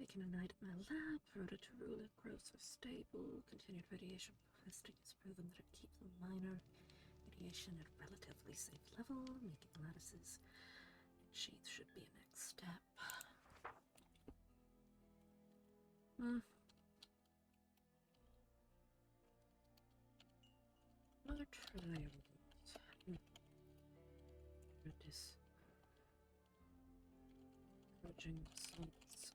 Making a night at my lab, proto to ruler, growths are stable, continued radiation testing has proven that it keeps the minor radiation at relatively safe level, making lattices and sheaths should be a next step. Another trials. Discouraging results.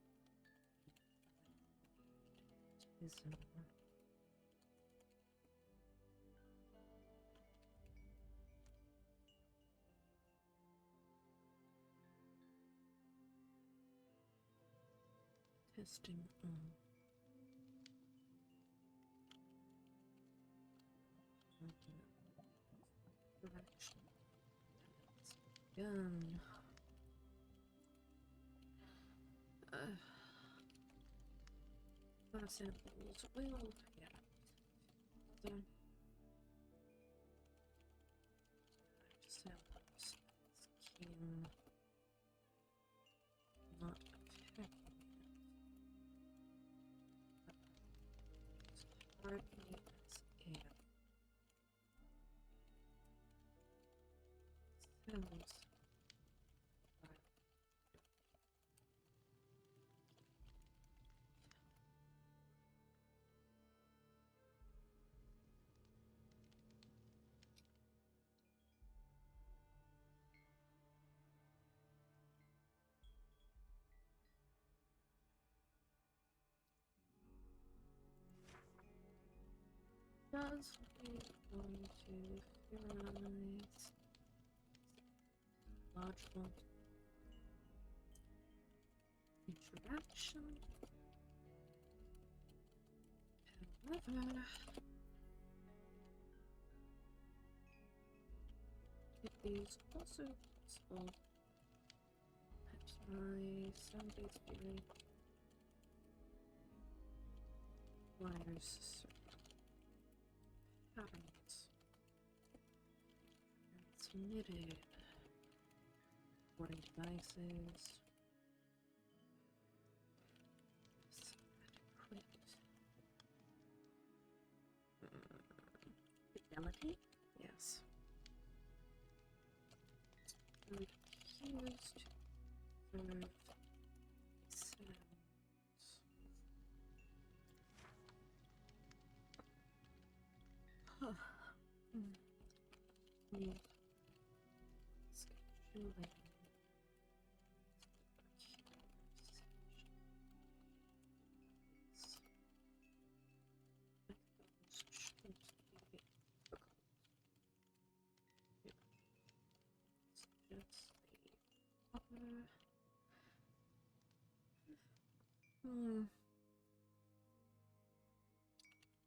Testing on. Direction. Gun. Samples will, yeah. Samples. Skin. Not attacking it. Hardly as air. Cells. Does we going to theorize large font interaction? However, it is also possible that my Sunday's theory requires patterns transmitted recording devices. Fidelity? Yes. And used for sounds. Scheduling.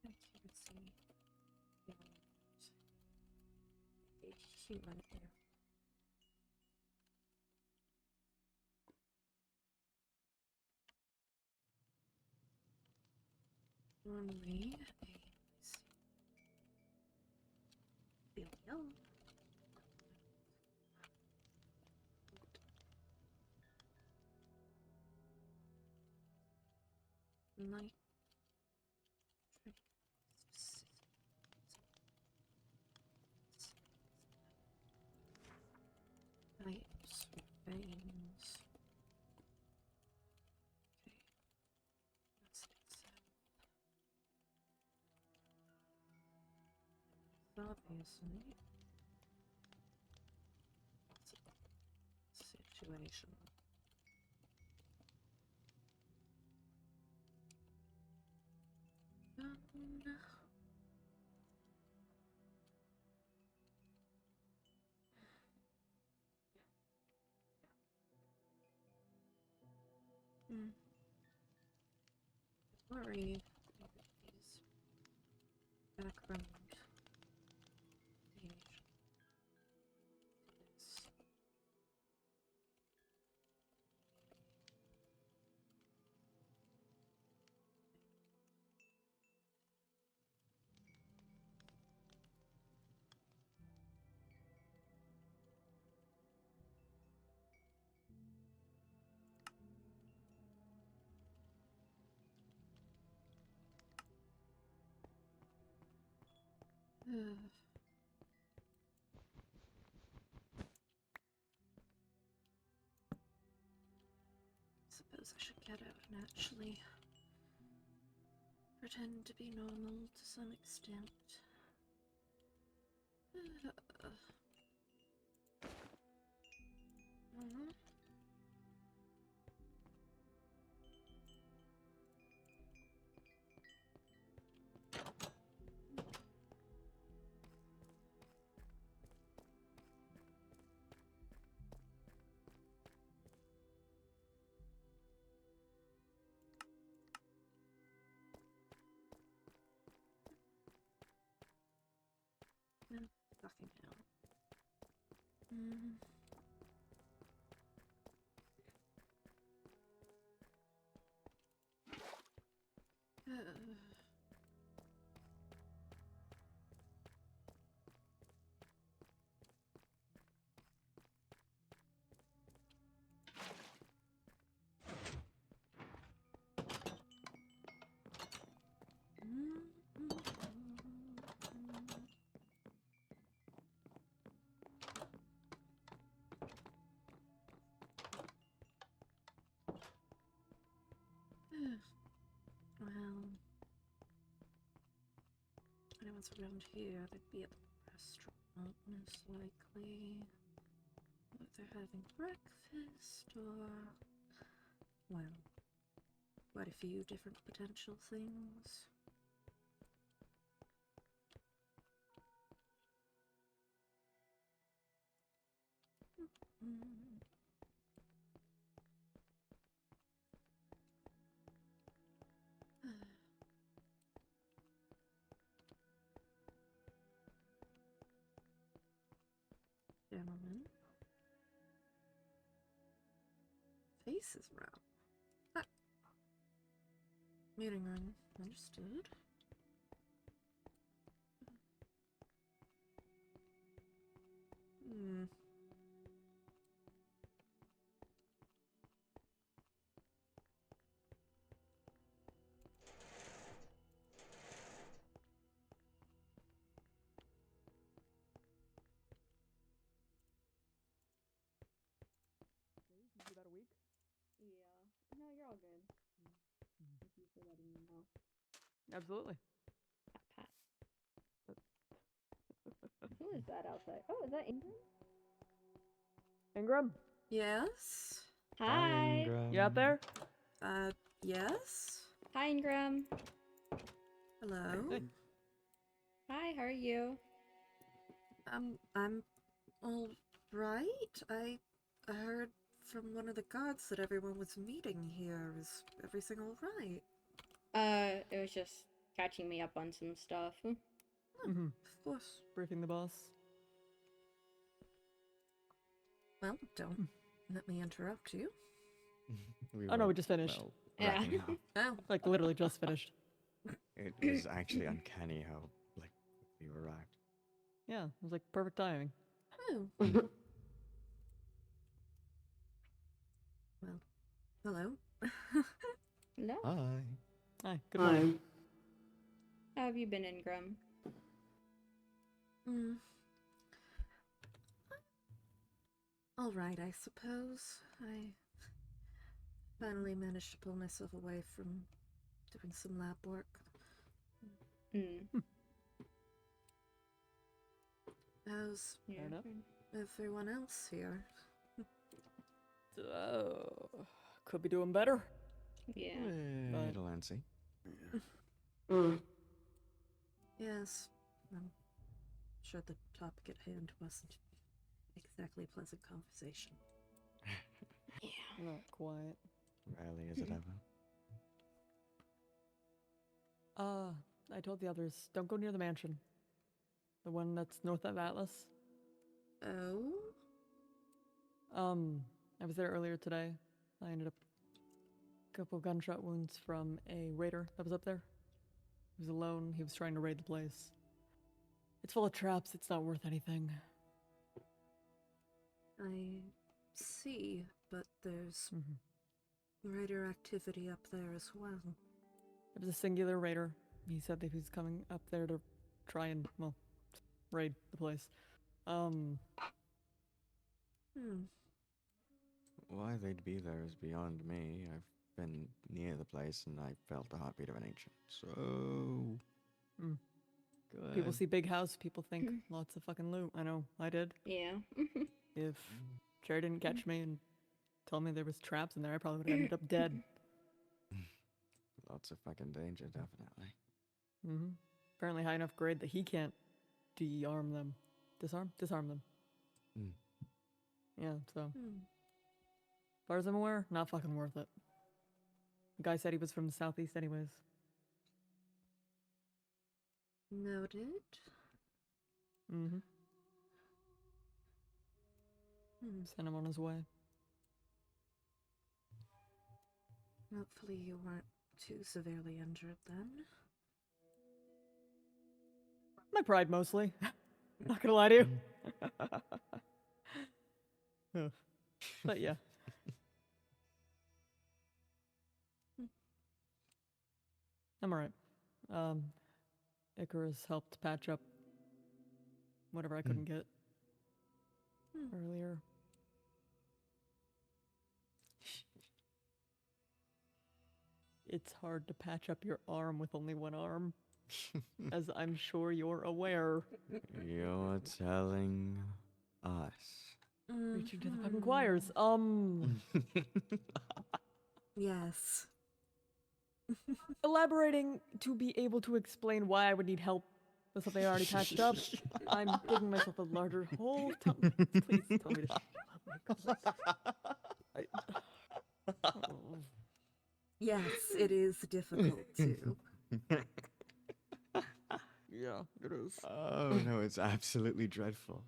Accuracy beyond a human error. Normally, filial. Night. Types, veins. Okay. Obviously, situation. Worry these background page to this. Suppose I should get out and actually pretend to be normal to some extent. Fucking hell. Well, anyone's around here, they'd be at the restaurant, most likely. If they're having breakfast, or, well, quite a few different potential things. Gentlemen. Faces round. Ah. Meeting room. Understood. About a week? Yeah. No, you're all good. Thank you for letting me know. Absolutely. Pat, pat. Who is that outside? Oh, is that Ingram? Ingram, Yes? Hi. Ingram. you out there? Yes? Hi, Ingram. Hello? Hey. Hi, how are you? I'm all right. I heard from one of the guards that everyone was meeting here. Is everything all right? It was just catching me up on some stuff. Mm-hmm. Of course. Briefing the boss. Well, don't let me interrupt you. Oh no, we just finished. Well, Yeah. wrapping up. Oh, Like literally just finished. It was actually uncanny how like we arrived. Yeah, it was like perfect timing. oh. Well, hello. No. Hi. Hi, good morning. How have you been, Ingram? All right, I suppose. I finally managed to pull myself away from doing some lab work. How's Fair enough. everyone else here? Could be doing better. Yeah. Little antsy. Yes, I'm sure the topic at hand wasn't exactly a pleasant conversation. Yeah. Not quite. Rarely is it ever. I told the others, don't go near the mansion. The one that's north of Atlas. Oh? I was there earlier today. I ended up a couple gunshot wounds from a raider that was up there. He was alone. He was trying to raid the place. It's full of traps. It's not worth anything. I see, but there's raider activity up there as well. It was a singular raider. He said that he was coming up there to try and, well, raid the place. Why they'd be there is beyond me. I've been near the place and I felt the heartbeat of an ancient. So Mm. good. People see big house, people think lots of fucking loot. I know, I did. Yeah. If Cherry didn't catch me and tell me there was traps in there, I probably would have ended up dead. Lots of fucking danger, definitely. Mm-hmm. Apparently high enough grade that he can't disarm them. Disarm them. Mm. Yeah, so as far as I'm aware, not fucking worth it. The guy said he was from the southeast anyways. Noted. Mm-hmm. Send him on his way. Hopefully you weren't too severely injured then. My pride mostly. Not gonna lie to you. Ugh. But yeah. I'm alright. Icarus helped patch up whatever I couldn't get earlier. It's hard to patch up your arm with only one arm, as I'm sure you're aware. You're telling us. Reaching to the fucking choirs. Yes. Elaborating to be able to explain why I would need help with something I already patched up. I'm digging myself a larger hole. Please tell me to shut up. Oh. Yes, it is difficult to. Yeah, it is. Oh no, it's absolutely dreadful.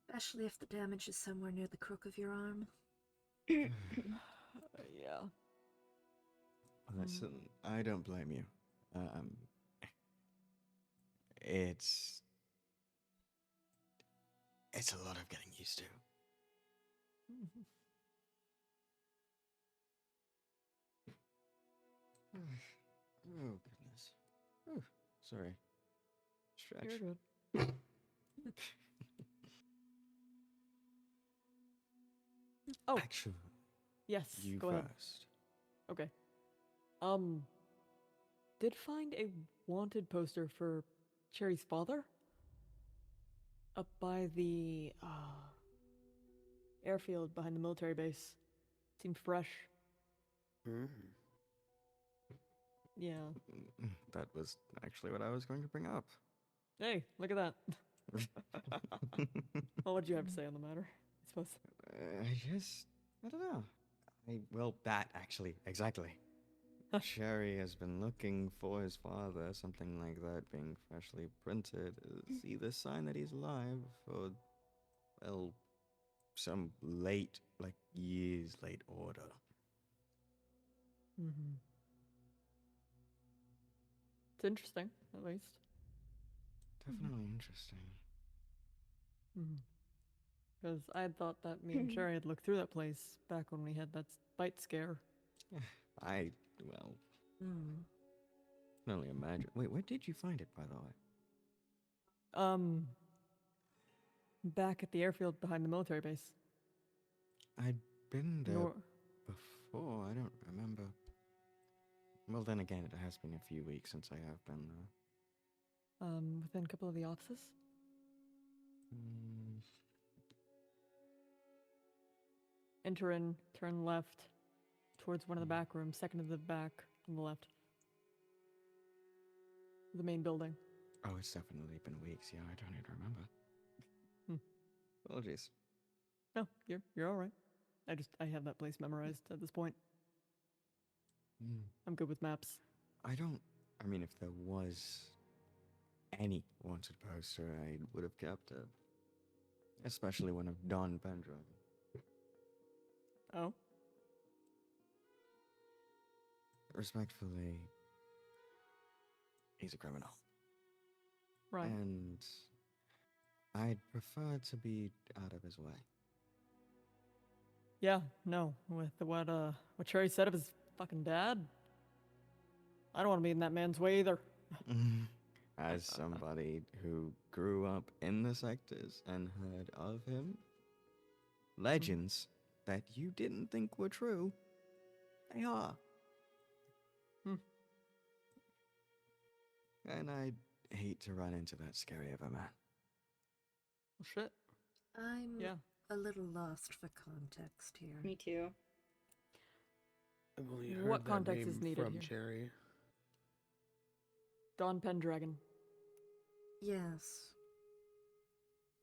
Especially if the damage is somewhere near the crook of your arm. Yeah. Listen, I don't blame you. It's a lot of getting used to. Oh goodness. Oh, sorry. Stretch. You're good. Oh, Actually, yes. you Go ahead. first. Okay. Did find a wanted poster for Cherry's father up by the airfield behind the military base. Seemed fresh. Yeah. That was actually what I was going to bring up. Hey, look at that. Well, what did you have to say on the matter? I suppose. I don't know. Well, that actually, exactly. Cherry has been looking for his father, something like that being freshly printed. Is either sign that he's alive or, well, some late, like years late order. Mm-hmm. It's interesting, at least. Definitely interesting. Because I had thought that me and Cherry had looked through that place back when we had that bite scare. Well, can only imagine. Wait, where did you find it, by the way? Back at the airfield behind the military base. I'd been there before. I don't remember. Well, then again, it has been a few weeks since I have been there. Within a couple of the offices. Enter in, turn left, towards one of the back rooms, second to the back on the left. The main building. Oh, it's definitely been weeks. Yeah, I don't even remember. Apologies. No, you're all right. I have that place memorized at this point. I'm good with maps. I mean, if there was any wanted poster, I would have kept it. Especially one of Don Pendragon. Oh? Respectfully, he's a criminal. Right. And I'd prefer to be out of his way. Yeah, no. With what Cherry said of his fucking dad, I don't want to be in that man's way either. As somebody who grew up in the sectors and heard of him, legends that you didn't think were true, they are. Hmm. And I'd hate to run into that scary of a man. Well, shit. I'm Yeah. a little lost for context here. Me too. I've only What heard that context is name needed from here? Cherry. Dawn Pendragon. Yes.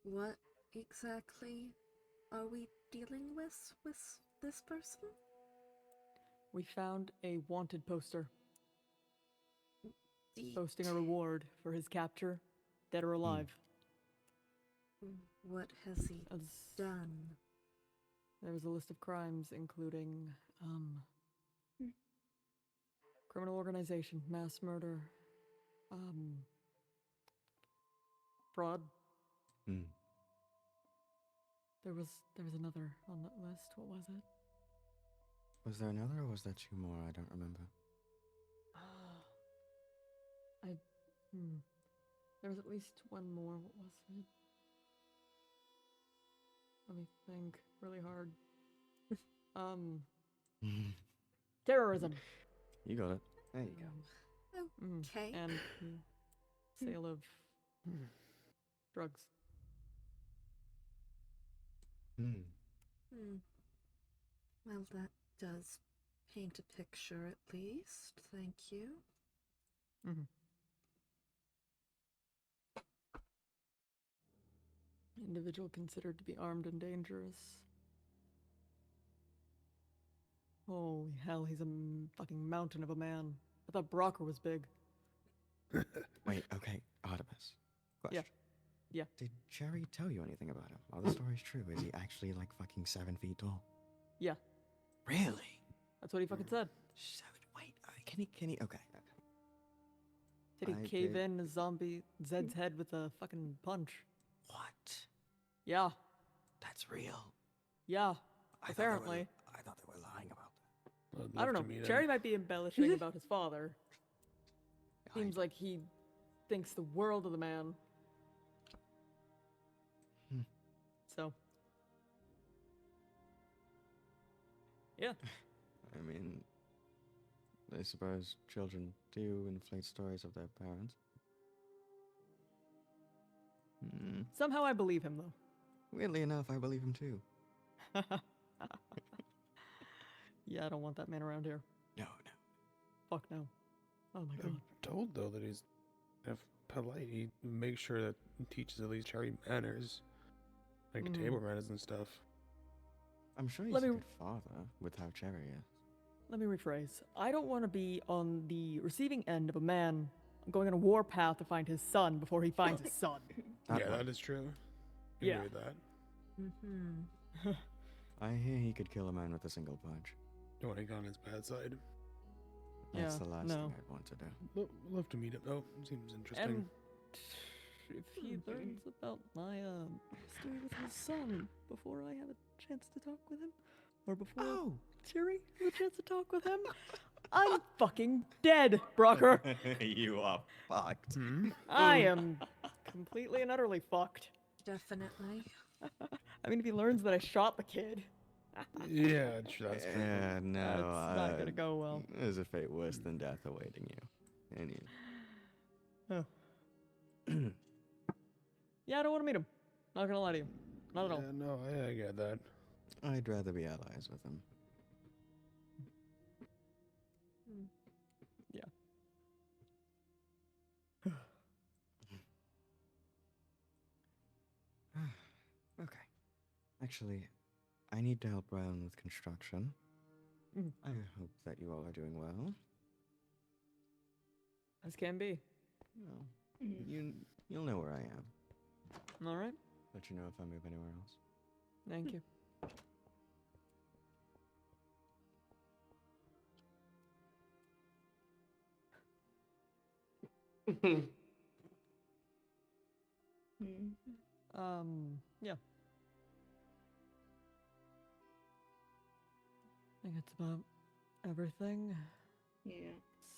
What exactly are we dealing with this person? We found a wanted poster The posting a reward for his capture, dead or alive. What has he As done? there was a list of crimes including criminal organization, mass murder, fraud. Hmm. There was another on that list. What was it? Was there another or was there two more? I don't remember. There was at least one more. What was it? Let me think really hard. Terrorism. You got it. There you go. Okay. And sale of drugs. Hmm. Well, that does paint a picture at least. Thank you. Individual considered to be armed and dangerous. Holy hell, he's a fucking mountain of a man. I thought Brocker was big. Wait, okay, Artemis. Question. Yeah. Did Cherry tell you anything about him? Are the stories true? Is he actually like fucking 7 feet tall? Yeah, Really? that's what he fucking said. Wait, can he, okay. Did he I cave did- in a zombie Zed's head with a fucking punch? What? Yeah, That's real? yeah, I apparently. thought they were lying about that. I'd I don't love know. to meet him. Cherry might be embellishing about his father. I- Seems like he thinks the world of the man. Hmm. So. Yeah. I mean, I suppose children do inflate stories of their parents. Somehow I believe him, though. Weirdly enough, I believe him too. Yeah, I don't want that man around here. No. Fuck no. Oh my god. I'm told though that he's if polite. He makes sure that he teaches at least Cherry manners, like table manners and stuff. I'm sure he's Let a me- good father with how Cherry is. Let me rephrase. I don't want to be on the receiving end of a man going on a war path to find his son before he finds his son. Yeah, one. that is true. I Yeah. agree with that. Mm-hmm. I hear he could kill a man with a single punch. Don't want to get on his bad side. That's Yeah, the last no. thing I'd want to do. Love to meet him though. Seems interesting. And if he learns about my history with his son before I have a chance to talk with him, or before Oh! Cherry has a chance to talk with him, I'm fucking dead, Brocker. You are fucked. Hmm? I am completely and utterly fucked. Definitely. I mean, if he learns that I shot the kid, Yeah, that's true. Yeah, no. that's not gonna go well. There's a fate worse than death awaiting you. And Oh. you. Yeah, I don't want to meet him. Not gonna lie to you. Not at all. Yeah, no, I get that. I'd rather be allies with him. Yeah. Okay. Actually, I need to help Brown with construction. Mhm. I hope that you all are doing well. As can be. Well, you'll know where I am. All right. Let you know if I move anywhere else. Thank you. Yeah. I think that's about everything. Yeah.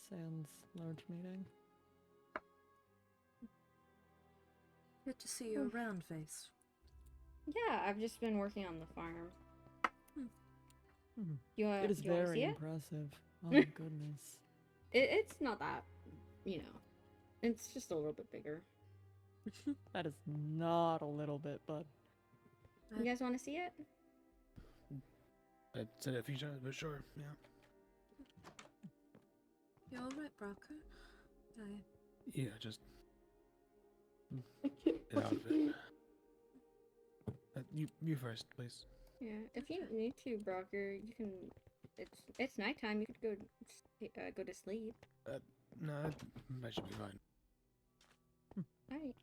Sans large meeting. Good to see you around, Face. Yeah, I've just been working on the farm. Hmm. You It is you wanna very see it? impressive. Oh my goodness. It's not that, you know. It's just a little bit bigger. That is not a little bit, bud. You guys want to see it? I've said it a few times, but sure, yeah. You alright, Brocker? Yeah, just I can't get out of it. You first, please. Yeah, if you need to, Brocker, you can. It's nighttime. You could go to sleep. No, I should be fine. Alright.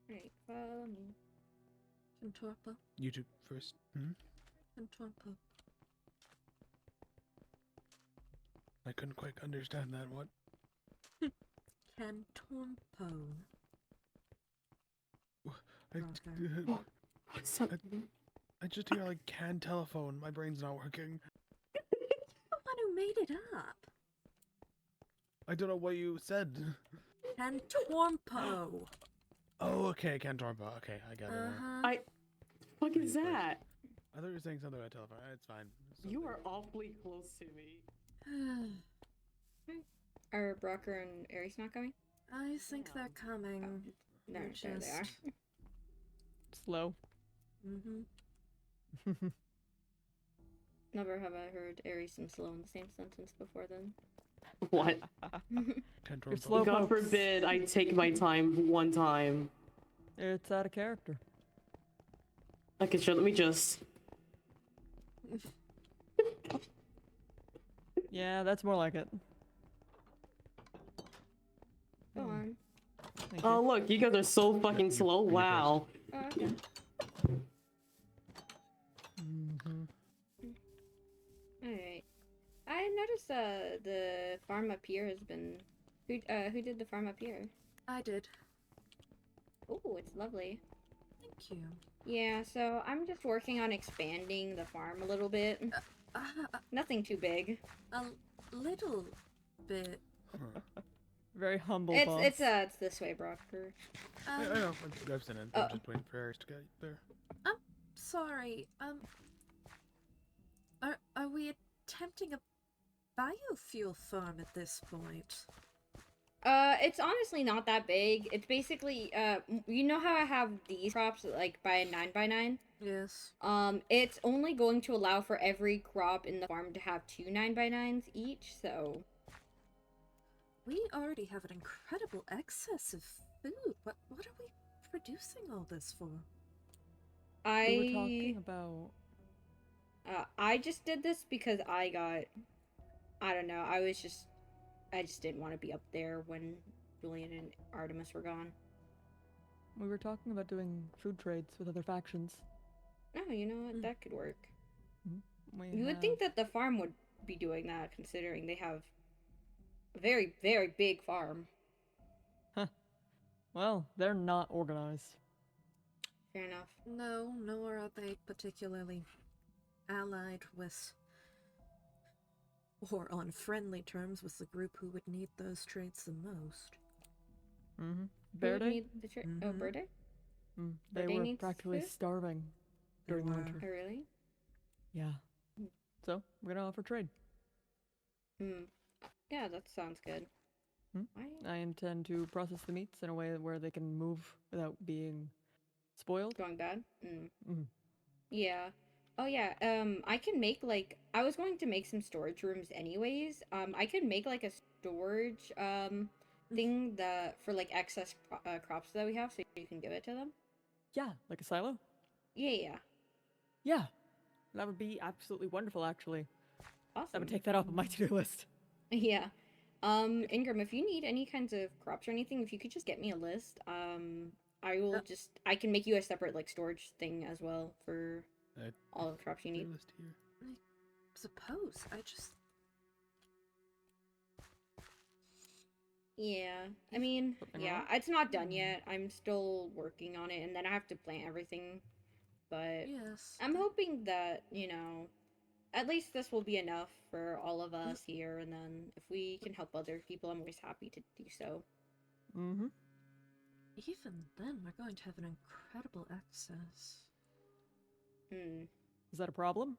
Alright, follow me. Contorpa? You two first. Hmm? Contorpa. I couldn't quite understand that. What? Cantorpo. What's up? I just hear like can telephone. My brain's not working. The one who made it up. I don't know what you said. Cantorpo. Oh, okay, Cantorpa. Okay, I got it. Now. Fuck is that? I thought you were saying something about telephone. It's fine. It's You okay. are awfully close to me. Are Brocker and Aries not coming? I think they're coming. There they are. Just- Slow. Mm-hmm. Never have I heard Aries and slow in the same sentence before then. What? Cantorpa. slow. God folks. forbid I take my time one time. It's out of character. Okay, sure, let me just... Yeah, that's more like it. Go on. Thank Oh, you. look, you guys are so fucking slow. you first. Wow. Oh, okay. Mhm. Alright. I noticed the farm up here has been who did the farm up here? I did. Oh, it's lovely. Thank you. Yeah, so I'm just working on expanding the farm a little bit. Nothing too big. A little bit. Huh. Very humble It's boss. it's this way, Brocker. I know. I've seen it. Oh. I'm just waiting for Aries to get there. Sorry. Are we attempting a biofuel farm at this point? It's honestly not that big. It's basically, you know how I have these crops, like, by a 9x9? Yes. It's only going to allow for every crop in the farm to have 2 9x9s each, so... We already have an incredible excess of food. What are we producing all this for? We were talking about... I just did this because I don't know, I just didn't want to be up there when Julian and Artemis were gone. We were talking about doing food trades with other factions. Oh, you know what? That could work. We You would think that the farm would be doing that, considering they have a very, very big farm. Well, they're not organized. Fair enough. No, nor are they particularly allied with or on friendly terms with the group who would need those traits the most. Mm-hmm. Who would Verde? need the Oh, Mhm. Verde? They Verde were needs practically food? starving They during the were. winter. Oh, really? Yeah. Mm. So, we're gonna offer trade. Yeah, that sounds good. Hmm? Why? I intend to process the meats in a way where they can move without being spoiled. Going bad? Mhm. Yeah. Oh, yeah, I can make, like... I was going to make some storage rooms anyways. I could make, like, a storage, thing for, like, excess crops that we have, so you can give it to them. Yeah, like a silo? Yeah. Yeah. That would be absolutely wonderful, actually. I Awesome. would take that off of my to-do list. Yeah. Ingram, if you need any kinds of crops or anything, if you could just get me a list, I will I can make you a separate, like, storage thing as well for all of the crops you need. Playlist here. Suppose I just Yeah. I mean, Something yeah, wrong? it's not done yet. I'm still working on it, and then I have to plant everything. But yes. I'm hoping that, you know, at least this will be enough for all of us here, and then if we can help other people, I'm always happy to do so. Mm-hmm. even then, we're going to have an incredible excess. Is that a problem?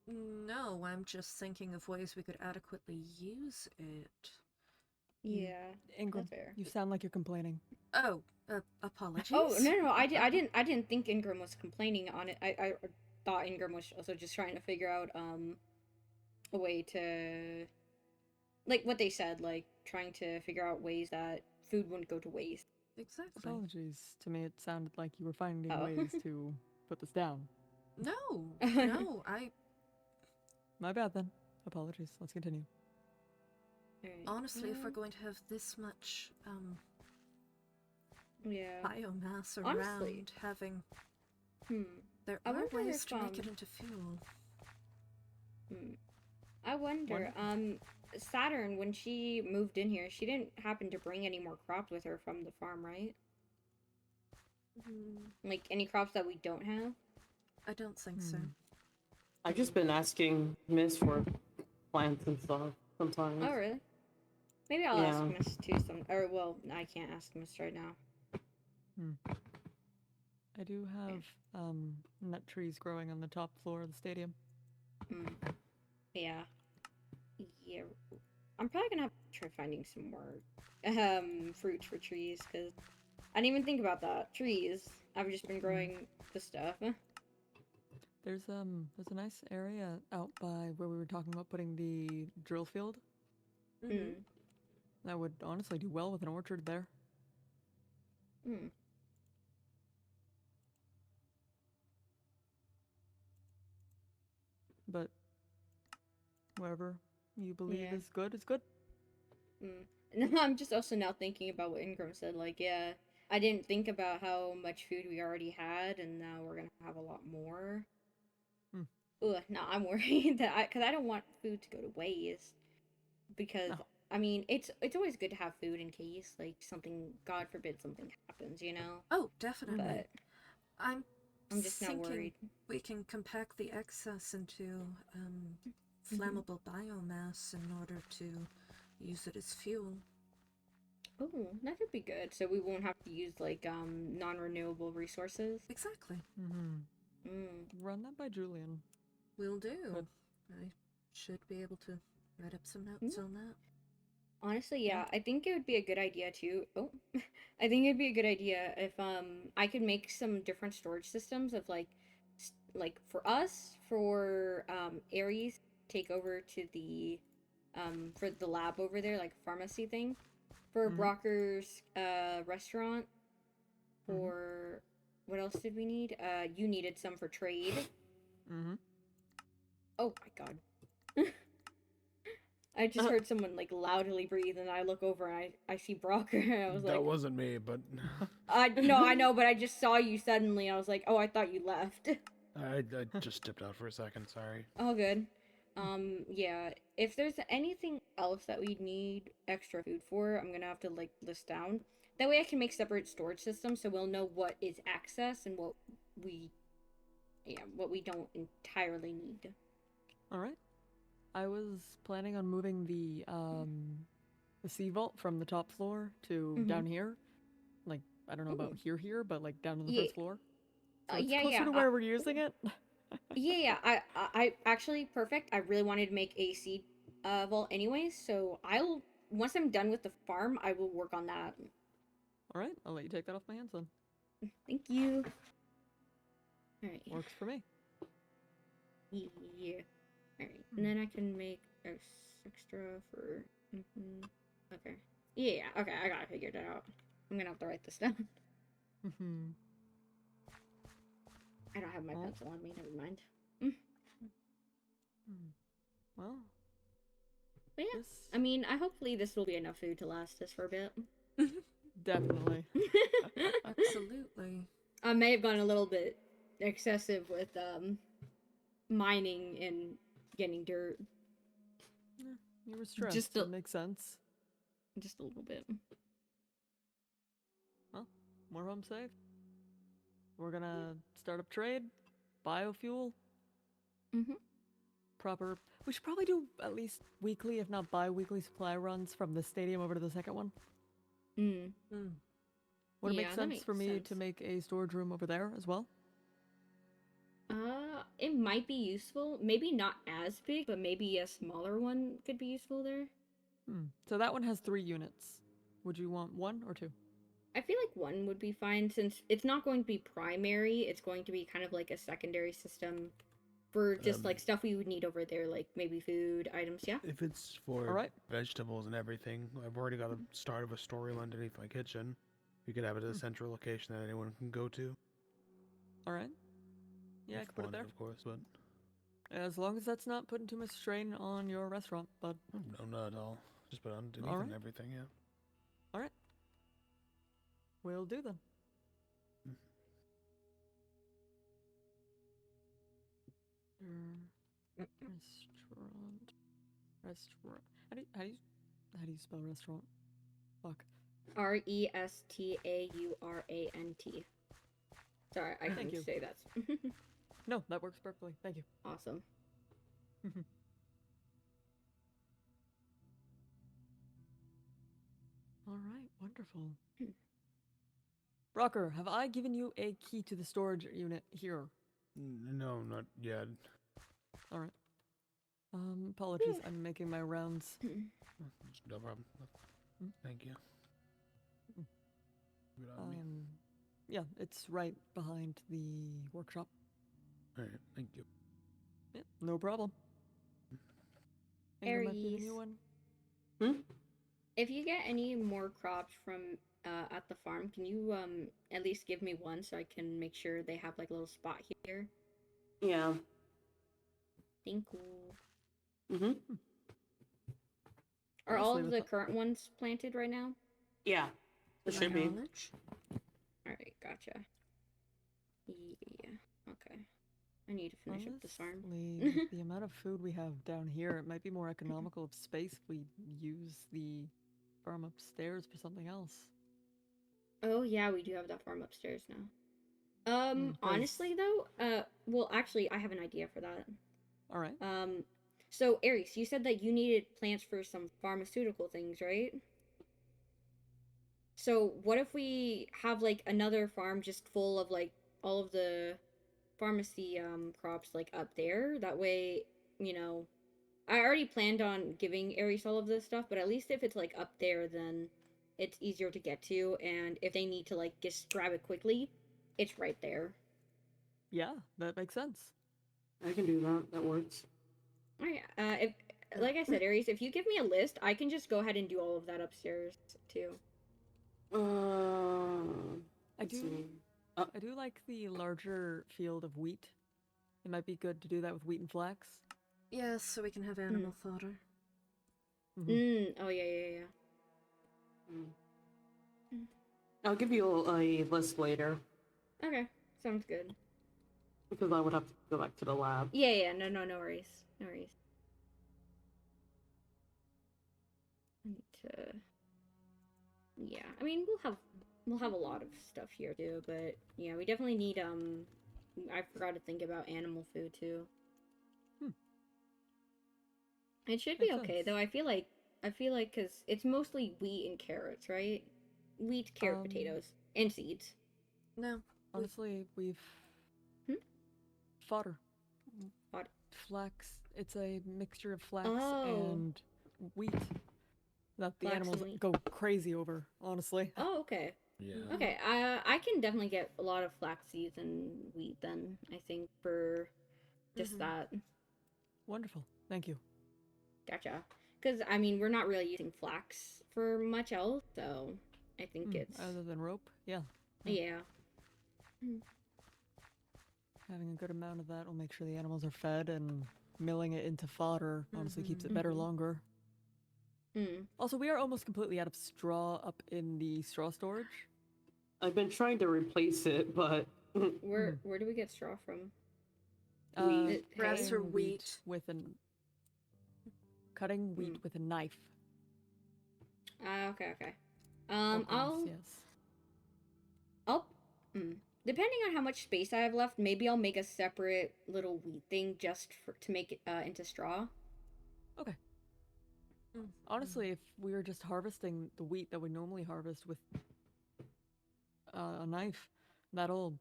No, I'm just thinking of ways we could adequately use it. Yeah. Ingram, That's fair. you sound like you're complaining. Oh, apologies. Oh no, I didn't think Ingram was complaining on it. I thought Ingram was also just trying to figure out a way to, like what they said, like trying to figure out ways that food wouldn't go to waste. Exactly. Apologies. To me, it sounded like you were finding Oh. ways to put this down. No, no, My bad then. Apologies. Let's continue. Alright, honestly, if we're going to have this much, yeah. biomass Honestly. around, having, there I are wonder ways if, to make it into fuel. I wonder, Saturn, when she moved in here, she didn't happen to bring any more crops with her from the farm, right? Like, any crops that we don't have? I don't think so. I've just been asking Miss for plants and stuff sometimes. Oh, really? Maybe I'll ask Yeah. Miss too or, well, I can't ask Miss right now. I do have nut trees growing on the top floor of the stadium. Yeah. Yeah. I'm probably gonna have to try finding some more fruits for trees, because I didn't even think about that. Trees. I've just been growing the stuff. There's a nice area out by where we were talking about putting the drill field. That would honestly do well with an orchard there. But wherever you believe Yeah. is good is good. No, I'm just also now thinking about what Ingram said. Like, yeah, I didn't think about how much food we already had, and now we're gonna have a lot more. Ugh, no, I'm worried that because I don't want food to go to waste. Because No. I mean, it's always good to have food in case like something, God forbid, something happens, you know. Oh, definitely. But I'm just now thinking worried. we can compact the excess into flammable biomass in order to use it as fuel. Oh, that could be good. So we won't have to use like non-renewable resources. Exactly. Run that by Julian. Will do. Good. I should be able to write up some notes on that. Honestly, yeah, I think it would be a good idea too. Oh, I think it'd be a good idea if I could make some different storage systems of like for us, for Aries take over to the for the lab over there, like pharmacy thing, for Brocker's restaurant, for what else did we need? You needed some for trade. Oh my god. I just heard someone like loudly breathe, and I look over and I see Brocker. And I was That like, wasn't me, but no, I know, but I just saw you suddenly. I was like, oh, I thought you left. I just stepped out for a second. Sorry. All good. Yeah. If there's anything else that we need extra food for, I'm gonna have to like list down. That way, I can make separate storage systems, so we'll know what is excess and what we don't entirely need. All right. I was planning on moving the sea vault from the top floor to down here. Like, I don't know about here, but like down to the first floor. So it's closer to where we're using it. Yeah. I actually perfect. I really wanted to make a seed vault anyways, so once I'm done with the farm, I will work on that. All right, I'll let you take that off my hands then. Thank you. All right. Works for me. Yeah. Alright, and then I can make extra for... Okay. Yeah, okay, I gotta figure that out. I'm gonna have to write this down. I don't have my pencil on me, never mind. Well... But yeah, I mean, hopefully this will be enough food to last us for a bit. Definitely. Absolutely. I may have gone a little bit excessive with, mining and getting dirt. You were stressed. Just That makes sense. Just a little bit. Well, more home safe. We're gonna start up trade, biofuel. Proper. We should probably do at least weekly, if not bi-weekly, supply runs from the stadium over to the second one. Would it make Yeah, that sense makes for me to sense. make a storage room over there as well? It might be useful. Maybe not as big, but maybe a smaller one could be useful there. So that one has 3 units. Would you want 1 or 2? I feel like one would be fine since it's not going to be primary. It's going to be kind of like a secondary system for just like stuff we would need over there, like maybe food items. Yeah. If it's for All right. vegetables and everything, I've already got a start of a storeroom underneath my kitchen. We could have it at a central location that anyone can go to. All right. Yeah, I If can put it wanted, there. of course, but As long as that's not putting too much strain on your restaurant, bud. no, not at all. Just put it underneath Alright. and everything, yeah. All right. Will do then. Restaurant. Restaurant. How do you spell restaurant? Fuck. Restaurant. Sorry, I Thank couldn't you. say that. No, that works perfectly. Thank you. Awesome. All right, wonderful. Rocker, have I given you a key to the storage unit here? No, not yet. All right. Apologies, I'm making my rounds. No problem. Thank you. Good on me. Yeah, it's right behind the workshop. Alright, thank you. Yeah, no problem. Think I might be the Aries. new one? If you get any more crops from at the farm, can you at least give me one so I can make sure they have like a little spot here? Yeah. Thank you. Mm-hmm. Are I'll all just of leave the it current ones planted right now? Yeah. It My should be. knowledge. Alright, gotcha. Yeah, okay. I need to finish up this farm. Honestly, with the amount of food we have down here, it might be more economical of space if we use the farm upstairs for something else. Oh yeah, we do have that farm upstairs now. 'Cause- Honestly though, well actually I have an idea for that. All right. So Aries, you said that you needed plants for some pharmaceutical things, right? So what if we have like another farm just full of like all of the pharmacy crops like up there? That way, you know, I already planned on giving Aries all of this stuff, but at least if it's like up there, then it's easier to get to, and if they need to like just grab it quickly, it's right there. Yeah, that makes sense. I can do that. That works. Alright, if like I said, Aries, if you give me a list, I can just go ahead and do all of that upstairs too. I do like the larger field of wheat. It might be good to do that with wheat and flax. Yes, so we can have animal fodder. Oh yeah. I'll give you a list later Okay, sounds good. because I would have to go back to the lab. Yeah, no worries. No worries. I need to... Yeah, I mean, we'll have a lot of stuff here too, but yeah, we definitely need, I forgot to think about animal food too. It should be Makes okay sense. though. I feel like because it's mostly wheat and carrots, right? Wheat, carrot, potatoes, and seeds. No. Honestly, we've fodder. Fodder. Flax. It's a mixture of flax Oh. and wheat that the Flax animals and wheat. go crazy over, honestly. Oh, okay. Yeah. Okay, I can definitely get a lot of flax seeds and wheat then, I think, for just that. Wonderful. Thank you. Gotcha. Because, I mean, we're not really using flax for much else, so I think it's... Other than rope, yeah. Yeah. Having a good amount of that will make sure the animals are fed, and milling it into fodder honestly keeps it better longer. Also, we are almost completely out of straw up in the straw storage. I've been trying to replace it, but Where do we get straw from? Grass or Cutting wheat. with an cutting wheat with a knife. Okay. Opens, I'll... Depending on how much space I have left, maybe I'll make a separate little wheat thing just to make it into straw. Okay. Honestly, if we were just harvesting the wheat that we normally harvest with a knife. That'll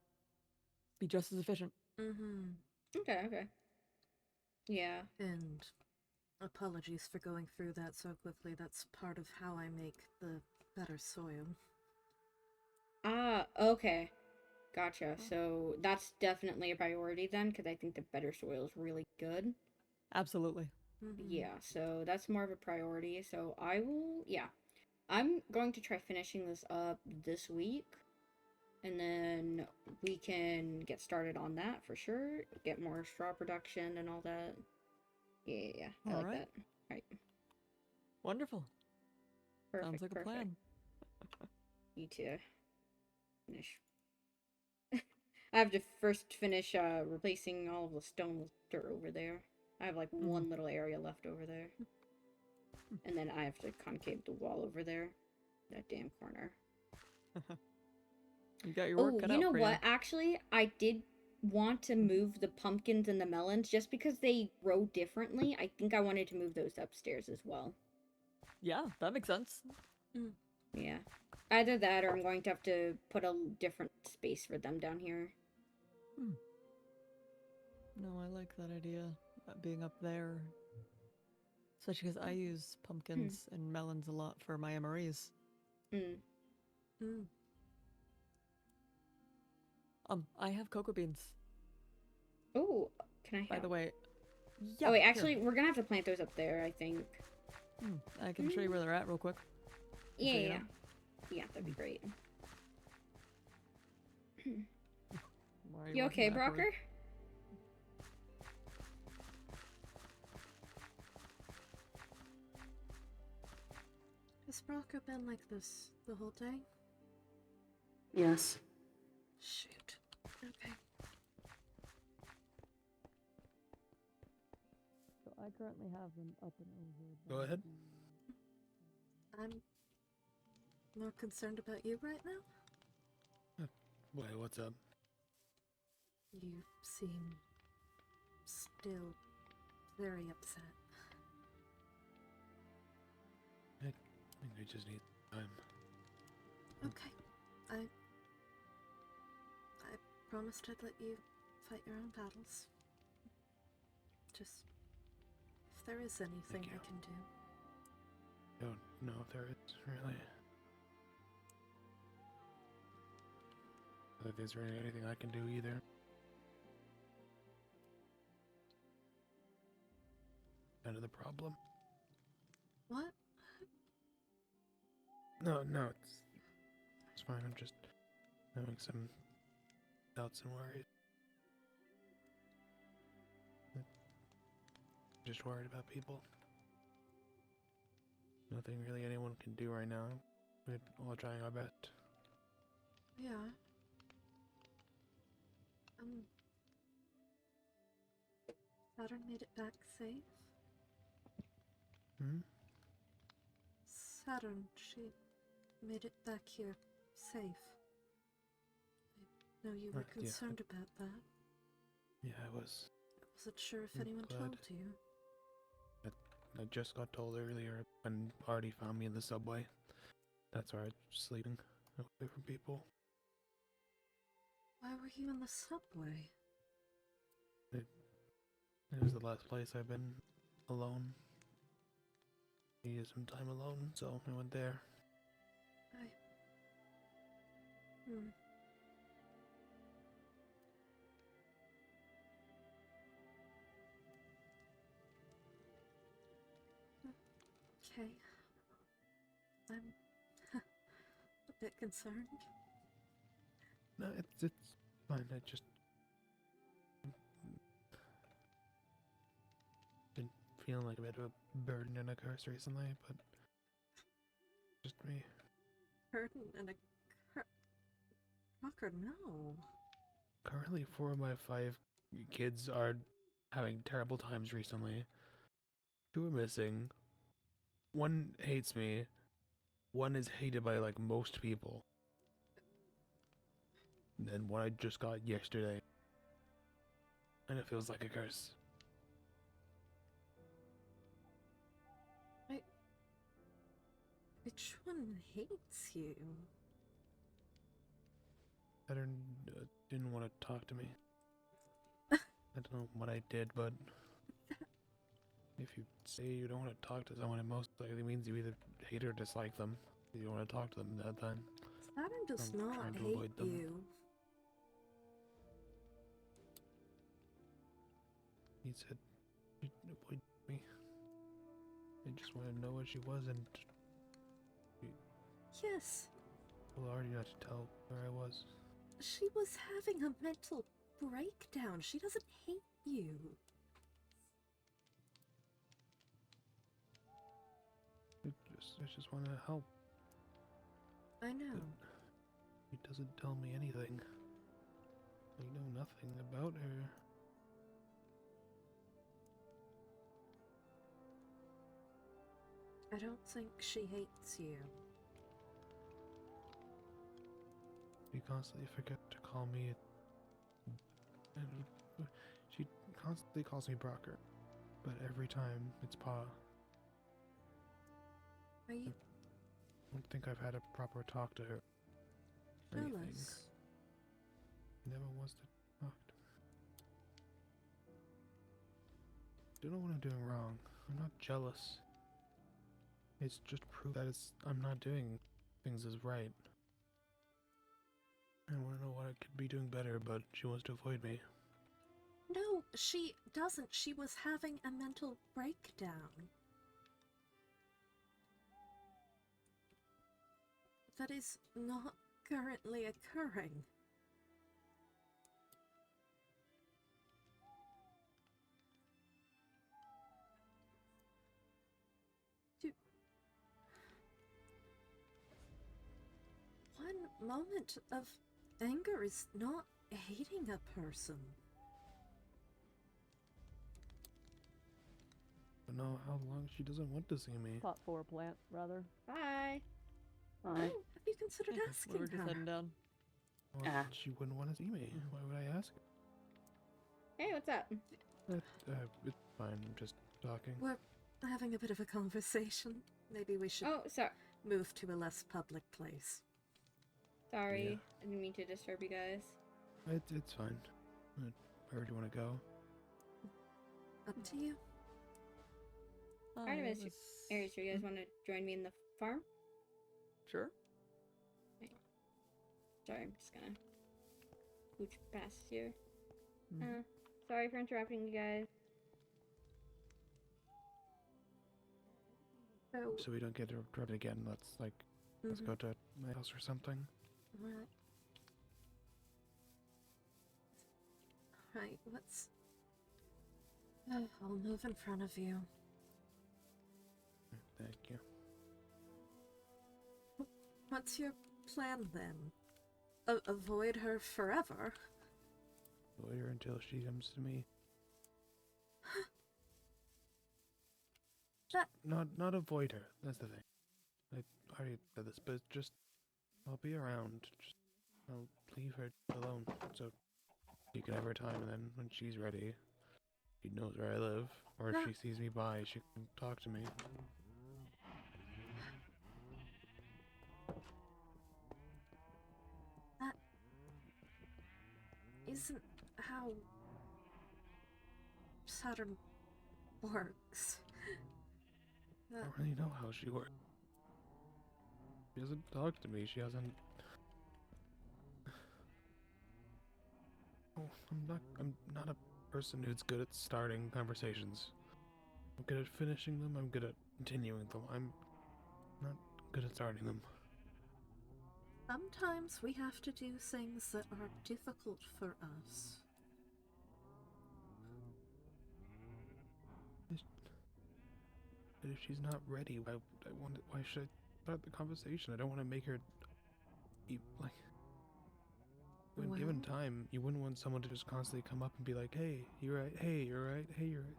be just as efficient. Mm-hmm. Okay. Yeah. And apologies for going through that so quickly. That's part of how I make the better soil. Ah, okay. Gotcha. Oh. So that's definitely a priority then, because I think the better soil is really good. Absolutely. Mm-hmm. Yeah, so that's more of a priority. So I will, yeah. I'm going to try finishing this up this week, and then we can get started on that for sure. Get more straw production and all that. Yeah. I All like right. that. Right. Wonderful. Perfect. Sounds like a perfect. plan. Need to finish. I have to first finish replacing all of the stone with dirt over there. I have like one little area left over there. And then I have to concave the wall over there. That damn corner. You got your work Oh, cut you out know for what? Actually, I did want to move the pumpkins and the melons just because they grow differently. I think I wanted to move those upstairs as well. Yeah, that makes sense. Yeah. Either that or I'm going to have to put a different space for them down here. No, I like that idea. Being up there. Especially because I use pumpkins and melons a lot for my MREs. Mm. Mm. I have cocoa beans. Oh, can I have... By the way. Yeah. Oh, wait, here. actually, we're gonna have to plant those up there, I think. I can show you where they're at real quick. Yeah, So you yeah. know. Yeah, that'd be great. Why are You walking okay, backward? Brocker? Has Brocker been like this the whole day? Yes. Shoot. Okay. So I currently have them up and over. Go ahead. I'm more concerned about you right now. Wait, what's up? You seem still very upset. I think I just need time. Okay. I promised I'd let you fight your own battles. Just if there is anything you. I can do. Don't know if there is really. If there's really anything I can do either. Kind of the problem. What? No, it's fine. I'm just having some doubts and worries. Just worried about people. Nothing really anyone can do right now. We're all trying our best. Yeah. Saturn made it back safe? Hmm? Saturn, she made it back here safe. I know you were Yeah. concerned about that. Yeah, I was. I wasn't sure if I'm anyone glad. told you. I just got told earlier and already found me in the subway. That's where I was sleeping, away from people. Why were you in the subway? It was the last place I've been alone. Needed some time alone, so I went there. Okay. I'm a bit concerned. No, it's fine. I just been feeling like a bit of a burden and a curse recently, but just me. Burden and a Rocker, no. Currently, 4 of my 5 kids are having terrible times recently. 2 are missing. 1 hates me. 1 is hated by like most people. And then 1 I just got yesterday. And it feels like a curse. Which one hates you? Saturn didn't want to talk to me. I don't know what I did, but if you say you don't want to talk to someone, it most likely means you either hate or dislike them. You don't want to talk to them that time. Saturn does I'm not trying to hate avoid them. you. He said she'd avoid me. I just want to know what she was, and Yes, well, already not to tell where I was. she was having a mental breakdown. She doesn't hate you. I just want to help. I know. He doesn't tell me anything. I know nothing about her. I don't think she hates you. She constantly forgets to call me. She constantly calls me Brocker, but every time it's Pa. Are you I don't think I've had a proper talk to her. Or anything. jealous? She never wants to talk to me. I don't know what I'm doing wrong. I'm not jealous. It's just proof that I'm not doing things as right. I want to know what I could be doing better, but she wants to avoid me. No, she doesn't. She was having a mental breakdown. That is not currently occurring. One moment of anger is not hating a person. I don't know how long she doesn't want to see me. Pot 4 plant, rather. Bye. Oh, Hi. have you considered We asking were just her? heading down. Well, Ah. she wouldn't want to see me. Why would I ask? Hey, what's up? It's fine. I'm just talking. We're having a bit of a conversation. Maybe we should Oh, sorry. move to a less public place. Sorry. Yeah. I didn't mean to disturb you guys. It's fine. Where do you want to go? Up to you. Artemis, Aries, do you guys want to join me in the farm? Sure. Sorry, I'm just gonna pooch past here. Mhm. Sorry for interrupting you guys. So, So we don't get interrupted again. Let's go to my house or something. Right. Right, let's... I'll move in front of you. Thank you. What's your plan then? Avoid her forever? Avoid her until she comes to me. That- Not avoid her. That's the thing. I already said this, but just I'll be around. Just I'll leave her alone so she can have her time, and then when she's ready, she knows where I live, or if she sees me by, she can talk to me. That isn't how Saturn works. I don't really know how she works. She doesn't talk to me. She hasn't. Oh, I'm not a person who's good at starting conversations. I'm good at finishing them. I'm good at continuing them. I'm not good at starting them. Sometimes we have to do things that are difficult for us. But if she's not ready, why should I start the conversation? I don't want to make her when given Well- time, you wouldn't want someone to just constantly come up and be like, "Hey, you're right. Hey, you're right. Hey, you're right."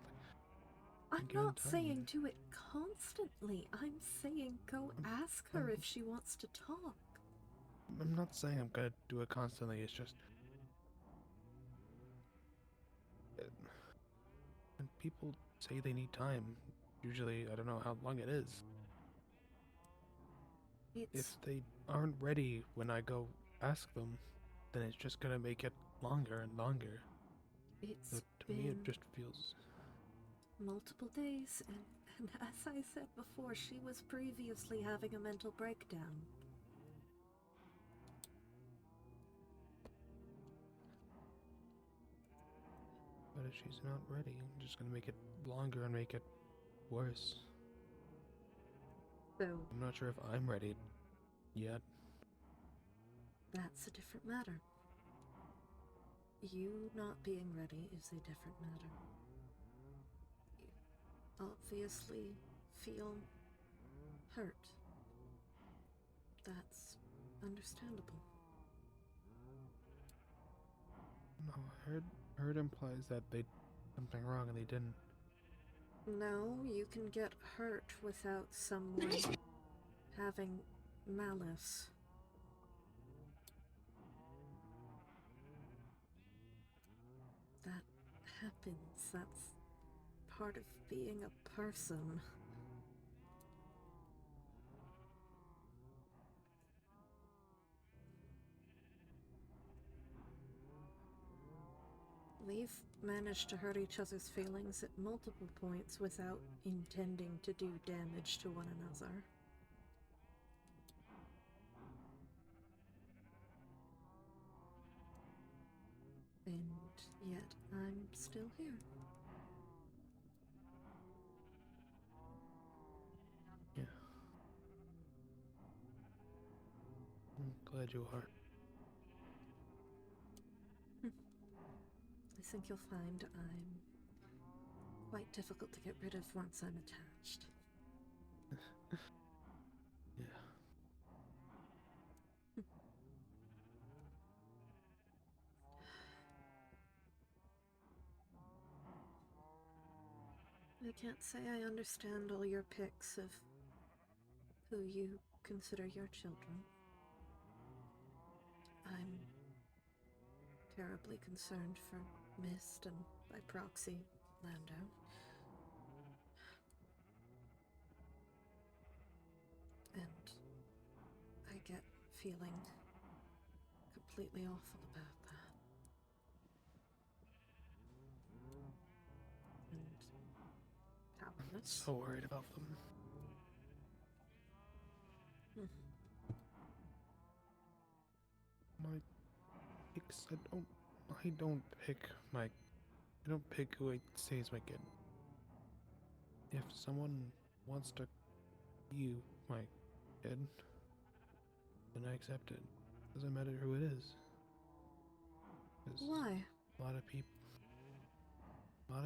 I'm given not saying time. do it constantly. I'm saying go ask her if she wants to talk. I'm not saying I'm gonna do it constantly. It's just when people say they need time, usually I don't know how long it is. It's If they aren't ready when I go ask them, then it's just gonna make it longer and longer. It's So to been me, it just feels. multiple days, and as I said before, she was previously having a mental breakdown. But if she's not ready, I'm just gonna make it longer and make it worse. So I'm not sure if I'm ready yet. that's a different matter. You not being ready is a different matter. You obviously feel hurt. That's understandable. No, hurt implies that they did something wrong and they didn't. No, you can get hurt without someone having malice. That happens. That's part of being a person. We've managed to hurt each other's feelings at multiple points without intending to do damage to one another. And yet I'm still here. Yeah. I'm glad you are. I think you'll find I'm quite difficult to get rid of once I'm attached. Yeah. I can't say I understand all your picks of who you consider your children. I'm terribly concerned for Mist and, by proxy, Lando. And I get feeling completely awful about that. And powerless. So worried about them. My picks, I don't pick who I say is my kid. If someone wants to be my kid, then I accept it. Doesn't matter who it is. 'Cause Why? a lot of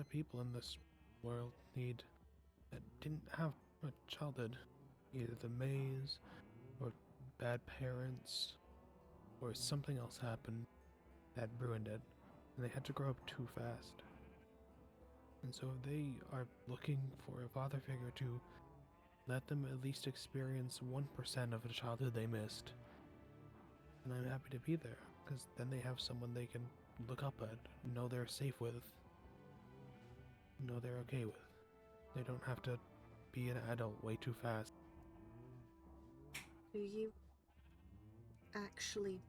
people in this world that didn't have a childhood, either the maze, or bad parents, or something else happened that ruined it, and they had to grow up too fast. And so they are looking for a father figure to let them at least experience 1% of the childhood they missed. And I'm happy to be there, because then they have someone they can look up at, know they're safe with, know they're okay with. They don't have to be an adult way too fast. Do you actually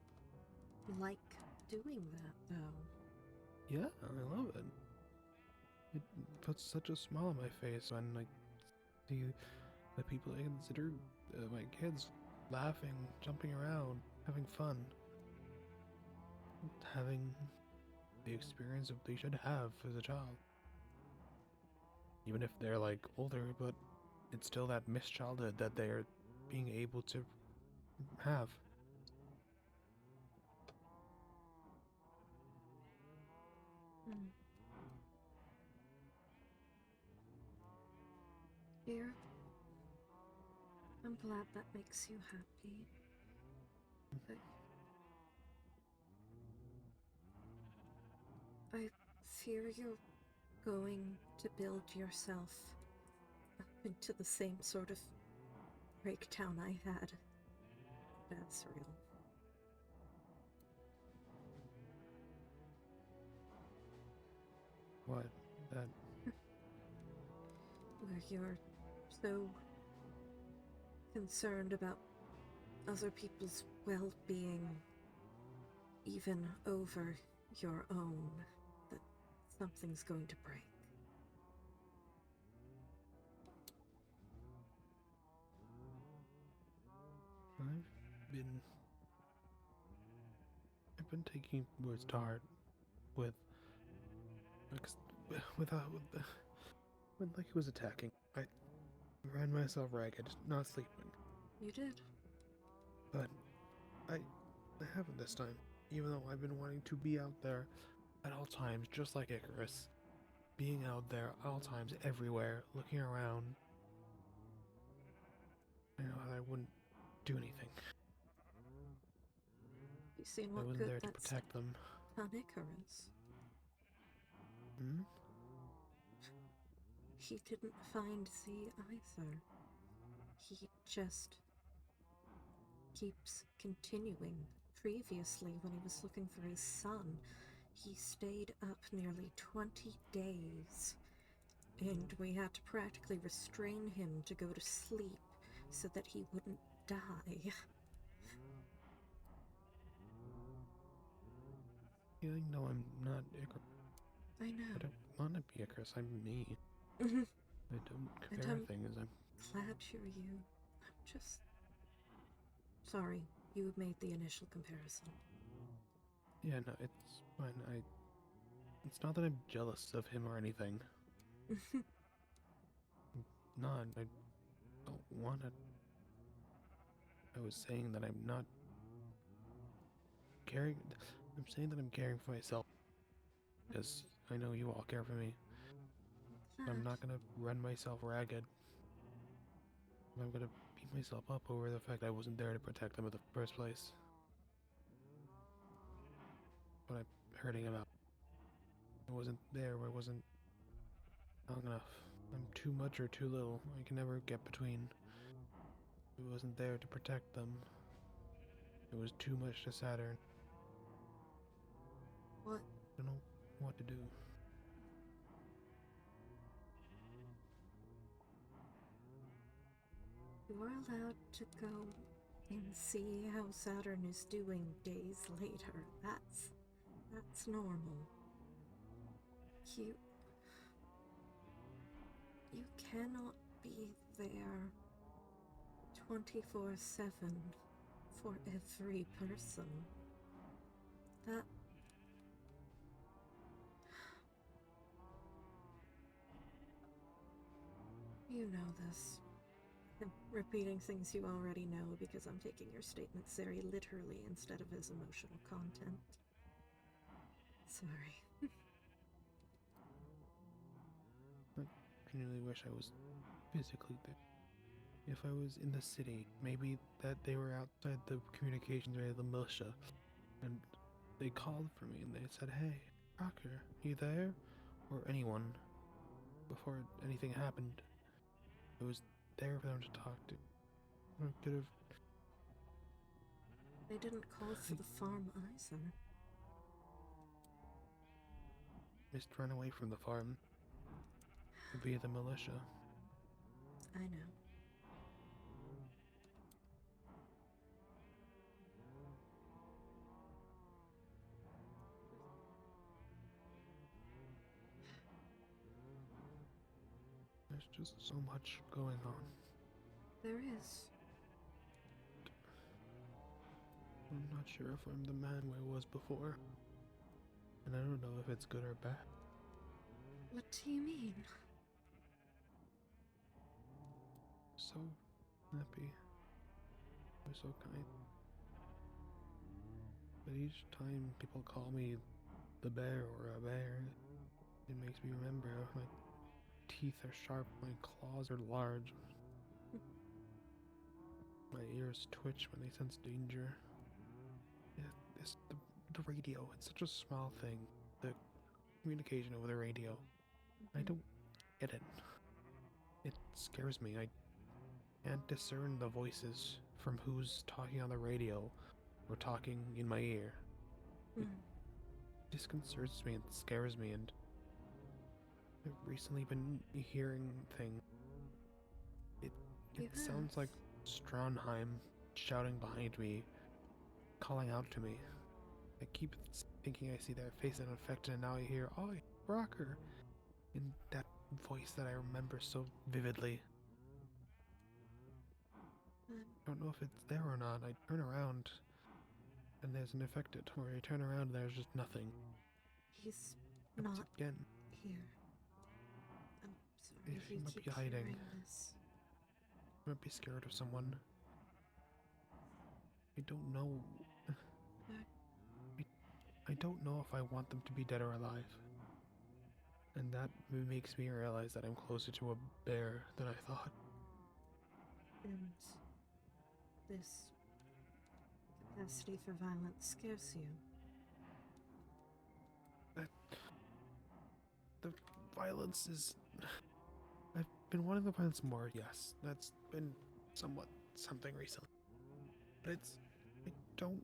like doing that, though? Yeah, I love it. It puts such a smile on my face when I see the people I consider my kids laughing, jumping around, having fun, having the experience that they should have as a child. Even if they're like older, but it's still that missed childhood that they're being able to have. Dear, I'm glad that makes you happy. I fear you're going to build yourself up into the same sort of breakdown I had. That's real. What? That? Where you're so concerned about other people's well-being, even over your own, that something's going to break. I've been taking words to heart with with when like he was attacking. I ran myself ragged, not sleeping. You did. But I haven't this time, even though I've been wanting to be out there at all times, just like Icarus. Being out there at all times, everywhere, looking around. I know I wouldn't do anything. You seen I what wasn't good there to that's protect them. done Icarus? Hmm? He didn't find Z either. He just keeps continuing. Previously, when he was looking for his son, he stayed up nearly 20 days. And we had to practically restrain him to go to sleep so that he wouldn't die. No, I'm not Icarus. I I know. don't want to be Icarus. I'm me. And I don't And compare I'm- things. I'm glad you're you. I'm just sorry you made the initial comparison. yeah, no, it's fine. It's not that I'm jealous of him or anything. Not. I don't want to. I was saying that I'm not caring. I'm saying that I'm caring for myself because I know you all care for me. I'm not gonna run myself ragged. I'm gonna beat myself up over the fact I wasn't there to protect them in the first place. But I'm hurting about. I wasn't there. I wasn't strong enough. I'm too much or too little. I can never get between. I wasn't there to protect them. It was too much to Saturn. What? I don't know what to do. You're allowed to go and see how Saturn is doing days later. That's normal. You cannot be there 24/7 for every person. That you know this. I'm repeating things you already know because I'm taking your statements very literally instead of as emotional content. Sorry. I genuinely wish I was physically there. If I was in the city, maybe that they were outside the communications area of the militia, and they called for me and they said, "Hey, Rocker, you there?" Or anyone. Before anything happened, I was there for them to talk to. I could have. They didn't call for the farm either. Missed run away from the farm via the militia. I know. There's just so much going on. There is. I'm not sure if I'm the man I was before. And I don't know if it's good or bad. What do you mean? So happy. You're so kind. But each time people call me the bear or a bear, it makes me remember my teeth are sharp, my claws are large. My ears twitch when they sense danger. Yeah, it's the radio. It's such a small thing. The communication over the radio. I don't get it. It scares me. I can't discern the voices from who's talking on the radio or talking in my ear. It disconcerts me and scares me, and I've recently been hearing things. It sounds like Strawnheim shouting behind me, calling out to me. I keep thinking I see that face unaffected, and now I hear, "Oh, Rocker," in that voice that I remember so vividly. Um, I don't know if it's there or not. I turn around, and there's an affected, or I turn around, and there's just nothing. he's Happens not again. here. I'm sorry If he you might keep be hiding. hearing this. I might be scared of someone. I don't know. I don't know if I want them to be dead or alive. And that makes me realize that I'm closer to a bear than I thought. And this capacity for violence scares you. The violence is... I've been wanting the violence more, yes. That's been somewhat something recently. But I don't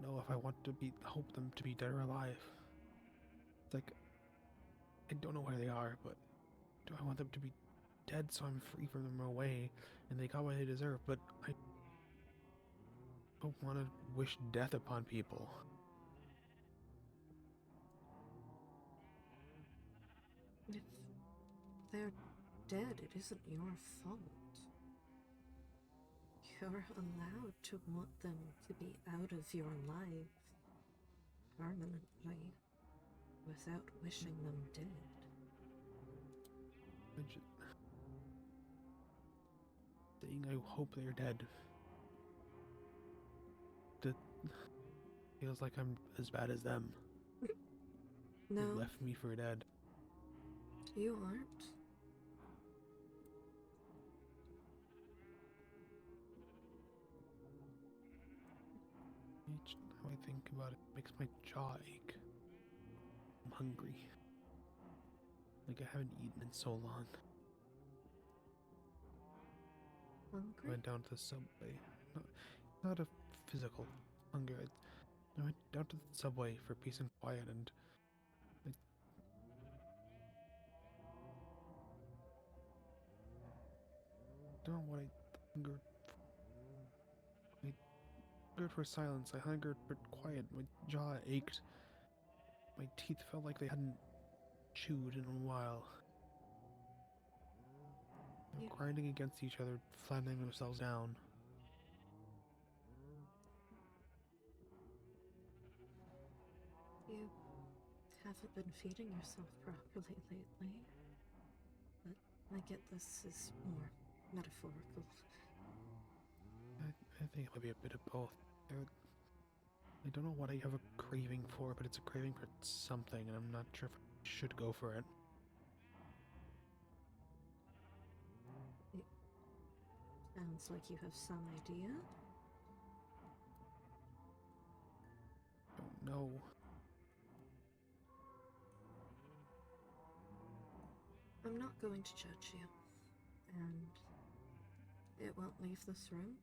know if I want to hope them to be dead or alive. It's like, I don't know where they are, but do I want them to be dead so I'm free from them away and they got what they deserve? But I don't want to wish death upon people. If they're dead, it isn't your fault. You're allowed to want them to be out of your life permanently without wishing them dead. Saying I hope they're dead. That feels like I'm as bad as them. No, They left me for dead. you aren't. Each time I think about it, makes my jaw ache. I'm hungry. Like I haven't eaten in so long. I Hungry? went down to the subway. Not a physical hunger. I went down to the subway for peace and quiet, and I don't know what I hungered for. I hungered for silence. I hungered for quiet. My jaw ached. My teeth felt like they hadn't chewed in a while. You- Grinding against each other, flattening themselves down. You haven't been feeding yourself properly lately. But I get this is more metaphorical. I think it might be a bit of both. I don't know what I have a craving for, but it's a craving for something, and I'm not sure if I should go for it. It sounds like you have some idea. Don't know. I'm not going to judge you. And it won't leave this room.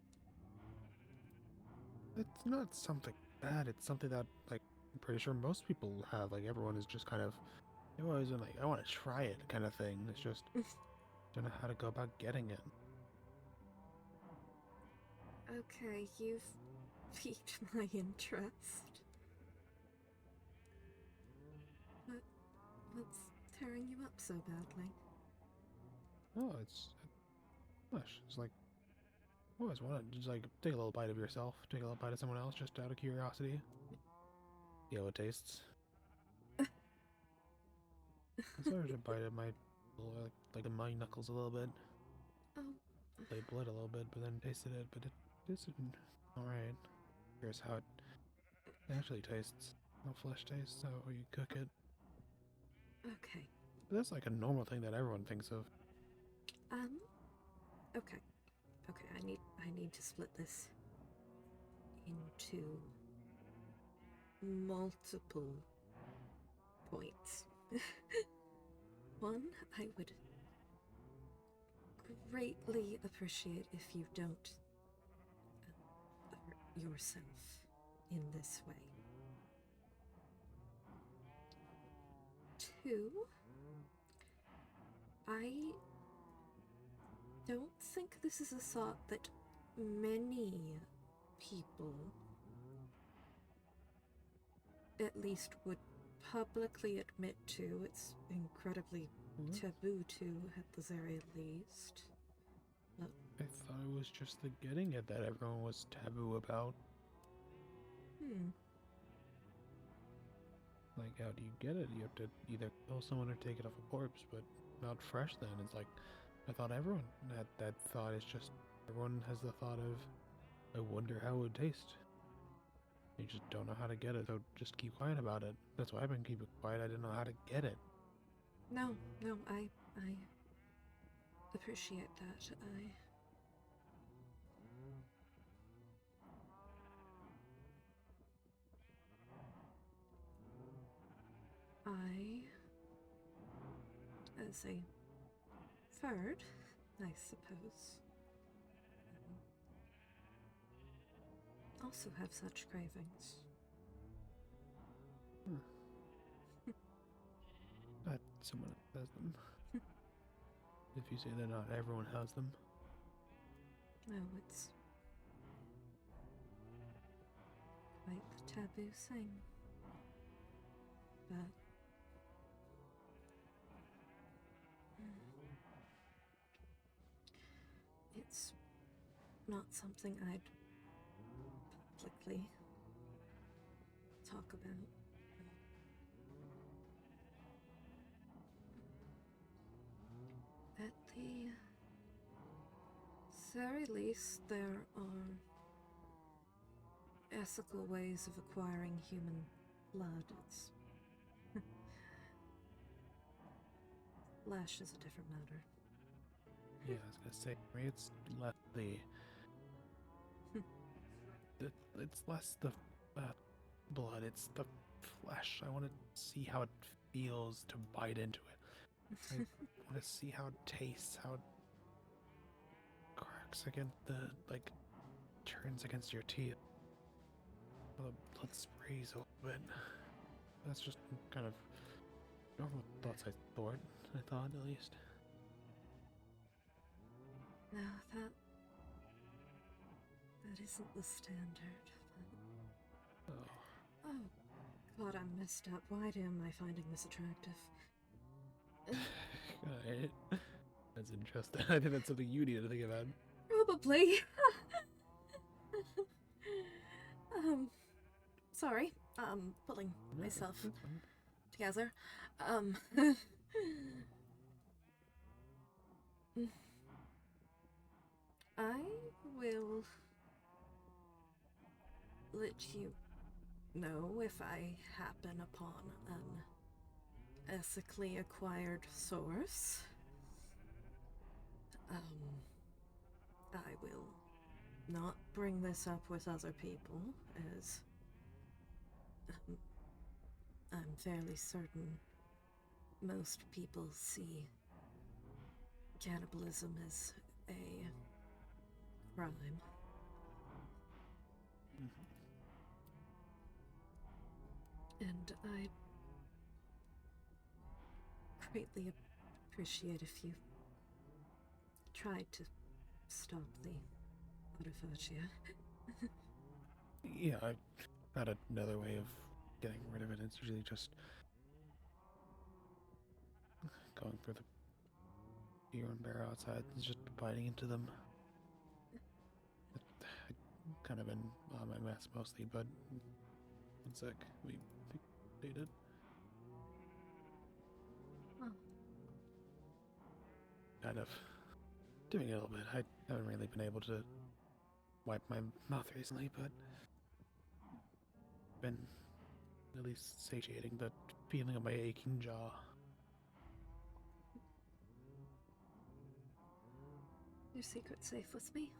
It's not something bad. It's something that, like, I'm pretty sure most people have. Like, everyone is just kind of, they've always been like, I want to try it kind of thing. It's just, don't know how to go about getting it. Okay, you've piqued my interest. But what's tearing you up so badly? Oh, gosh, it's like, I always want to just, like, take a little bite of yourself, take a little bite of someone else, just out of curiosity. See how it tastes. I started to bite at my, like my knuckles a little bit. Oh, They bled a little bit, but then tasted it, but it tasted alright. Here's how it actually tastes. How flesh tastes, how you cook it. okay. But that's like a normal thing that everyone thinks of. Okay. Okay, I need to split this into multiple points. One, I would greatly appreciate if you don't hurt yourself in this way. Two, I don't think this is a thought that many people at least would publicly admit to. It's incredibly taboo to, at the very least. But I thought it was just the getting it that everyone was taboo about. Like, how do you get it? You have to either kill someone or take it off a corpse, but not fresh then. It's like, I thought everyone had that thought. It's just, everyone has the thought of, I wonder how it would taste. You just don't know how to get it, so just keep quiet about it. That's why I've been keeping quiet. I didn't know how to get it. no, I appreciate that. As a third, I suppose, also have such cravings. That someone has them. If you say that not everyone has them. No, it's quite the taboo thing. But it's not something I'd publicly talk about. At the very least, there are ethical ways of acquiring human blood. It's flesh is a different matter. Yeah, I was gonna say, for me it's less it's less the blood, it's the flesh. I want to see how it feels to bite into it. I want to see how it tastes, how it cracks against turns against your teeth. How the blood sprays a little bit. That's just kind of normal thoughts I thought at least. No, that isn't the standard. Oh. Oh, God, I'm messed up. Why am I finding this attractive? Alright. That's interesting. I think that's something you need to think about. Probably. Sorry. Pulling myself together. I will let you know if I happen upon an ethically acquired source. I will not bring this up with other people, as I'm fairly certain most people see cannibalism as a crime. And I'd greatly appreciate if you tried to stop the autophagia. Yeah, I got another way of getting rid of it. It's usually just going through the urine barrel outside and just biting into them. I've kind of been on my mess mostly, but one sec, we dated. Oh. Kind of doing it a little bit. I haven't really been able to wipe my mouth recently, but been at least satiating the feeling of my aching jaw. Your secret's safe with me.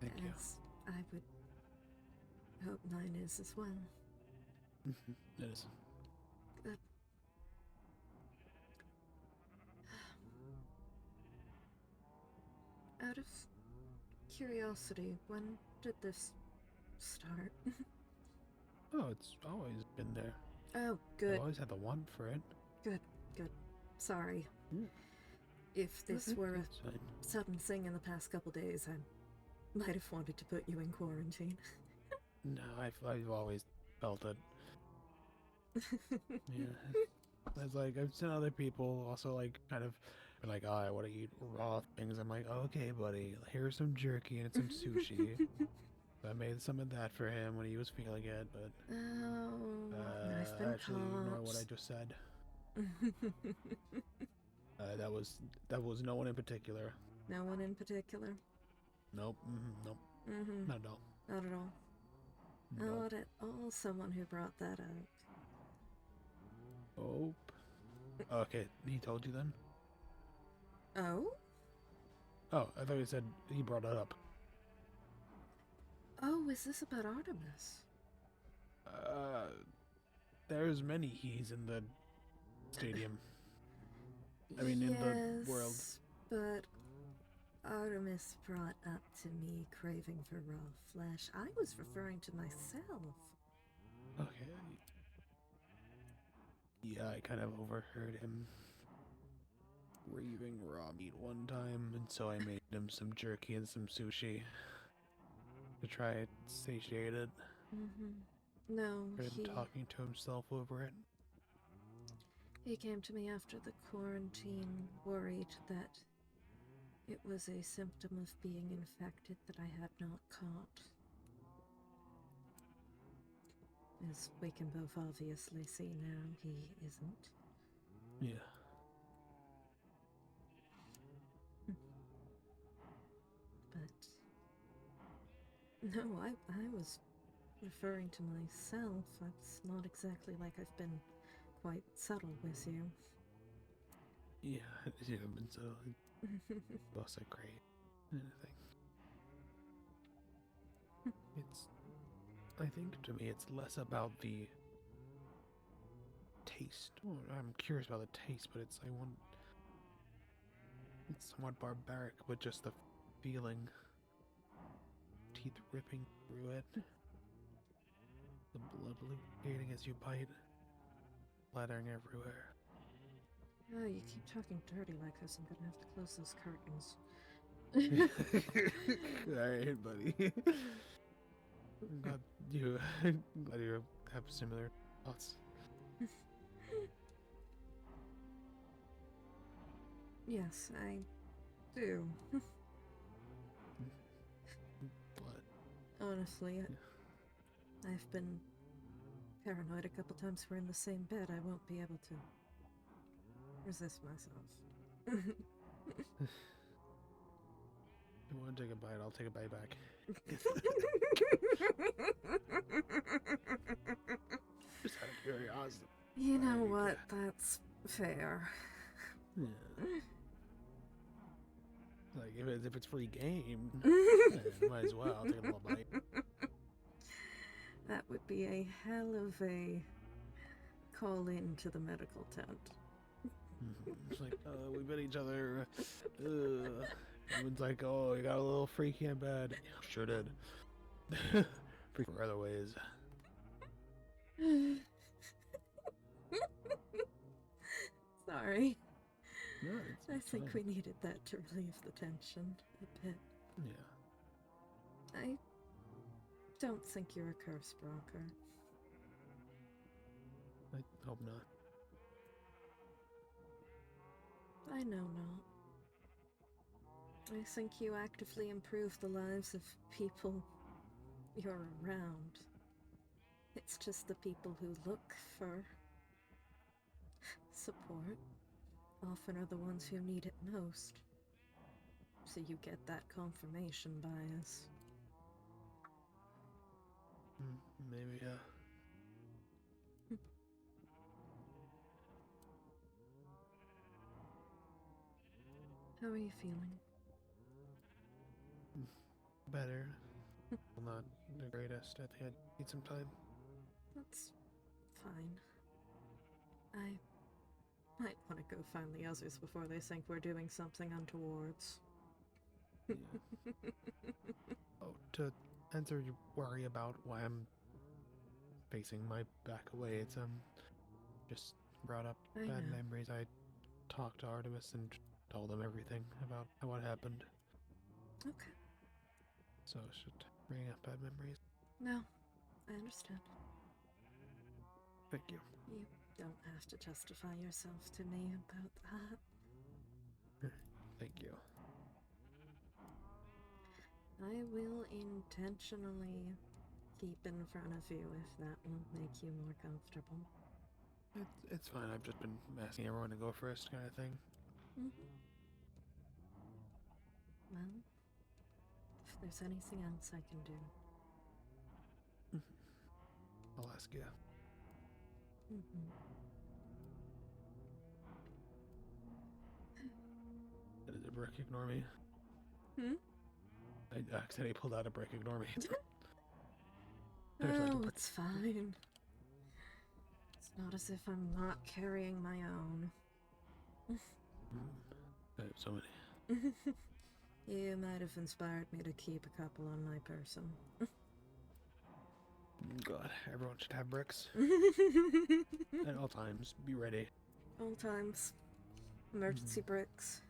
Thank you. As I would hope mine is as well. It is. Out of curiosity, when did this start? Oh, it's always been there. Oh, good, I've always had the want for it. good. Sorry. Mm. If this were a It's fine. sudden thing in the past couple days, I might have wanted to put you in quarantine. No, I've always felt that Yeah. It's like I've seen other people also like kind of be like, oh, I want to eat raw things. I'm like, okay, buddy, here's some jerky and some sushi. So I made some of that for him when he was feeling it, but Oh, I've been actually ignore what I caught. just said. That was no one in particular. No one in particular. Nope. Nope. Mm-hmm. Not at all. Not at all. Nope. Not at all someone who brought that up. Nope. Okay, he told you then? Oh? Oh, I thought you said he brought it up. Oh, is this about Artemis? There's many he's in the stadium. I mean, in the world. Yes, but Artemis brought up to me craving for raw flesh. I was referring to myself. Okay. Yeah, I kind of overheard him raving raw meat one time, and so I made him some jerky and some sushi to try and satiate it. Mm-hmm. No, Heard him talking to himself over it. he came to me after the quarantine, worried that it was a symptom of being infected that I had not caught. As we can both obviously see now, he isn't. Yeah. But no, I was referring to myself. It's not exactly like I've been quite subtle with you. Yeah, you haven't been so boss are great. Anything. It's I think to me it's less about the taste. Oh, I'm curious about the taste, but it's somewhat barbaric, but just the feeling. Teeth ripping through it. The blood lubricating as you bite. Splattering everywhere. Oh, you keep talking dirty like this. I'm gonna have to close those curtains. Alright, buddy. I'm glad you have similar thoughts. Yes, I do. But Honestly, I've been paranoid a couple times we're in the same bed. I won't be able to resist myself. you want to take a bite, I'll take a bite back. Just out of curiosity. You know Like, what? That's fair. Yeah. Like if it's free game, might as well take a little bite. That would be a hell of a call in to the medical tent. It's like, we bit each other. Everyone's like, oh, you got a little freaky in bed. Yeah, sure did. Freaky for other ways. Sorry. No, I it's think fine. we needed that to relieve the tension a bit. Yeah. I don't think you're a curse broker. I hope not. I know not. I think you actively improve the lives of people you're around. It's just the people who look for support often are the ones who need it most. So you get that confirmation bias. Maybe, yeah. How are you feeling? Better. Well, not the greatest. I think I need some time. That's fine. I might want to go find the others before they think we're doing something untowards. Yeah. Oh, to answer your worry about why I'm facing my back away, it's just brought up I bad know. memories. I talked to Artemis and told him everything about what happened. Okay. So it should bring up bad memories. No, I understand. Thank you. You don't have to justify yourself to me about that. Thank you. I will intentionally keep in front of you if that will make you more comfortable. It's fine. I've just been asking everyone to go first, kind of thing. Mm-hmm. Well, if there's anything else I can do. I'll ask you. Mm-hmm. Did a brick ignore me? Hmm? I accidentally pulled out a brick. Ignore me. There's like a Oh, brick. it's fine. It's not as if I'm not carrying my own. I have so many. You might have inspired me to keep a couple on my person. God, everyone should have bricks at all times. Be ready. All times. Emergency bricks.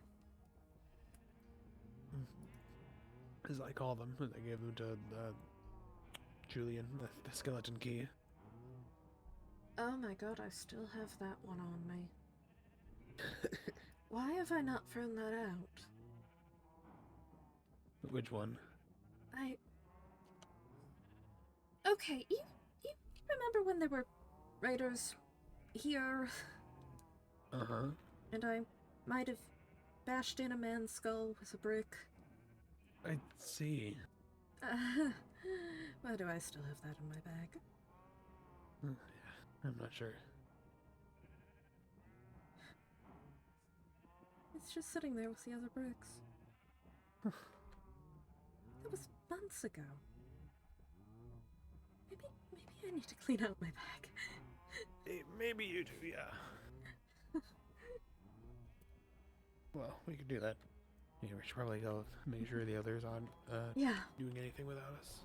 As I call them, I gave them to Julian, the skeleton key. Oh my god, I still have that one on me. Why have I not thrown that out? Which one? Okay, you remember when there were raiders here, Uh-huh. and I might have bashed in a man's skull with a brick? I see. Why do I still have that in my bag? I'm not sure. It's just sitting there with the other bricks. That was months ago. Maybe I need to clean out my bag. Maybe you do, yeah. Well, we could do that. Yeah, we should probably go make sure the others aren't Yeah. doing anything without us.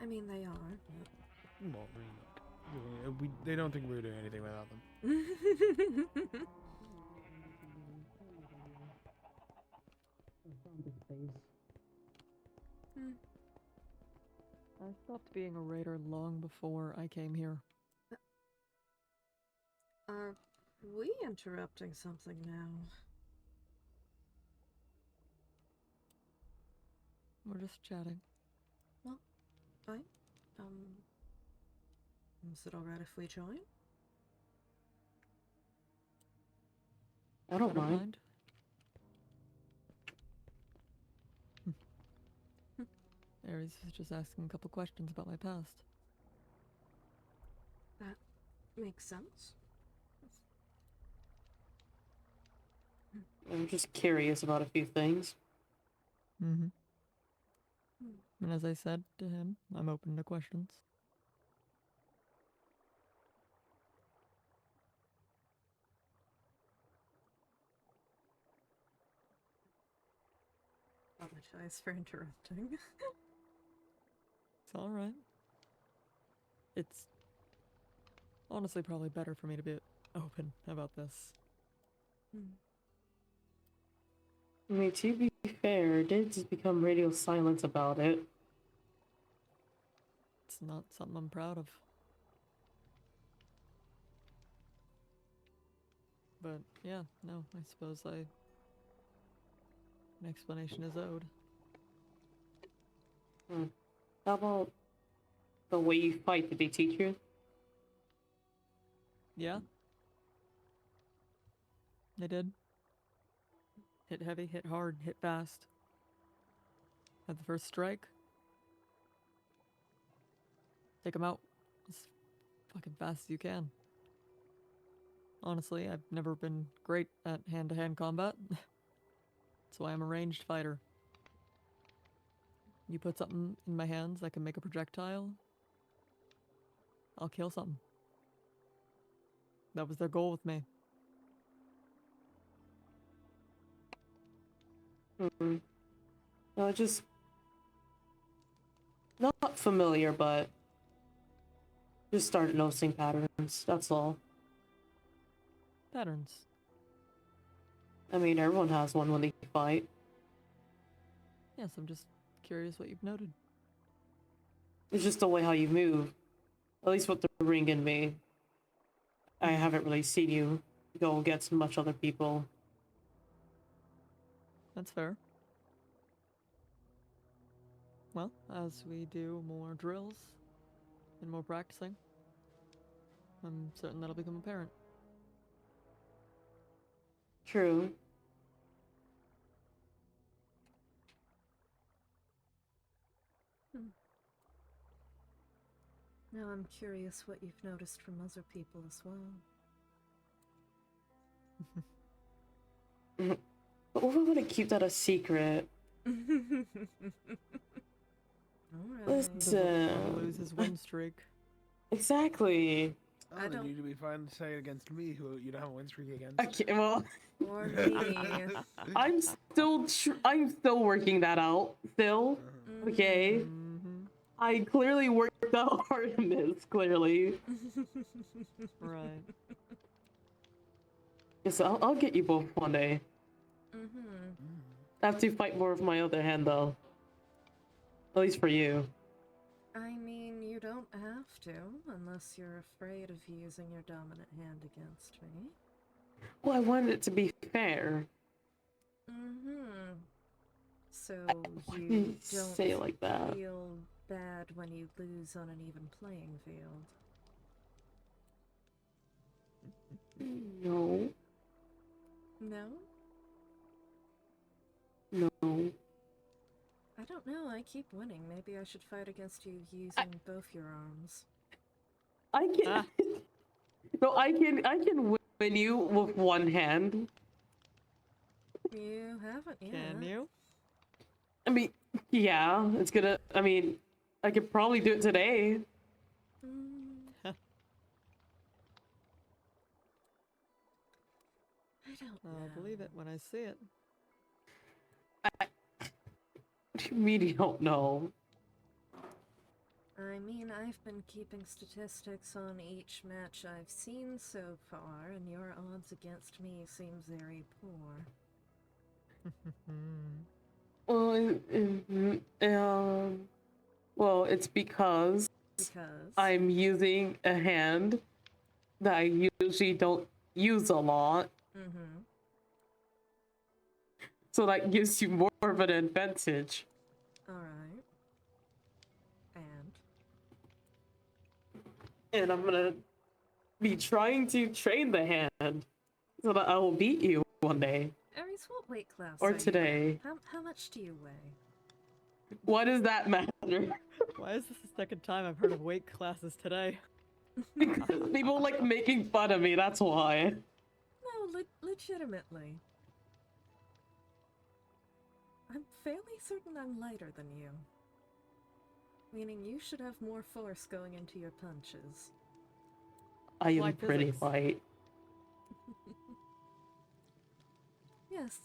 I mean, they are. Well, I mean, they don't think we're doing anything without them. I stopped being a raider long before I came here. Are we interrupting something now? We're just chatting. Well, fine. Is it alright if we join? I don't mind. Ares was just asking a couple questions about my past. That makes sense. I'm just curious about a few things. Mm-hmm. And as I said to him, I'm open to questions. Apologize for interrupting. It's alright. It's honestly probably better for me to be open about this. I mean, to be fair, it did just become radio silence about it. It's not something I'm proud of. But yeah, no, I suppose an explanation is owed. How about the way you fight? Did they teach you? Yeah. They did. Hit heavy, hit hard, hit fast. At the first strike, take them out as fucking fast as you can. Honestly, I've never been great at hand-to-hand combat. That's why I'm a ranged fighter. You put something in my hands that can make a projectile, I'll kill something. That was their goal with me. No, just not familiar, but just started noticing patterns. That's all. Patterns. I mean, everyone has one when they fight. Yes, I'm just curious what you've noted. It's just the way how you move. At least with the ring in me. I haven't really seen you go against much other people. That's fair. Well, as we do more drills and more practicing, I'm certain that'll become apparent. True. Now I'm curious what you've noticed from other people as well. But we're gonna keep that a secret. Alright. Doesn't lose his win streak. Exactly. Oh, I then don't- you'd be fine to say against me, who you don't have a win streak against. Okay, well, Or me. I'm still working that out. Still, okay. Mm-hmm. I clearly worked that hard in this. Clearly, Right. yes, I'll get you both one day. Mm-hmm. I have to fight more of my other hand, though. At least for you. I mean, you don't have to, unless you're afraid of using your dominant hand against me. Well, I wanted it to be fair. Mm-hmm. So Why you do you don't say it like that? feel bad when you lose on an even playing field. No, No? no. I don't know, I keep winning. Maybe I should fight against you using both your arms. I can. Ah. No, I can win you with one hand. You haven't yet. Can you? I mean, yeah, it's gonna. I mean, I could probably do it today. Mm, I don't know. I'll believe it when I see it. What do you mean you don't know? I mean, I've been keeping statistics on each match I've seen so far, and your odds against me seem very poor. Well, it's because Because I'm using a hand that I usually don't use a lot, Mm-hmm. so that gives you more of an advantage. Alright. And And I'm gonna be trying to train the hand so that I will beat you one day Aries, what weight class or are you in? today. How much do you weigh? What does that matter? Why is this the second time I've heard of weight classes today? Because people like making fun of me, that's why. No, legitimately. I'm fairly certain I'm lighter than you. Meaning you should have more force going into your punches. I am Like pretty physics. light. Yes.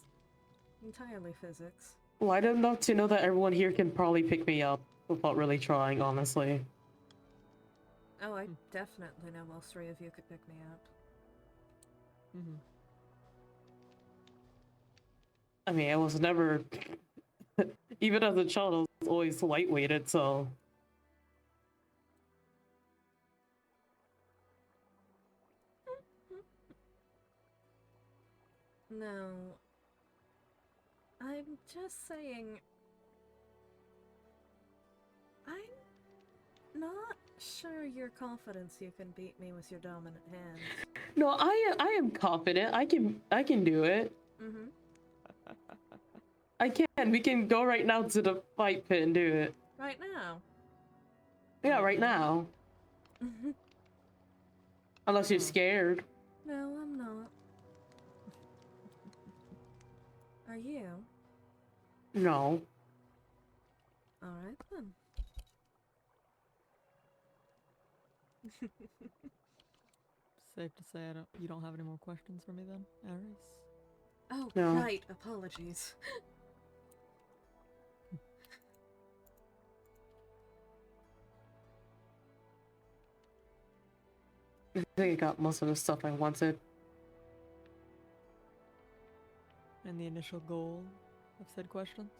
Entirely physics. Light enough to know that everyone here can probably pick me up without really trying, honestly. Oh, I definitely know all three of you could pick me up. Mm-hmm. I mean, I was never... Even as a child, I was always lightweighted, so... No. I'm just saying... I'm not sure you're confident you can beat me with your dominant hand. No, I am confident. I can do it. Mm-hmm. I can. We can go right now to the fight pit and do it. Right now. Yeah, right now. Unless you're scared. No, I'm not. Are you? No. Alright then. Safe to say you don't have any more questions for me then, Aries? Oh, No. right. Apologies. I think I got most of the stuff I wanted. And the initial goal of said questions?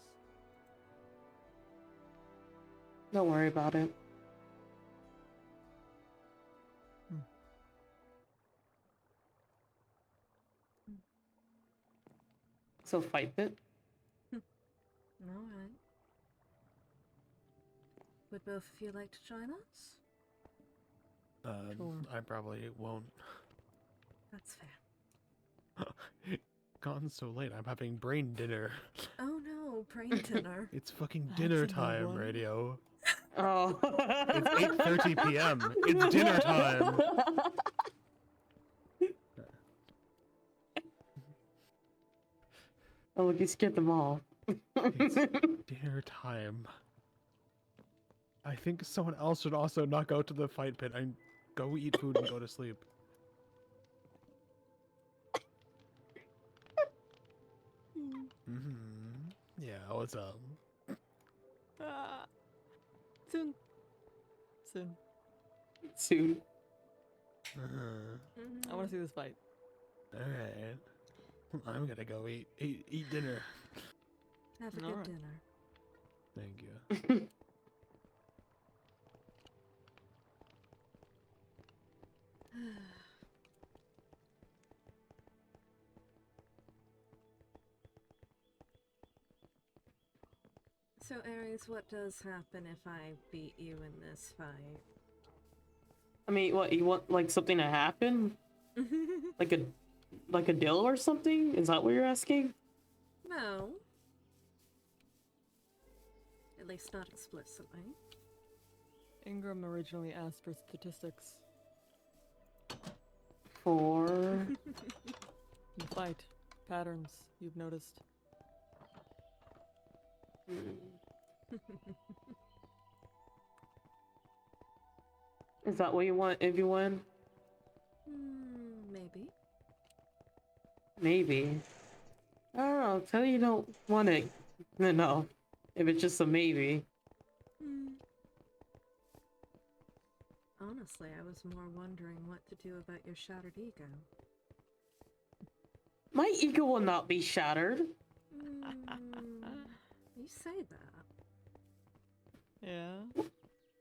Don't worry about it. So fight it. Alright. Would both of you like to join us? Sure. I probably won't. That's fair. Gone so late. I'm having brain dinner. Oh no, brain dinner. It's fucking dinner Actually, time, what? radio. Oh. It's 8:30 p.m. It's dinner time. Oh, look, you scared them all. It's dinner time. I think someone else should also not go to the fight pit and go eat food and go to sleep. Yeah, what's up? Ah. Soon. Soon. Soon. I want to see this fight. Alright. I'm gonna go eat dinner. Have a good Alright. dinner. Thank you. So, Aries, what does happen if I beat you in this fight? I mean, what, you want like something to happen? Like a deal or something? Is that what you're asking? No. At least not explicitly. Ingram originally asked for statistics. For You fight. Patterns you've noticed. Is that what you want if you win? Maybe. Maybe. I don't know. Tell you don't want it. No. If it's just a maybe. Honestly, I was more wondering what to do about your shattered ego. My ego will not be shattered. You say that. Yeah.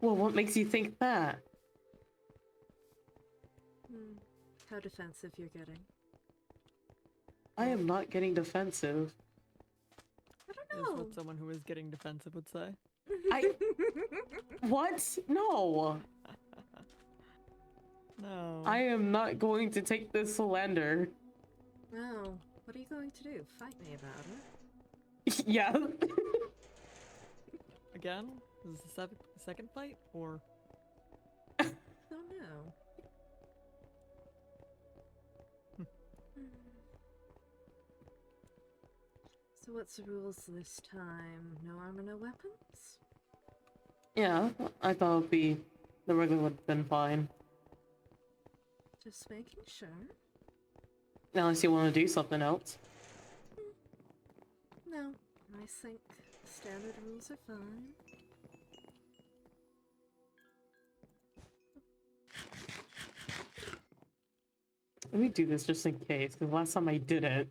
Well, what makes you think that? How defensive you're getting. I am not getting defensive. I Is don't know. what someone who is getting defensive would say. What? No. No. I am not going to take this slander. Oh, what are you going to do? Fight me about it? Yeah. Again? Is this the second fight? Or Oh no. So what's the rules this time? No armor, no weapons? Yeah, I thought it'd be the regular would have been fine. Just making sure. Unless you want to do something else. No, I think standard rules are fine. Let me do this just in case, because last time I did it.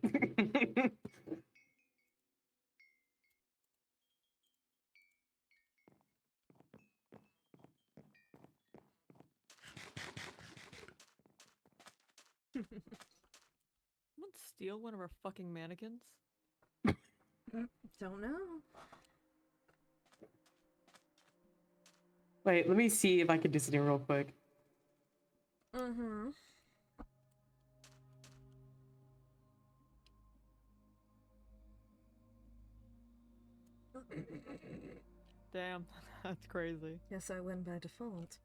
someone steal one of our fucking mannequins? Don't know. Wait, let me see if I can do something real quick. Damn, that's crazy. Yes, I win by default.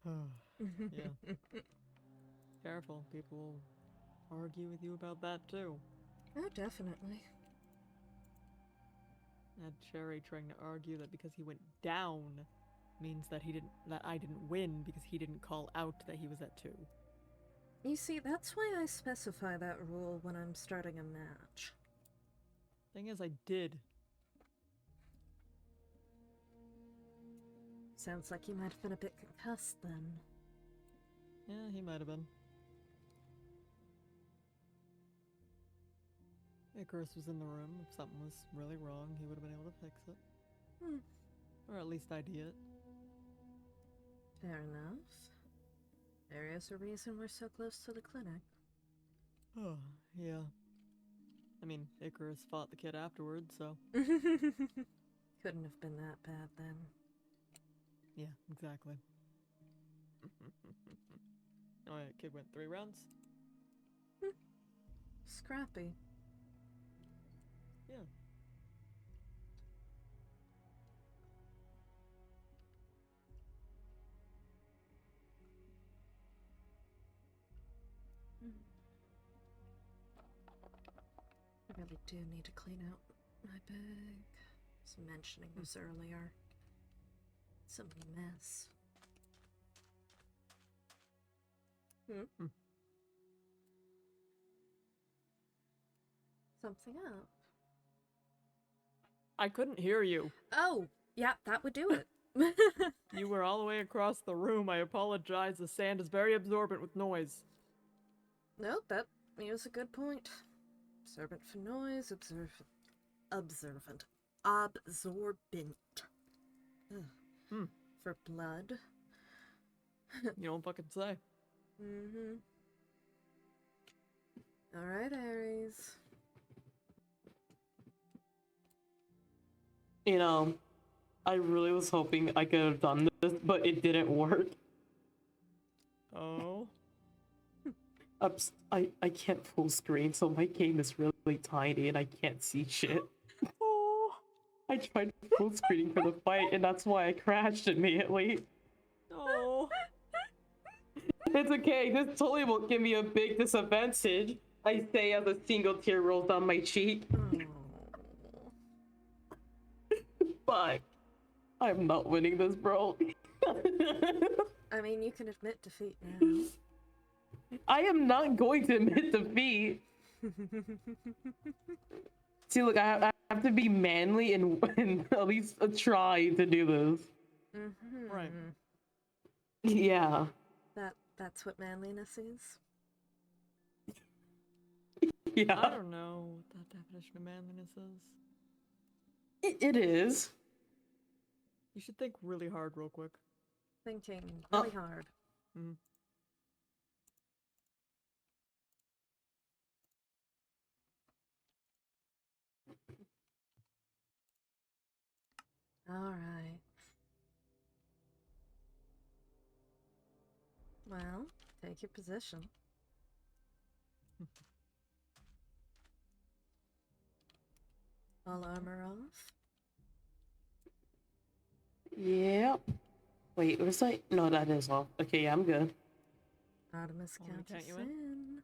Yeah. Careful, people will argue with you about that too. Oh, definitely. I had Cherry trying to argue that because he went down means that I didn't win because he didn't call out that he was at 2. You see, that's why I specify that rule when I'm starting a match. Thing is, I did. Sounds like you might have been a bit concussed then. Yeah, he might have been. Icarus was in the room. If something was really wrong, he would have been able to fix it. Or at least ID it. Fair enough. There is a reason we're so close to the clinic. Oh, yeah. I mean, Icarus fought the kid afterwards, so Couldn't have been that bad then. yeah, exactly. Oh yeah, kid went 3 rounds. Scrappy. Yeah. I really do need to clean out my bag. I was mentioning this earlier. It's a mess. Something up? I couldn't hear you. Oh, yeah, that would do it. You were all the way across the room. I apologize. The sand is very absorbent with noise. No, that is a good point. Absorbent for noise, absorbent. Ugh. For blood. You don't fucking say. Mm-hmm. Alright, Aries. You know, I really was hoping I could have done this, but it didn't work. Oh. I can't full screen, so my game is really tiny and I can't see shit. Oh. I tried full screening for the fight, and that's why I crashed immediately. Oh. It's okay, this totally won't give me a big disadvantage. I say as a single tear rolls down my cheek. Oh. But I'm not winning this, bro. I mean, you can admit defeat now. I am not going to admit defeat. See, look, I have to be manly and at least try to do this. Mm-hmm. Right. Yeah. That's what manliness is. Yeah. I don't know what that definition of manliness is. It is. You should think really hard real quick. Thinking really hard. Mm. Alright. Well, take your position. All armor off. Yep. Wait, was I? No, that is off. Okay, yeah, I'm good. Artemis Want me to count count us you in? in.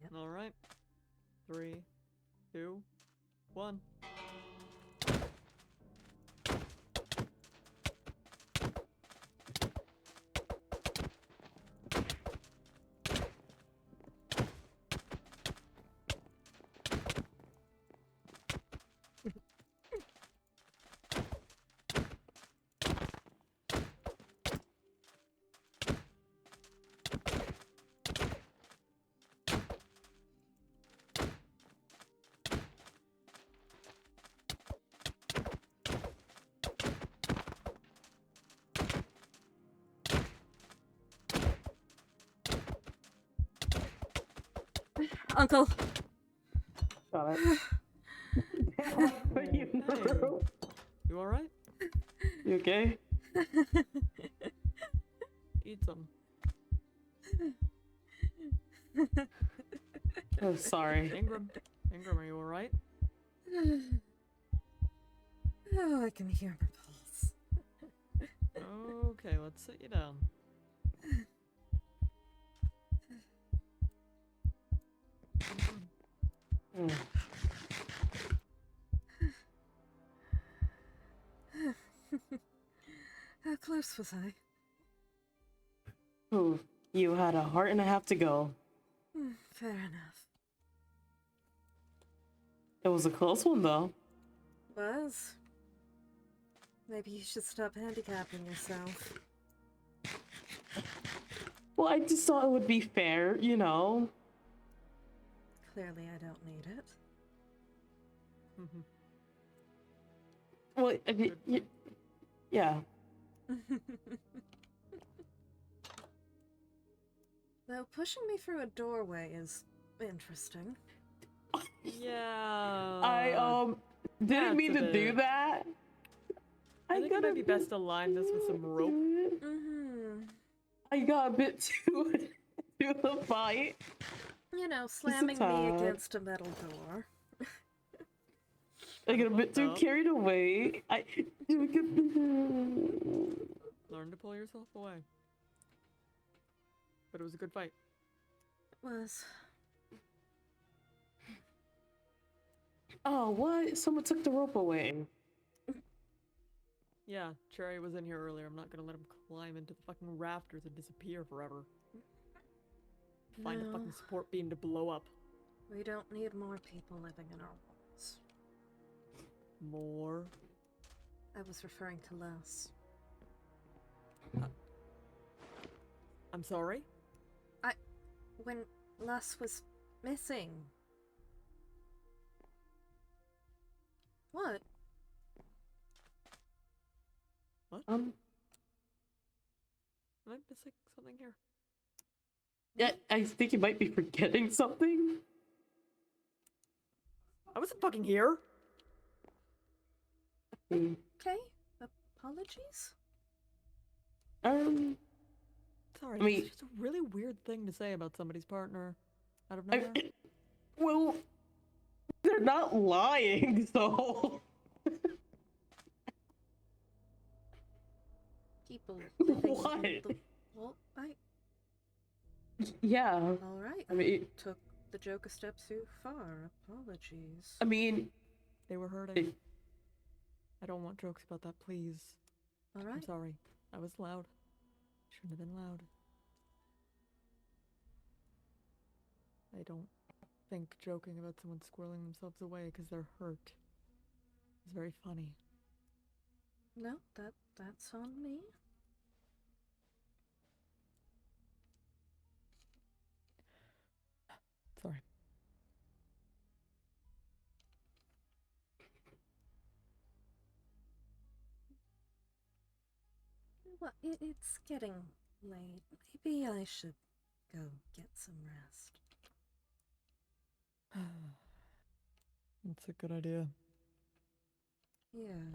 Yep. All right. 3, 2, 1. Uncle! Got it. You know. You alright? You okay? Eat some. Oh, sorry. Ingram, are you alright? Oh, I can hear my pulse. Okay, let's sit you down. Mm. How close was I? Ooh, you had a heart and a half to go. Fair enough. It was a close one, though. Was? Maybe you should stop handicapping yourself. Well, I just thought it would be fair, you know? Clearly, I don't need it. Well, I mean, yeah. Though pushing me through a doorway is interesting. Yeah. I didn't that's mean a to do bit- that. I think it might be got a best to line this with some rope. Mm-hmm. I got a bit too to the fight. You know, slamming me against a metal door. I got a bit too Up. carried away. Learn to pull yourself away. But it was a good fight. It was. Oh, what? Someone took the rope away. Yeah, Cherry was in here earlier. I'm not gonna let him climb into the fucking rafters and disappear forever. Find a No. fucking support beam to blow up. We don't need more people living in our walls. More. I was referring to less. I'm sorry? When Les was missing. What? Am I missing something here? Yeah, I think you might be forgetting something. I wasn't fucking here! Okay. Apologies? Sorry, I mean- it's just a really weird thing to say about somebody's partner. Out of I, nowhere. well, they're not lying, so. People living What? in the... Well, Yeah. Alright, I mean, took the joke a step too far. Apologies. I mean, They were hurting. I don't want jokes about that, please. I'm Alright. sorry. I was loud. Shouldn't have been loud. I don't think joking about someone squirreling themselves away because they're hurt is very funny. No, that's on me. Sorry. Well, it's getting late. Maybe I should go get some rest. That's a good idea. Yeah.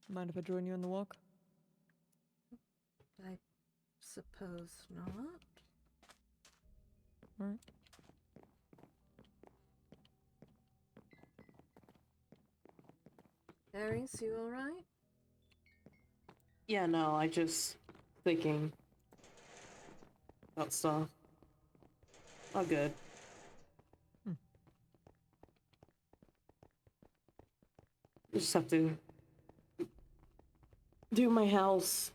Mind if I join you on the walk? I suppose not. Alright. Aries, you alright? yeah, no, I just thinking about stuff. All good. Just have to do my house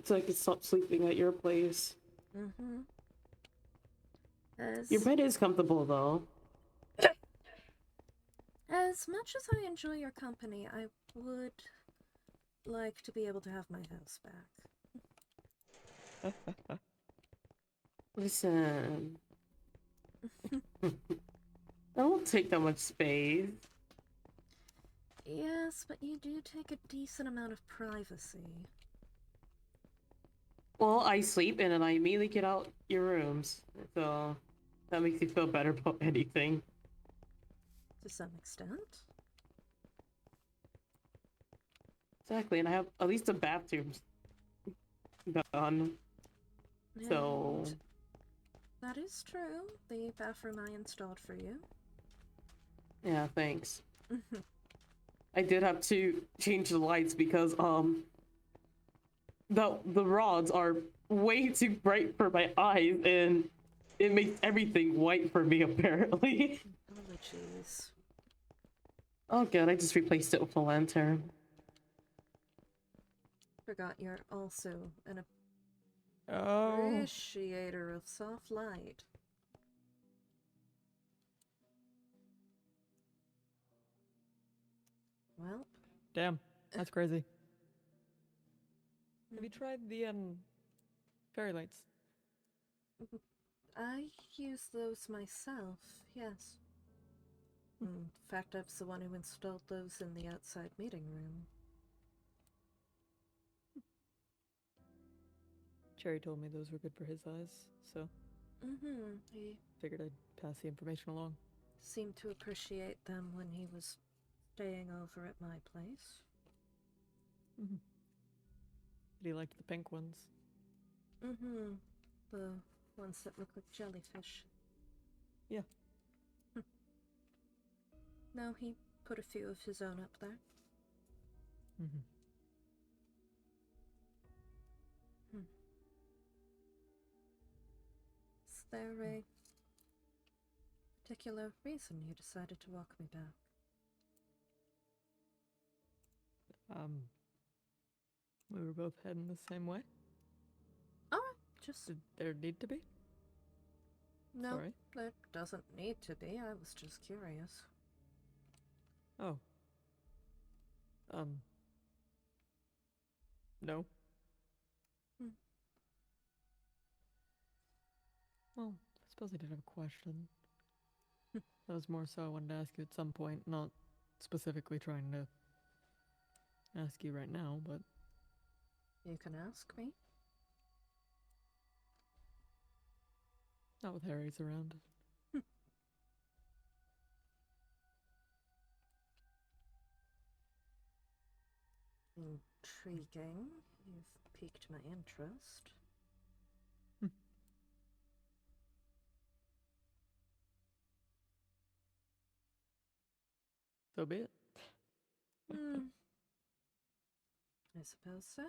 so I can stop sleeping at your place. Mm-hmm. Your bed is comfortable though. As much as I enjoy your company, I would like to be able to have my house back. Listen. I won't take that much space. Yes, but you do take a decent amount of privacy. Well, I sleep in and I immediately get out your rooms. So that makes you feel better about anything. To some extent. Exactly, and I have at least a bathroom done. So And that is true. The bathroom I installed for you. yeah, thanks. I did have to change the lights because the rods are way too bright for my eyes and it makes everything white for me apparently. Apologies. Oh good, I just replaced it with a lantern. Forgot you're also an Oh. appreciator of soft light. Well, Damn. That's crazy. Have you tried the, fairy lights? I use those myself, yes. In fact, I was the one who installed those in the outside meeting room. Cherry told me those were good for his eyes, so He Figured I'd pass the information along. seemed to appreciate them when he was staying over at my place. Mm-hmm. He liked the pink ones. The ones that look like jellyfish. Yeah. No, he put a few of his own up there. Mm-hmm. Is there a particular reason you decided to walk me back? We were both heading the same way. Alright, just Did there need to be? no, Sorry. there doesn't need to be. I was just curious. Oh. No. Well, I suppose I did have a question. That was more so I wanted to ask you at some point, not specifically trying to ask you right now, but You can ask me. not with Harry's around. Intriguing. You've piqued my interest. So be it. I suppose so.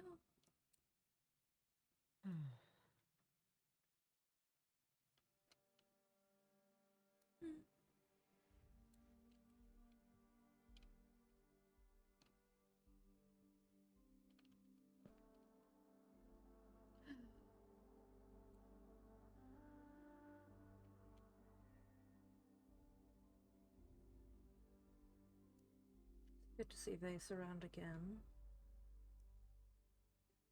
Good to see Vase around again.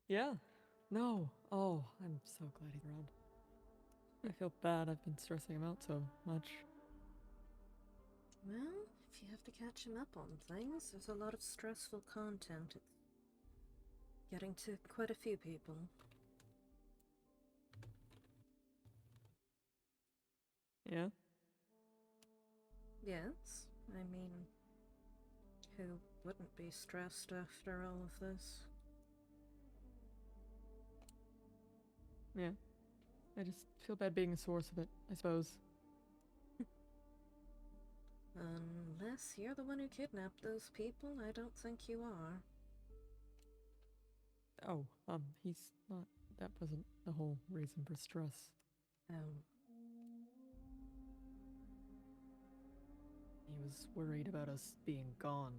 Yeah. No. Oh, I'm so glad he's around. I feel bad I've been stressing him out so much. Well, if you have to catch him up on things, there's a lot of stressful content. It's getting to quite a few people. Yeah? Yes, I mean, who wouldn't be stressed after all of this? Yeah. I just feel bad being a source of it, I suppose. Unless you're the one who kidnapped those people, I don't think you are. Oh, he's not. That wasn't the whole reason for stress. Oh. He was worried about us being gone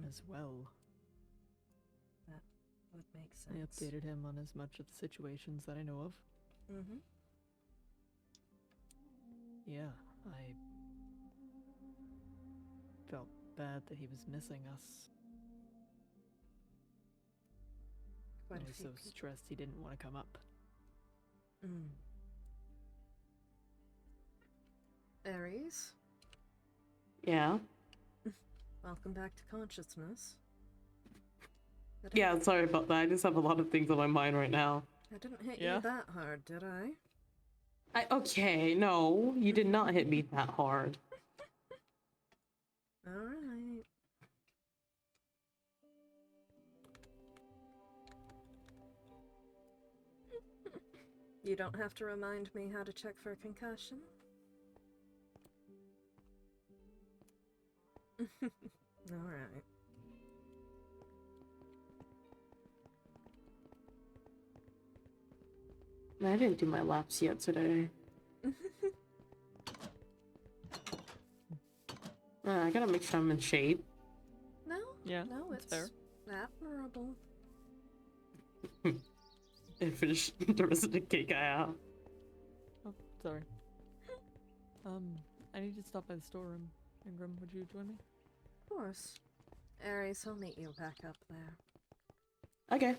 as well. That would make I sense. updated him on as much of the situations that I know of. Yeah, I felt bad that he was missing us. Quite I a was few so people. stressed he didn't want to come up. Aries, Yeah. welcome back to consciousness. Yeah, sorry about that. I just have a lot of things on my mind right now. I didn't hit Yeah? you that hard, did I? Okay, no, you did not hit me that hard. Alright. You don't have to remind me how to check for a concussion. Alright. I didn't do my laps yet today. I gotta make sure I'm in shape. No, Yeah, no, that's it's fair. admirable. And finish the rest of the cake I have. Oh, sorry. I need to stop by the storeroom. Ingram, would you join me? Of course. Aries, I'll meet you back up there. Okay.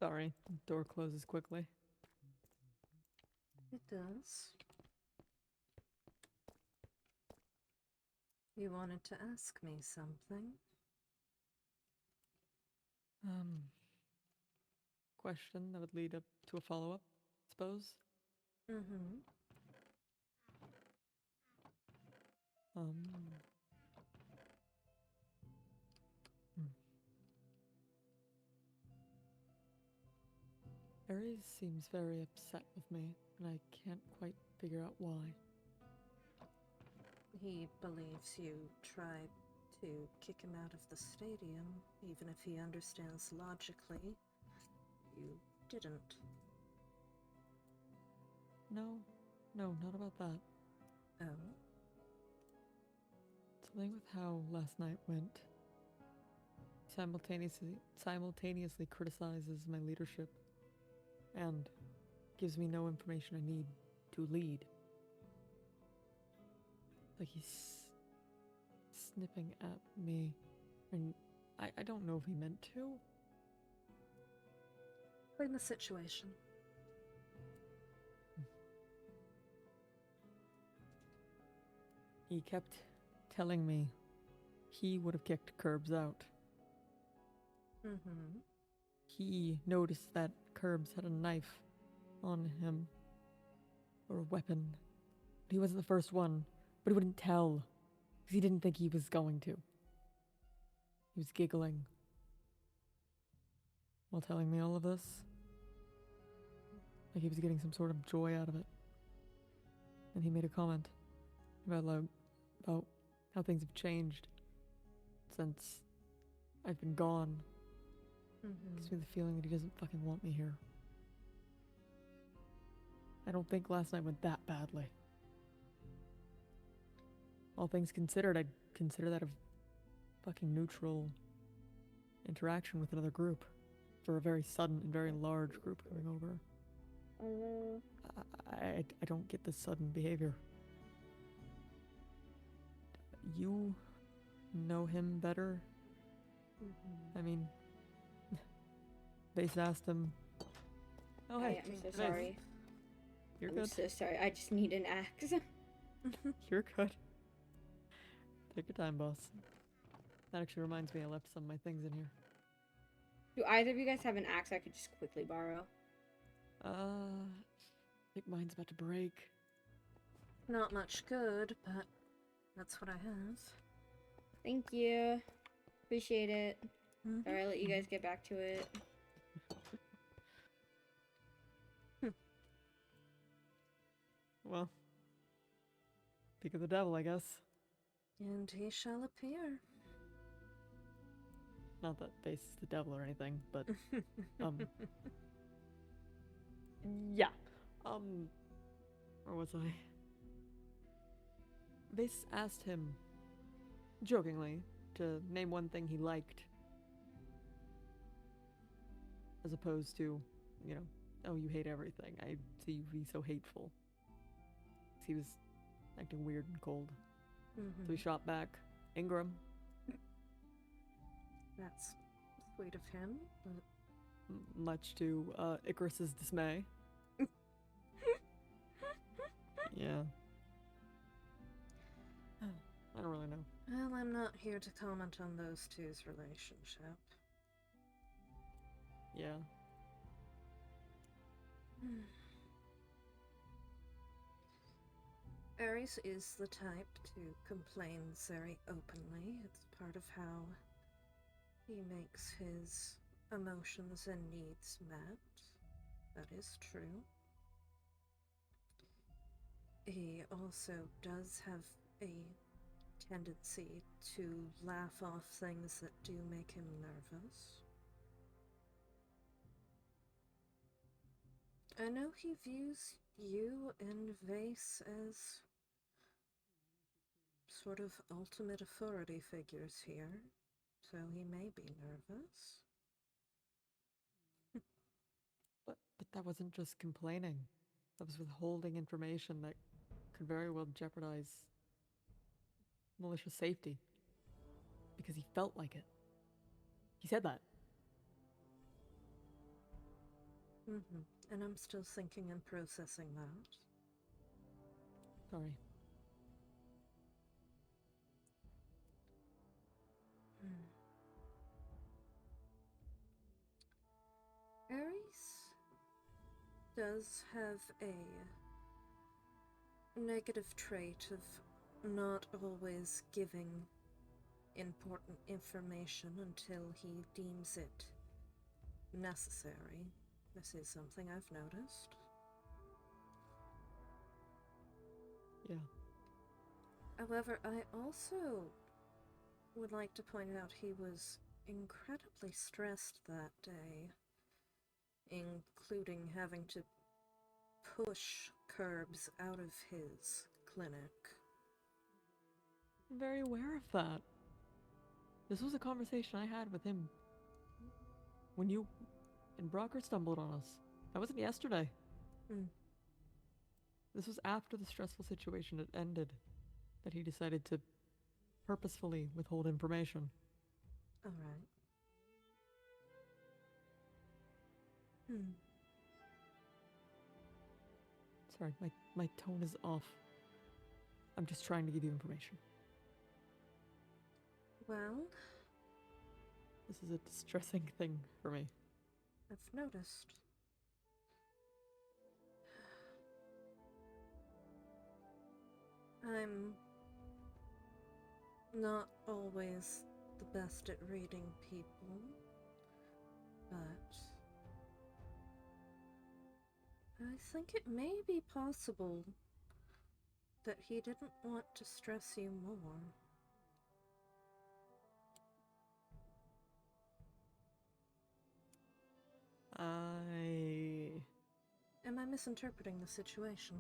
Sorry, the door closes quickly. It does. You wanted to ask me something? Question that would lead up to a follow-up, suppose. Mm-hmm. Um. hmm. Ares seems very upset with me, and I can't quite figure out why. He believes you tried to kick him out of the stadium, even if he understands logically you didn't. No, not about that. Oh? Something with how last night went. Simultaneously criticizes my leadership and gives me no information I need to lead. Like he's snipping at me, and I don't know if he meant to. Explain the situation. He kept telling me he would have kicked Curbs out. Mm-hmm. He noticed that Curbs had a knife on him, or a weapon. He wasn't the first one, but he wouldn't tell, because he didn't think he was going to. He was giggling while telling me all of this, like he was getting some sort of joy out of it. And he made a comment about how things have changed since I've been gone. Mm-hmm. Gives me the feeling that he doesn't fucking want me here. I don't think last night went that badly. All things considered, I'd consider that a fucking neutral interaction with another group for a very sudden and very large group coming over. I don't get this sudden behavior. You know him better? Mm-hmm. I mean, Base asked him. Oh, hey. I'm so Base, sorry. You're I'm good. so sorry. I just need an axe. You're good. Take your time, boss. That actually reminds me I left some of my things in here. Do either of you guys have an axe I could just quickly borrow? I think mine's about to break. Not much good, but that's what I have. Thank you. Appreciate it. Mm-hmm. Alright, I'll let you guys get back to it. Well, speak of the devil, I guess. And he shall appear. Not that Base is the devil or anything, but yeah. Where was I? Base asked him, jokingly, to name one thing he liked. As opposed to, you know, oh, you hate everything. I see you be so hateful. 'Cause he was acting weird and cold. Mm-hmm. So he shot back, Ingram. That's sweet of him, but Much to Icarus's dismay. Yeah. I don't really know. well, I'm not here to comment on those two's relationship. Yeah. Ares is the type to complain very openly. It's part of how he makes his emotions and needs met. That is true. He also does have a tendency to laugh off things that do make him nervous. I know he views you and Vase as sort of ultimate authority figures here, so he may be nervous. But that wasn't just complaining. That was withholding information that could very well jeopardize malicious safety. Because he felt like it. He said that. And I'm still thinking and processing that. Sorry. Ares does have a negative trait of not always giving important information until he deems it necessary. This is something I've noticed. Yeah. However, I also would like to point out he was incredibly stressed that day, including having to push Curbs out of his clinic. I'm very aware of that. This was a conversation I had with him when you and Brocker stumbled on us. That wasn't yesterday. This was after the stressful situation had ended, that he decided to purposefully withhold information. All right. Sorry, my tone is off. I'm just trying to give you information. Well, This is a distressing thing for me. I've noticed. I'm not always the best at reading people, but I think it may be possible that he didn't want to stress you more. Am I misinterpreting the situation?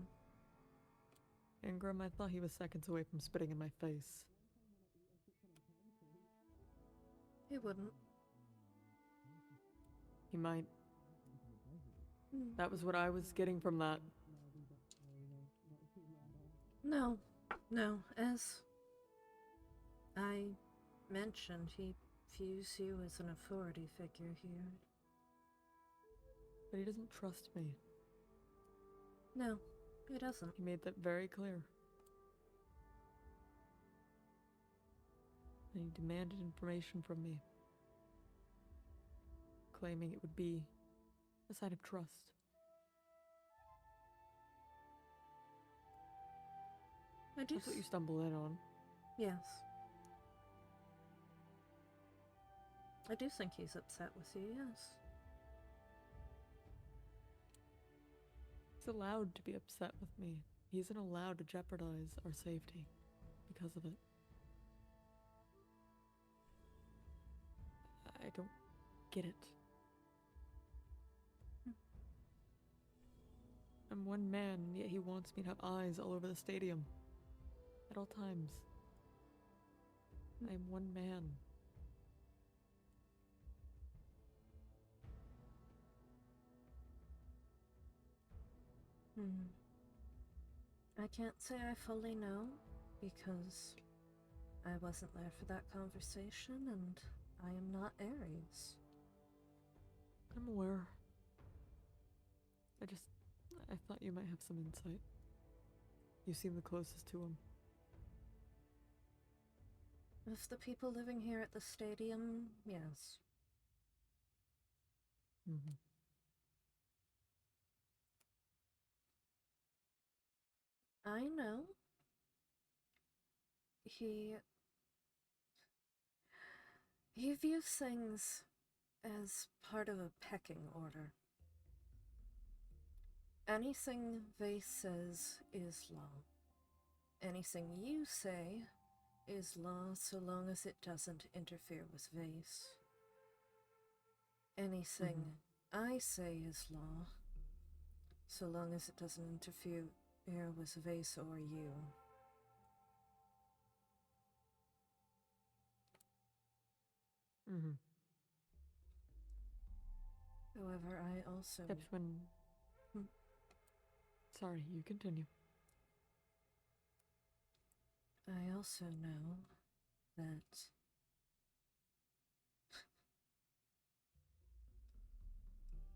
Ingram, I thought he was seconds away from spitting in my face. He wouldn't. He might. That was what I was getting from that. No, as I mentioned, he views you as an authority figure here. But he doesn't trust me. No, he doesn't. He made that very clear. And he demanded information from me, claiming it would be a sign of trust. That's what you stumbled in on. Yes. I do think he's upset with you, yes. He's allowed to be upset with me. He isn't allowed to jeopardize our safety because of it. I don't get it. I'm one man, and yet he wants me to have eyes all over the stadium. At all times. I am one man. I can't say I fully know, because I wasn't there for that conversation, and I am not Ares. I'm aware. I thought you might have some insight. You seem the closest to him. Of the people living here at the stadium, yes. I know he views things as part of a pecking order. Anything Vase says is law. Anything you say is law so long as it doesn't interfere with Vase. Anything I say is law so long as it doesn't interfere with Vase or you. However, I also... Except when... Sorry, you continue. I also know that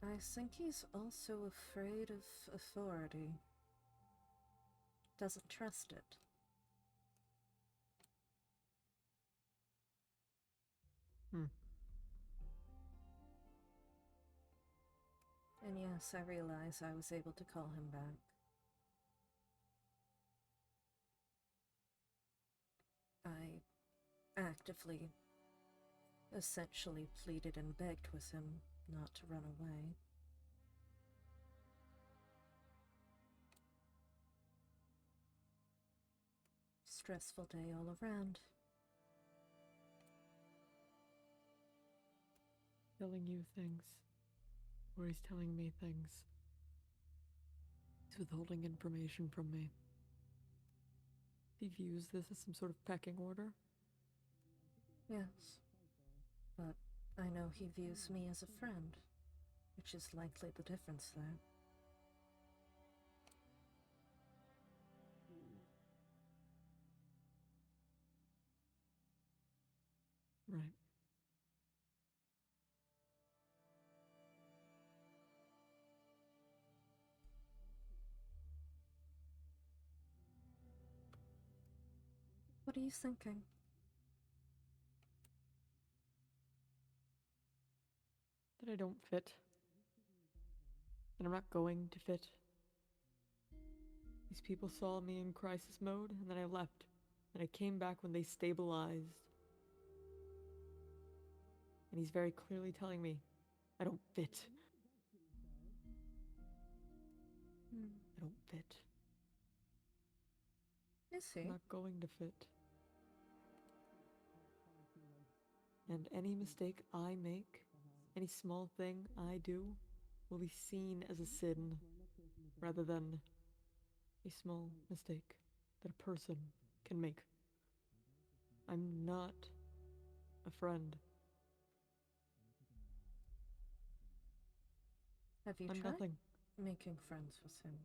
I think he's also afraid of authority. Doesn't trust it. Hmm. And yes, I realize I was able to call him back. I actively, essentially pleaded and begged with him not to run away. Stressful day all around. Telling you things. Or he's telling me things. He's withholding information from me. He views this as some sort of pecking order. Yes, but I know he views me as a friend, which is likely the difference there. Right. What are you thinking? That I don't fit. That I'm not going to fit. These people saw me in crisis mode, and then I left. And I came back when they stabilized. And he's very clearly telling me, I don't fit. I don't fit. Is he? I'm not going to fit. And any mistake I make, any small thing I do, will be seen as a sin, rather than a small mistake that a person can make. I'm not a friend. Have you I'm tried nothing. making friends with him?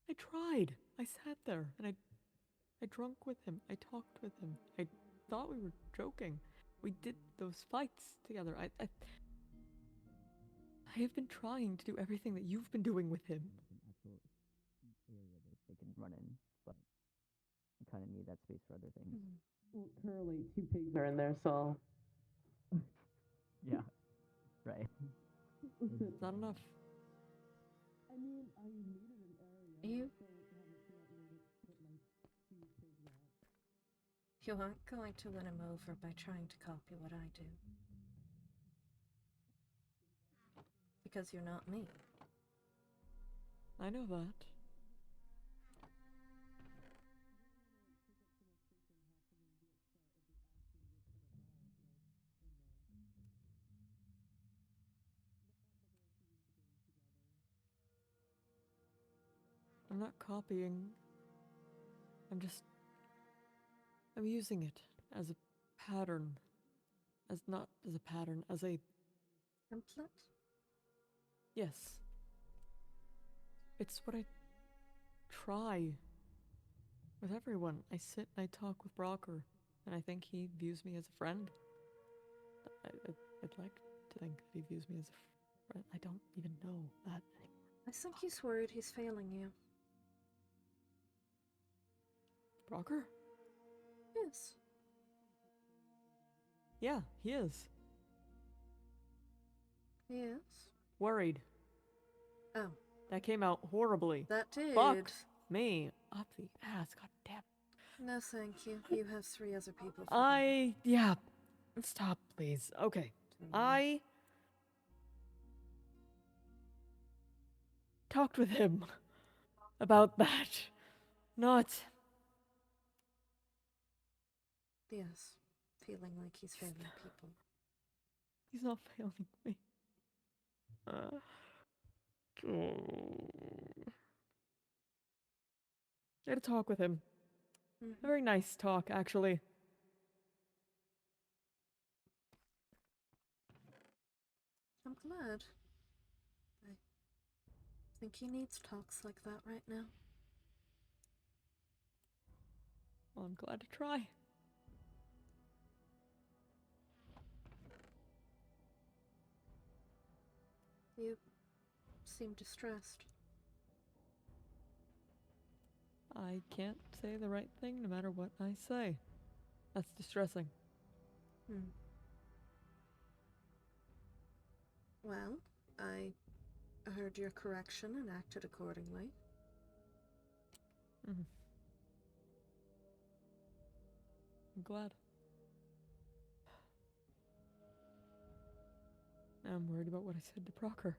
I tried. I sat there and I drunk with him. I talked with him. I thought we were joking. We did those fights together. I have been trying to do everything that you've been doing with him. Actual area that they can run in, but I kind of need that space for other things. Well, currently 2 pigs are in there, so Yeah, right. It's not enough. I mean, I needed an area. You So to have it feel weird to put like 2 pigs out. You aren't going to win him over by trying to copy what I do. Because you're not me. I know that. I'm not copying. I'm using it as a pattern. Not as a pattern, as a, Template? yes. It's what I try with everyone. I sit and I talk with Brocker, and I think he views me as a friend. I'd like to think that he views me as a friend. I don't even know that anymore. I think he's worried he's failing you. Brocker? Yes. Yeah, he is. Yes. Worried. Oh, That came out horribly. that did. Fuck me up the ass, god damn. No, thank you. You have 3 other people. Yeah. Stop, please. Okay. I talked with him about that. Not. Yes. Feeling like he's failing people. He's not failing me. I had a talk with him. A very nice talk, actually. I'm glad. I think he needs talks like that right now. Well, I'm glad to try. You seem distressed. I can't say the right thing no matter what I say. That's distressing. Hmm. Well, I heard your correction and acted accordingly. I'm glad. I'm worried about what I said to Procker.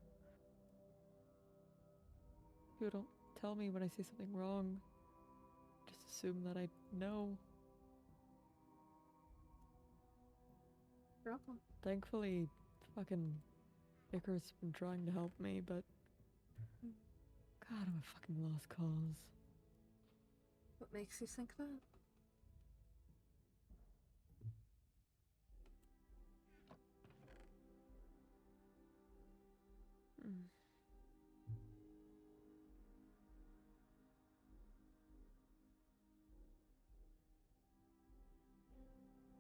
People don't tell me when I say something wrong. Just assume that I know. Problem. Thankfully, fucking Icarus been trying to help me, but Hmm. God, I'm a fucking lost cause. What makes you think that? Mm.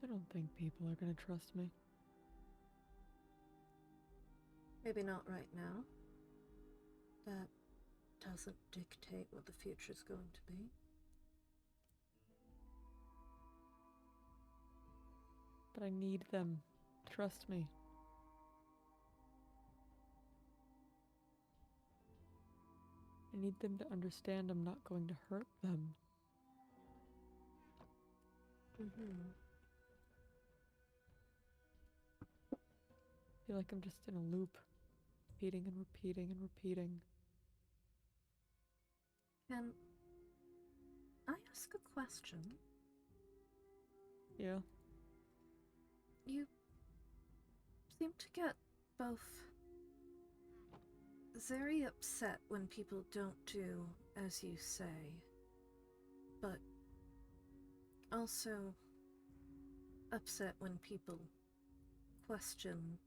I don't think people are gonna trust me. Maybe not right now. That doesn't dictate what the future's going to be. But I need them. Trust me. I need them to understand I'm not going to hurt them. Mm-hmm. I feel like I'm just in a loop, repeating and repeating and repeating. Can I ask a question? Yeah. You seem to get both very upset when people don't do as you say, but also upset when people question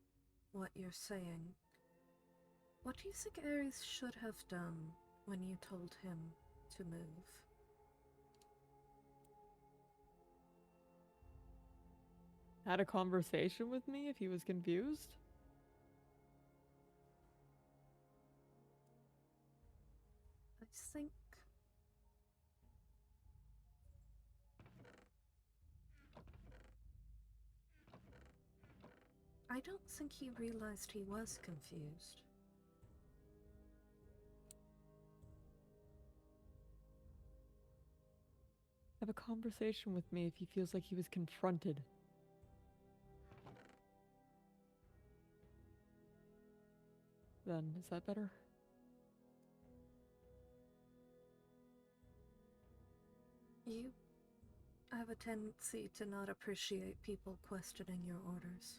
what you're saying. What do you think Ares should have done when you told him to move? Had a conversation with me if he was confused? I think I don't think he realized he was confused. Have a conversation with me if he feels like he was confronted. Then, is that better? You have a tendency to not appreciate people questioning your orders.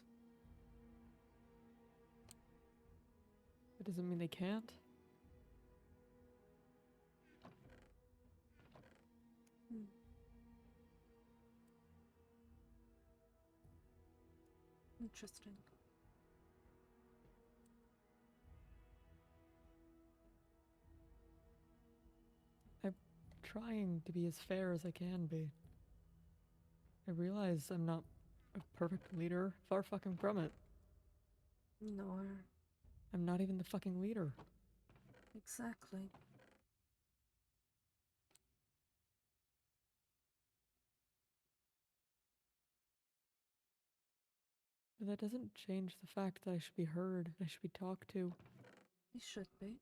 That doesn't mean they can't. Hmm. Interesting. I'm trying to be as fair as I can be. I realize I'm not a perfect leader, far fucking from it. Nor I'm not even the fucking leader. exactly. But that doesn't change the fact that I should be heard, I should be talked to. You should be.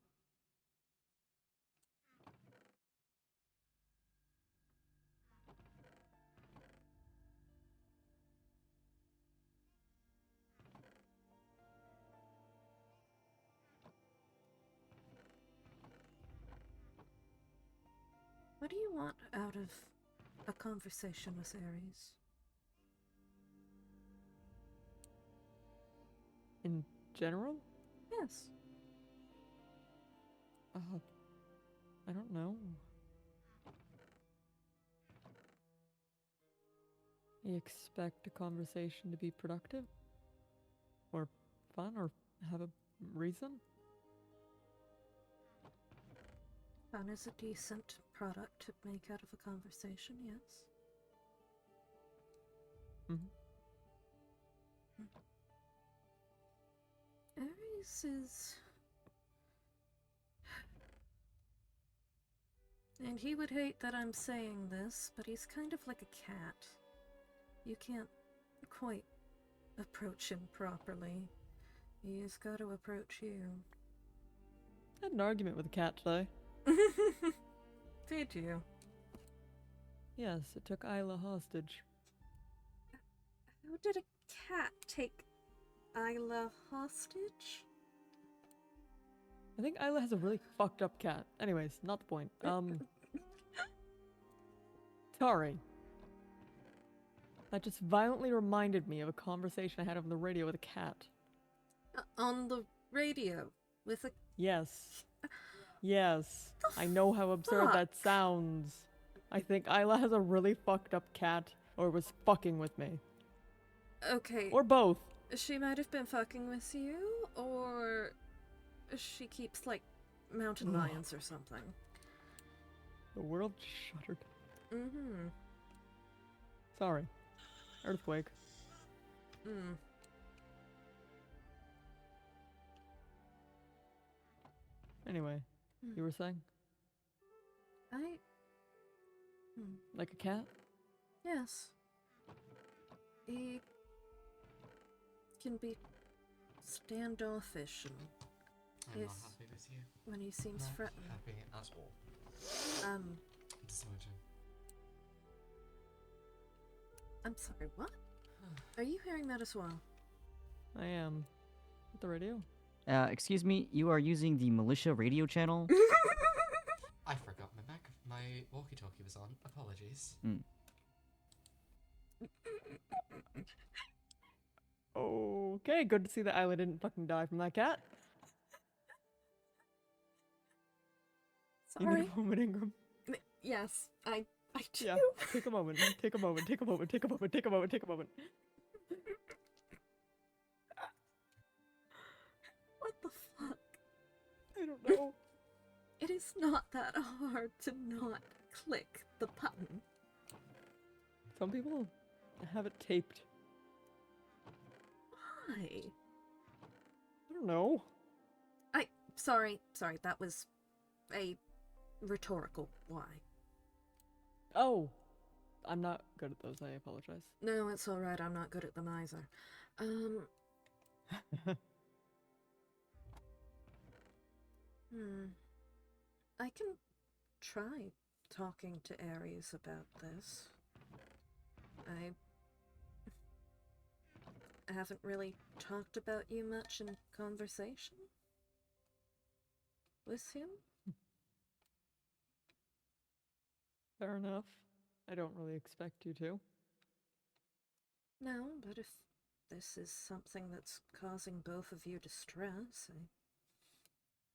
What do you want out of a conversation with Ares? In general? Yes. I don't know. I expect a conversation to be productive? Or fun? Or have a reason? Fun is a decent product to make out of a conversation, yes. Mm-hmm. Ares is And he would hate that I'm saying this, but he's kind of like a cat. You can't quite approach him properly. He's got to approach you. I had an argument with a cat today. Did you? Yes, it took Isla hostage. How did a cat take Isla hostage? I think Isla has a really fucked up cat. Anyways, not the point. Sorry. That just violently reminded me of a conversation I had on the radio with a cat. On the radio? With a... Yes. Yes. I know how absurd that fuck? sounds. I think Isla has a really fucked up cat, or was fucking with me. Okay. Or both. She might have been fucking with you, or she keeps, like, mountain lions or something. The world shuddered. Mm-hmm. Sorry. Earthquake. Mm. Anyway, you were saying? I... Like a cat? Yes. He can be standoffish and I'm not Yes. happy with you. when he seems Not threatened. happy at all. Disappointing. I'm sorry, what? Are you hearing that as well? I am. At the radio? Excuse me, you are using the militia radio channel? I forgot my walkie-talkie was on. Apologies. Okay, good to see that Isla didn't fucking die from that cat. You Sorry. need a moment, Ingram. Yes, I do. Yeah, take a moment. Take a moment. Take a moment. Take a moment. Take a moment. Take a moment. What the fuck? I don't know. It is not that hard to not click the button. Some people have it taped. Why? I don't know. Sorry, that was a rhetorical why. Oh, I'm not good at those. I apologize. No, it's alright, I'm not good at them either. I can try talking to Ares about this. I haven't really talked about you much in conversation with him. Fair enough. I don't really expect you to. No, but if this is something that's causing both of you distress, I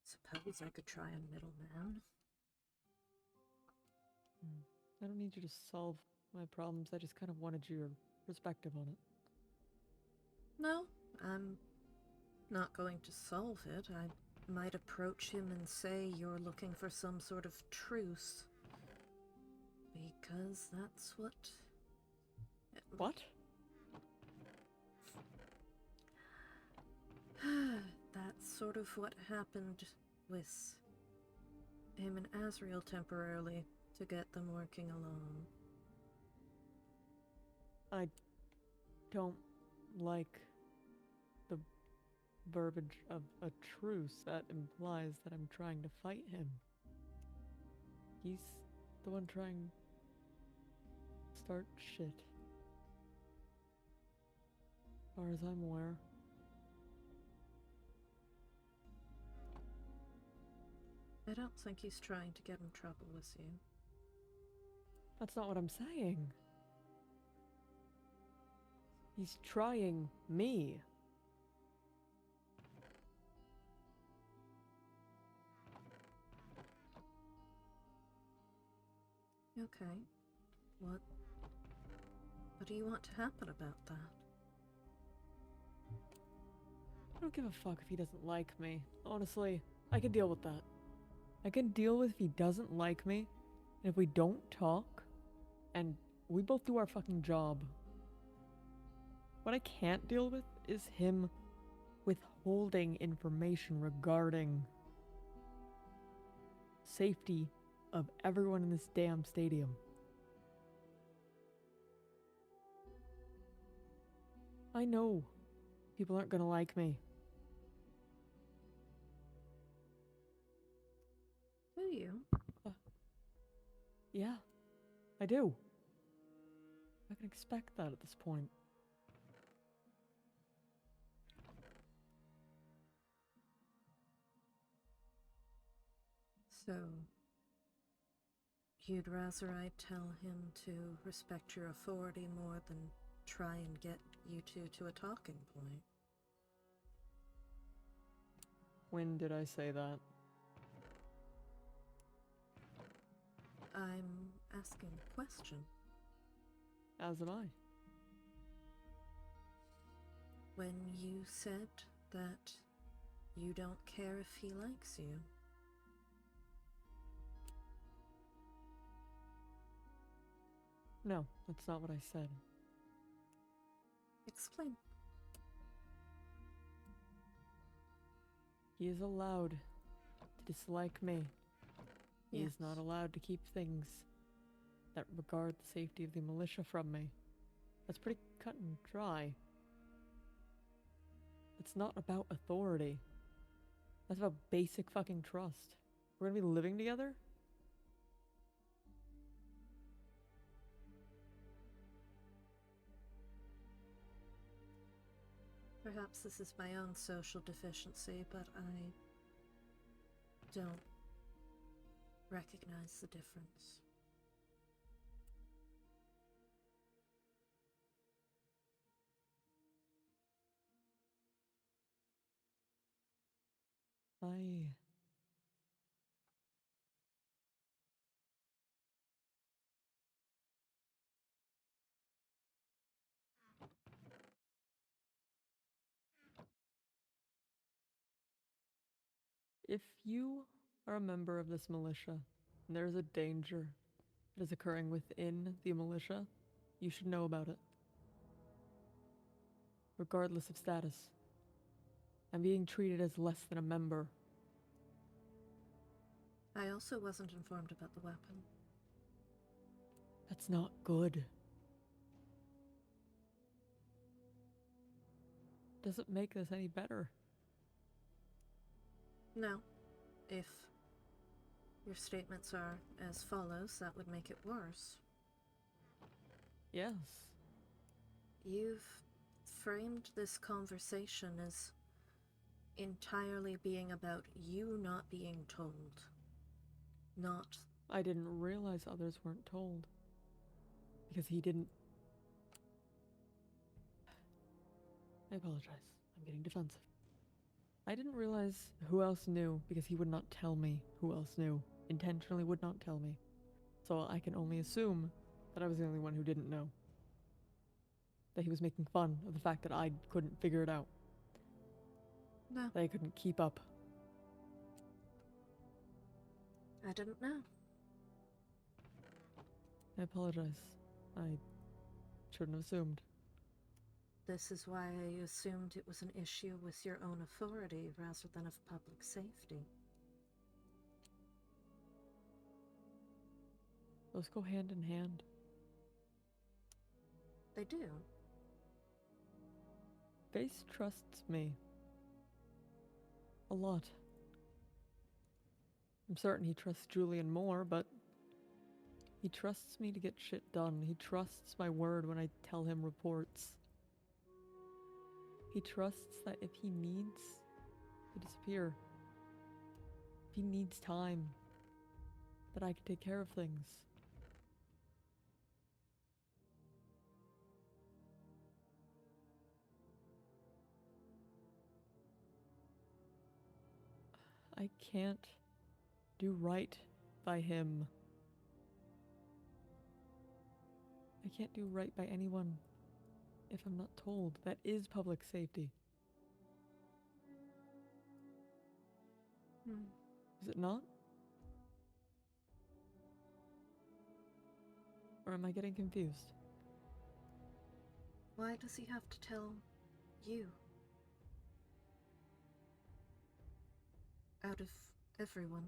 suppose I could try a middleman. I don't need you to solve my problems. I just kind of wanted your perspective on it. No, I'm not going to solve it. I might approach him and say you're looking for some sort of truce. Because that's what... What? That's sort of what happened with him and Azrael temporarily to get them working along. I don't like the verbiage of a truce that implies that I'm trying to fight him. He's the one trying to start shit. As far as I'm aware. I don't think he's trying to get in trouble with you. That's not what I'm saying. He's trying me. Okay. What do you want to happen about that? I don't give a fuck if he doesn't like me. Honestly, I can deal with that. I can deal with if he doesn't like me, and if we don't talk, and we both do our fucking job. What I can't deal with is him withholding information regarding safety of everyone in this damn stadium. I know people aren't gonna like me. Do you? Yeah, I do. I can expect that at this point. So, you'd rather I tell him to respect your authority more than try and get you two to a talking point? When did I say that? I'm asking a question. As am I. When you said that you don't care if he likes you. No, that's not what I said. Explain. He is allowed to dislike me. He is not allowed to keep things that regard the safety of the militia from me. That's pretty cut and dry. It's not about authority. That's about basic fucking trust. We're gonna be living together? Perhaps this is my own social deficiency, but I don't recognize the difference. If you are a member of this militia, and there is a danger that is occurring within the militia, you should know about it. Regardless of status. I'm being treated as less than a member. I also wasn't informed about the weapon. That's not good. Doesn't make this any better. No. If your statements are as follows, that would make it worse. Yes. You've framed this conversation as entirely being about you not being told. Not... I didn't realize others weren't told. Because he didn't... I apologize. I'm getting defensive. I didn't realize who else knew because he would not tell me who else knew. Intentionally would not tell me. So I can only assume that I was the only one who didn't know. That he was making fun of the fact that I couldn't figure it out. No, That I couldn't keep up. I didn't know. I apologize. I shouldn't have assumed. This is why I assumed it was an issue with your own authority rather than of public safety. Those go hand in hand. They do. Face trusts me. A lot. I'm certain he trusts Julian more, but he trusts me to get shit done. He trusts my word when I tell him reports. He trusts that if he needs to disappear, if he needs time, that I can take care of things. I can't do right by him. I can't do right by anyone if I'm not told. That is public safety. Is it not? Or am I getting confused? Why does he have to tell you? Out of everyone.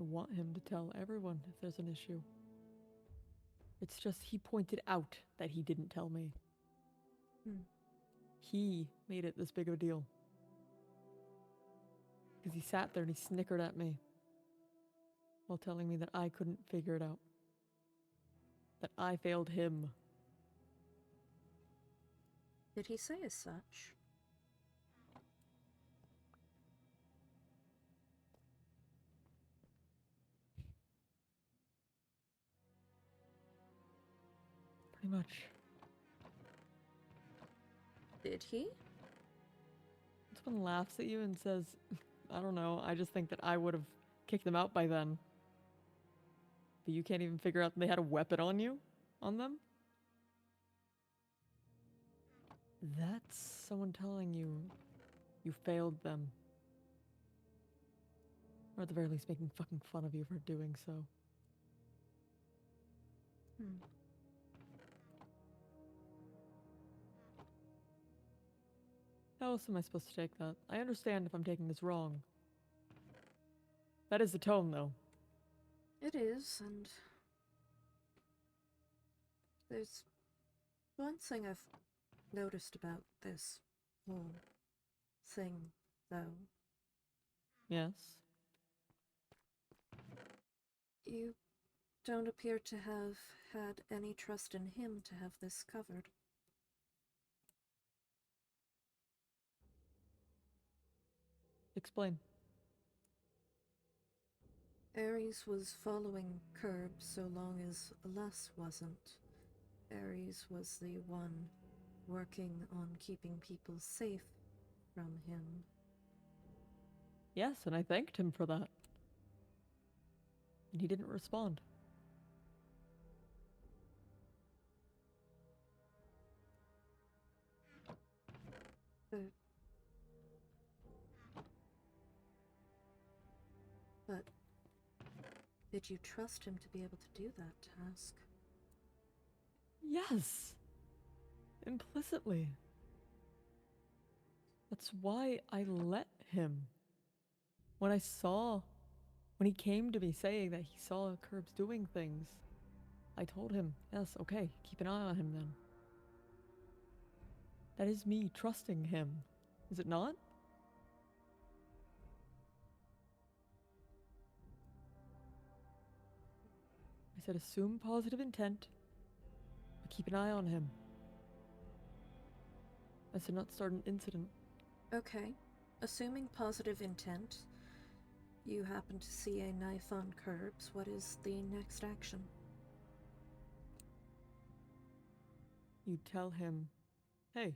I want him to tell everyone if there's an issue. It's just he pointed out that he didn't tell me. He made it this big of a deal. Because he sat there and he snickered at me while telling me that I couldn't figure it out. That I failed him. Did he say as such? Pretty much. Did he? Someone laughs at you and says, I don't know, I just think that I would have kicked them out by then. But you can't even figure out they had a weapon on you? On them? That's someone telling you you failed them. Or at the very least making fucking fun of you for doing so. How else am I supposed to take that? I understand if I'm taking this wrong. That is the tone, though. It is, and there's one thing I've noticed about this whole thing, though. Yes. You don't appear to have had any trust in him to have this covered. Explain. Ares was following Curb so long as Les wasn't. Ares was the one working on keeping people safe from him. Yes, and I thanked him for that. And he didn't respond. But did you trust him to be able to do that task? Yes. Implicitly. That's why I let him. When he came to me saying that he saw Curbs doing things, I told him, yes, okay, keep an eye on him then. That is me trusting him, is it not? I said assume positive intent, but keep an eye on him. I said not start an incident. Okay. Assuming positive intent, you happen to see a knife on Curbs. What is the next action? You tell him, hey,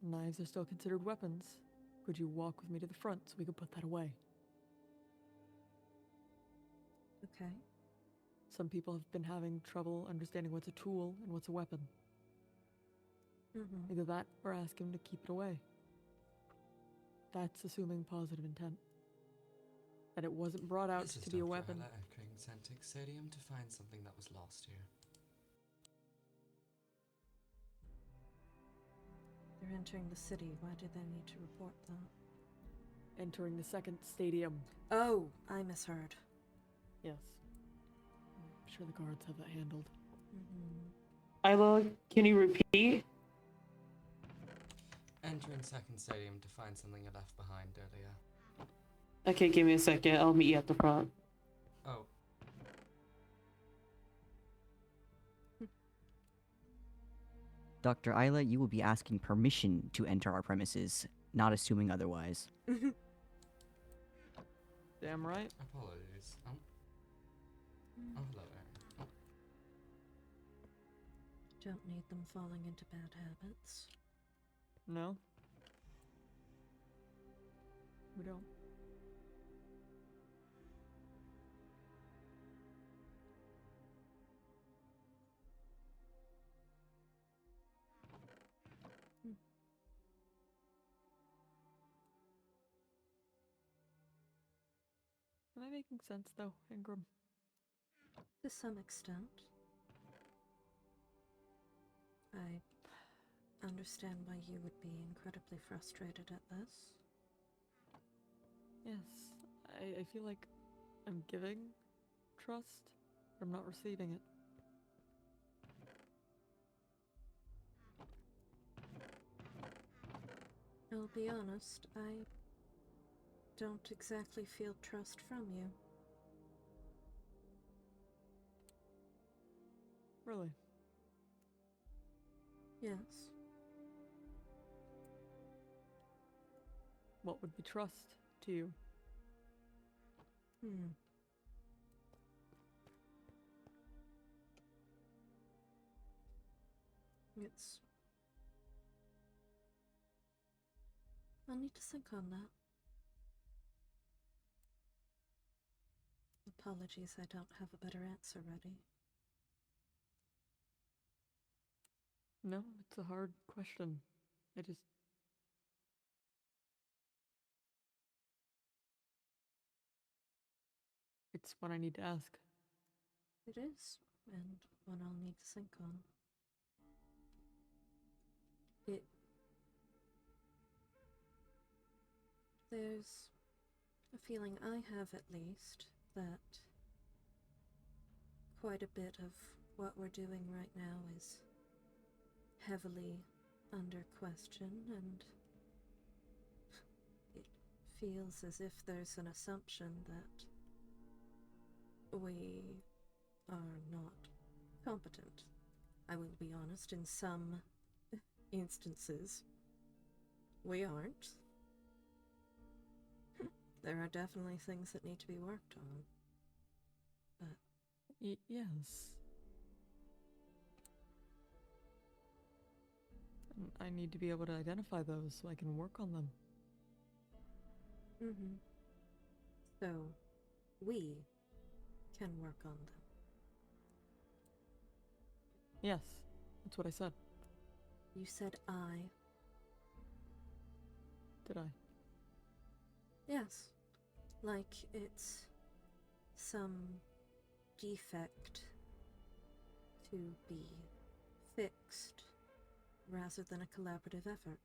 knives are still considered weapons. Could you walk with me to the front so we could put that away? Okay. Some people have been having trouble understanding what's a tool and what's a weapon. Mm-hmm. Either that or ask him to keep it away. That's assuming positive intent. That it wasn't brought out This is to be a Dr. weapon. Ella echoing Xantic Stadium to find something that was lost here. They're entering the city. Why do they need to report that? Entering the second stadium. Oh, I misheard. Yes. I'm sure the guards have that handled. Mm-hmm. Isla, can you repeat? Entering second stadium to find something I left behind earlier. Okay, give me a second. I'll meet you at the front. Oh, Dr. Isla, you will be asking permission to enter our premises, not assuming otherwise. Damn right. apologies. Oh, hello there. Oh, Don't need them falling into bad habits. No. We don't. Am I making sense though, Ingram? To some extent. I understand why you would be incredibly frustrated at this. Yes. I feel like I'm giving trust, but I'm not receiving it. I'll be honest, I don't exactly feel trust from you. Really? Yes. What would be trust to you? It's... I'll need to think on that. Apologies, I don't have a better answer ready. No, it's a hard question. I just... It's one I need to ask. It is, and one I'll need to think on. There's a feeling I have, at least, that quite a bit of what we're doing right now is heavily under question, and it feels as if there's an assumption that we are not competent. I will be honest, in some instances, we aren't. There are definitely things that need to be worked on. But yes. And I need to be able to identify those so I can work on them. So, we can work on them. Yes, that's what I said. You said I. Did I? Yes. Like it's some defect to be fixed rather than a collaborative effort.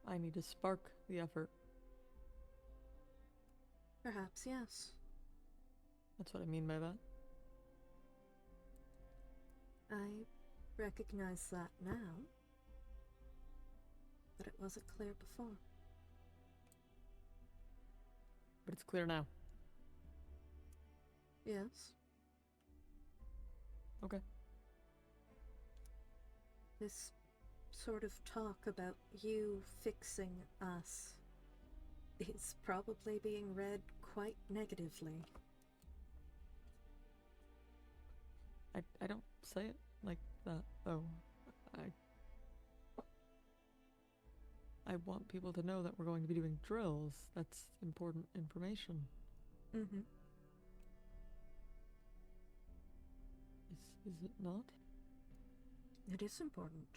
I need to spark the effort. Perhaps, yes. That's what I mean by that. I recognize that now, but it wasn't clear before. But it's clear now. Yes. Okay. This sort of talk about you fixing us is probably being read quite negatively. I don't say it like that, though. I want people to know that we're going to be doing drills. That's important information. Is it not? It is important.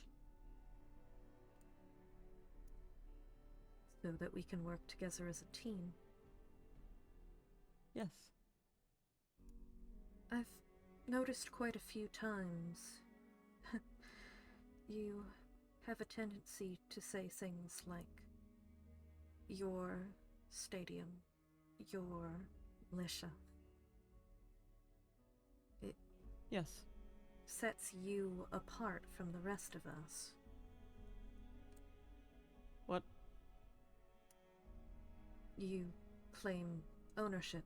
So that we can work together as a team. Yes. I've noticed quite a few times you have a tendency to say things like your stadium, your militia. It Yes. sets you apart from the rest of us. What? You claim ownership.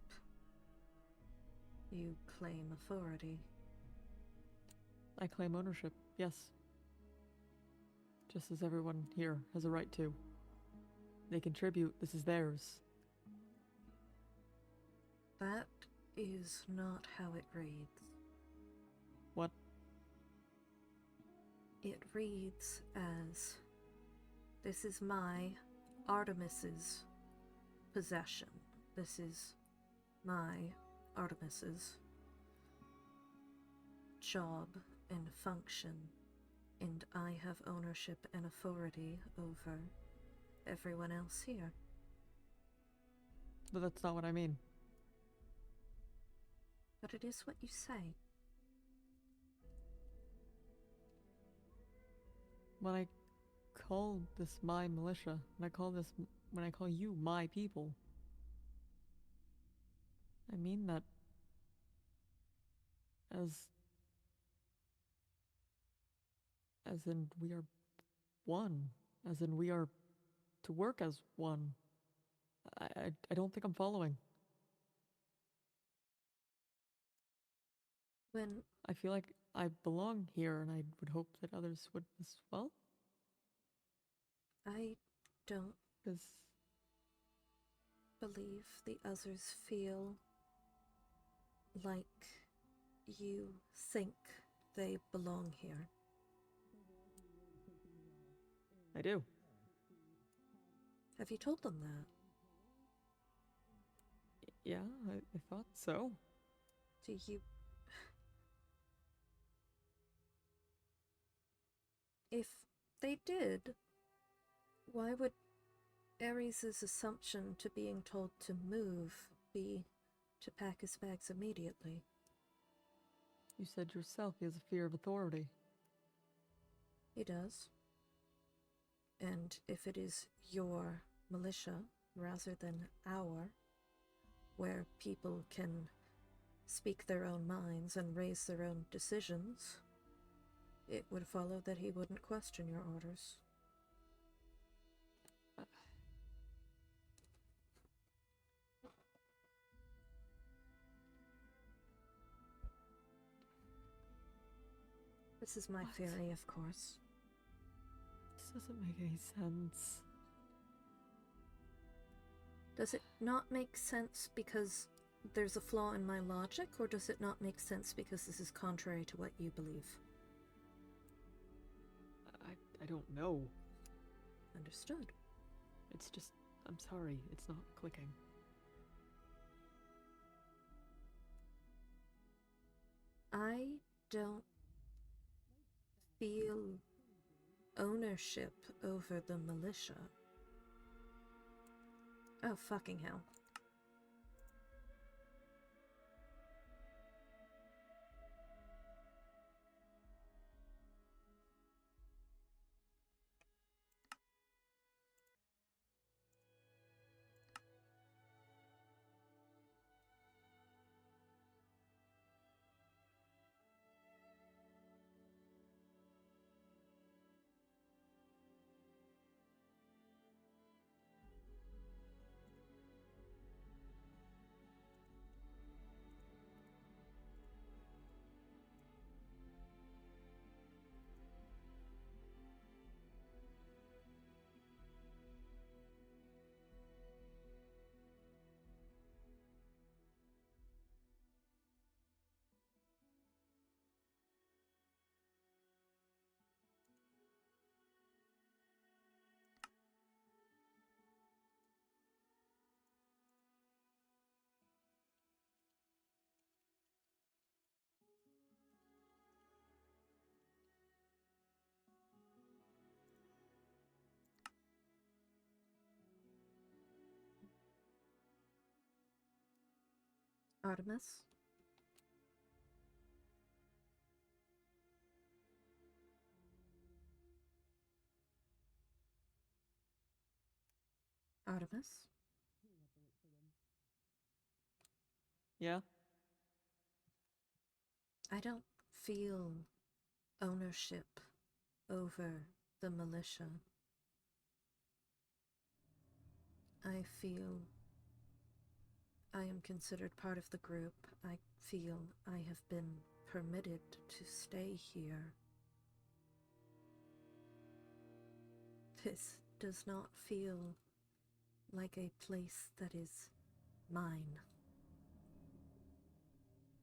You claim authority. I claim ownership, yes. Just as everyone here has a right to. They contribute, this is theirs. That is not how it reads. What? It reads as, this is my, Artemis's, possession. This is my, Artemis's, job and function, and I have ownership and authority over everyone else here. But that's not what I mean. But it is what you say. When I call this my militia, when I call this when I call you my people, I mean that as in we are one, as in we are to work as one. I don't think I'm following. When I feel like I belong here, and I would hope that others would as well. I don't Because believe the others feel like you think they belong here. I do. Have you told them that? Yeah, I thought so. Do you... If they did, why would Ares' assumption to being told to move be to pack his bags immediately? You said yourself he has a fear of authority. He does. And if it is your militia rather than our, where people can speak their own minds and raise their own decisions, it would follow that he wouldn't question your orders. This is my What? theory, of course. This doesn't make any sense. Does it not make sense because there's a flaw in my logic, or does it not make sense because this is contrary to what you believe? I don't know. Understood. It's just, I'm sorry, it's not clicking. I don't feel ownership over the militia. Oh, fucking hell. Artemis? Artemis? Yeah? I don't feel ownership over the militia. I feel I am considered part of the group. I feel I have been permitted to stay here. This does not feel like a place that is mine.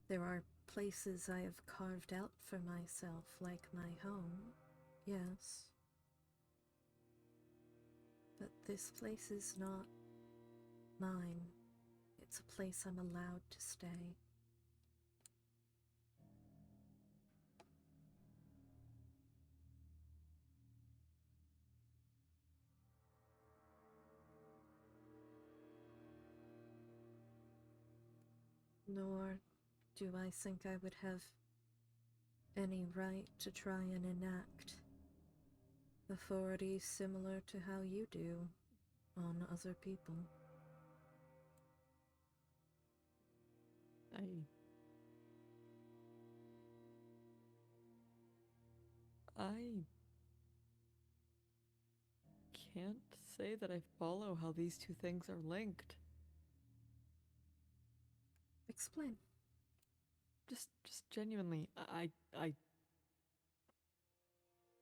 There are places I have carved out for myself, like my home, yes. But this place is not mine. It's a place I'm allowed to stay. Nor do I think I would have any right to try and enact authority similar to how you do. on other people. I can't say that I follow how these two things are linked. Explain. Just genuinely, I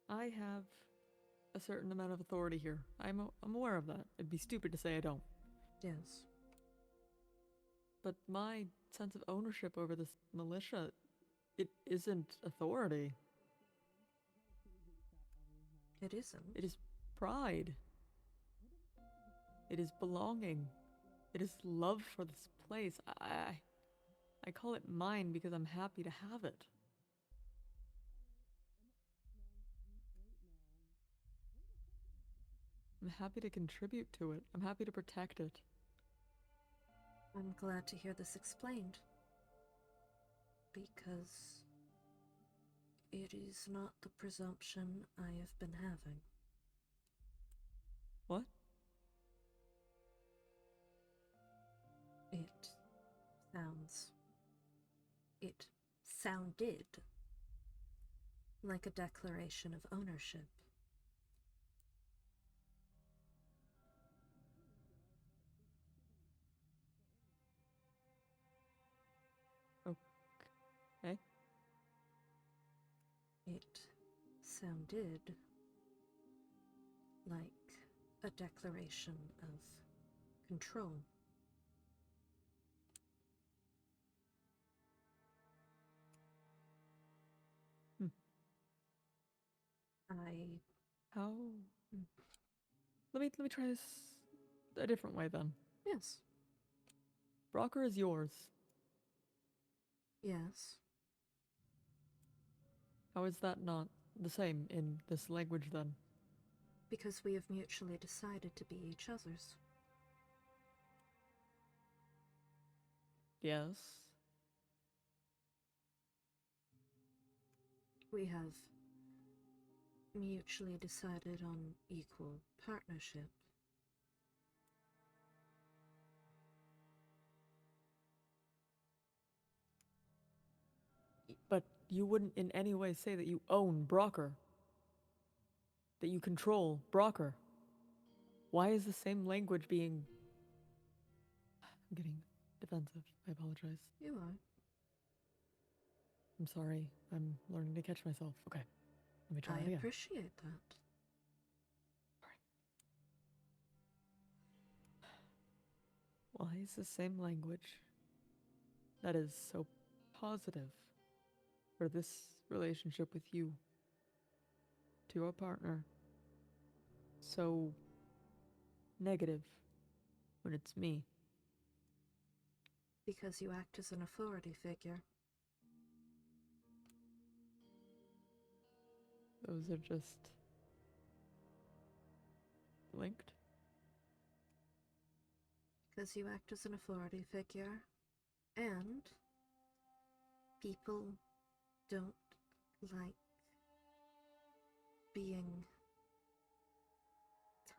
have a certain amount of authority here. I'm aware of that. It'd be stupid to say I don't. Yes. But my sense of ownership over this militia, it isn't authority. It isn't. It is pride. It is belonging. It is love for this place. I call it mine because I'm happy to have it. I'm happy to contribute to it. I'm happy to protect it. I'm glad to hear this explained. Because it is not the presumption I have been having. What? It sounds. It sounded like a declaration of ownership. Okay. It sounded like a declaration of control. How? Let me try this a different way then. Yes. Brocker is yours. Yes. How is that not the same in this language then? Because we have mutually decided to be each other's. Yes. We have mutually decided on equal partnership. But you wouldn't in any way say that you own Brocker. That you control Brocker. Why is the same language being... I'm getting defensive. I apologize. You are. I'm sorry. I'm learning to catch myself. Okay. Let me try I again. appreciate that. Why is the same language that is so positive for this relationship with you to your partner so negative when it's me? Because you act as an authority figure. Those are just linked. Because you act as an authority figure, and people don't like being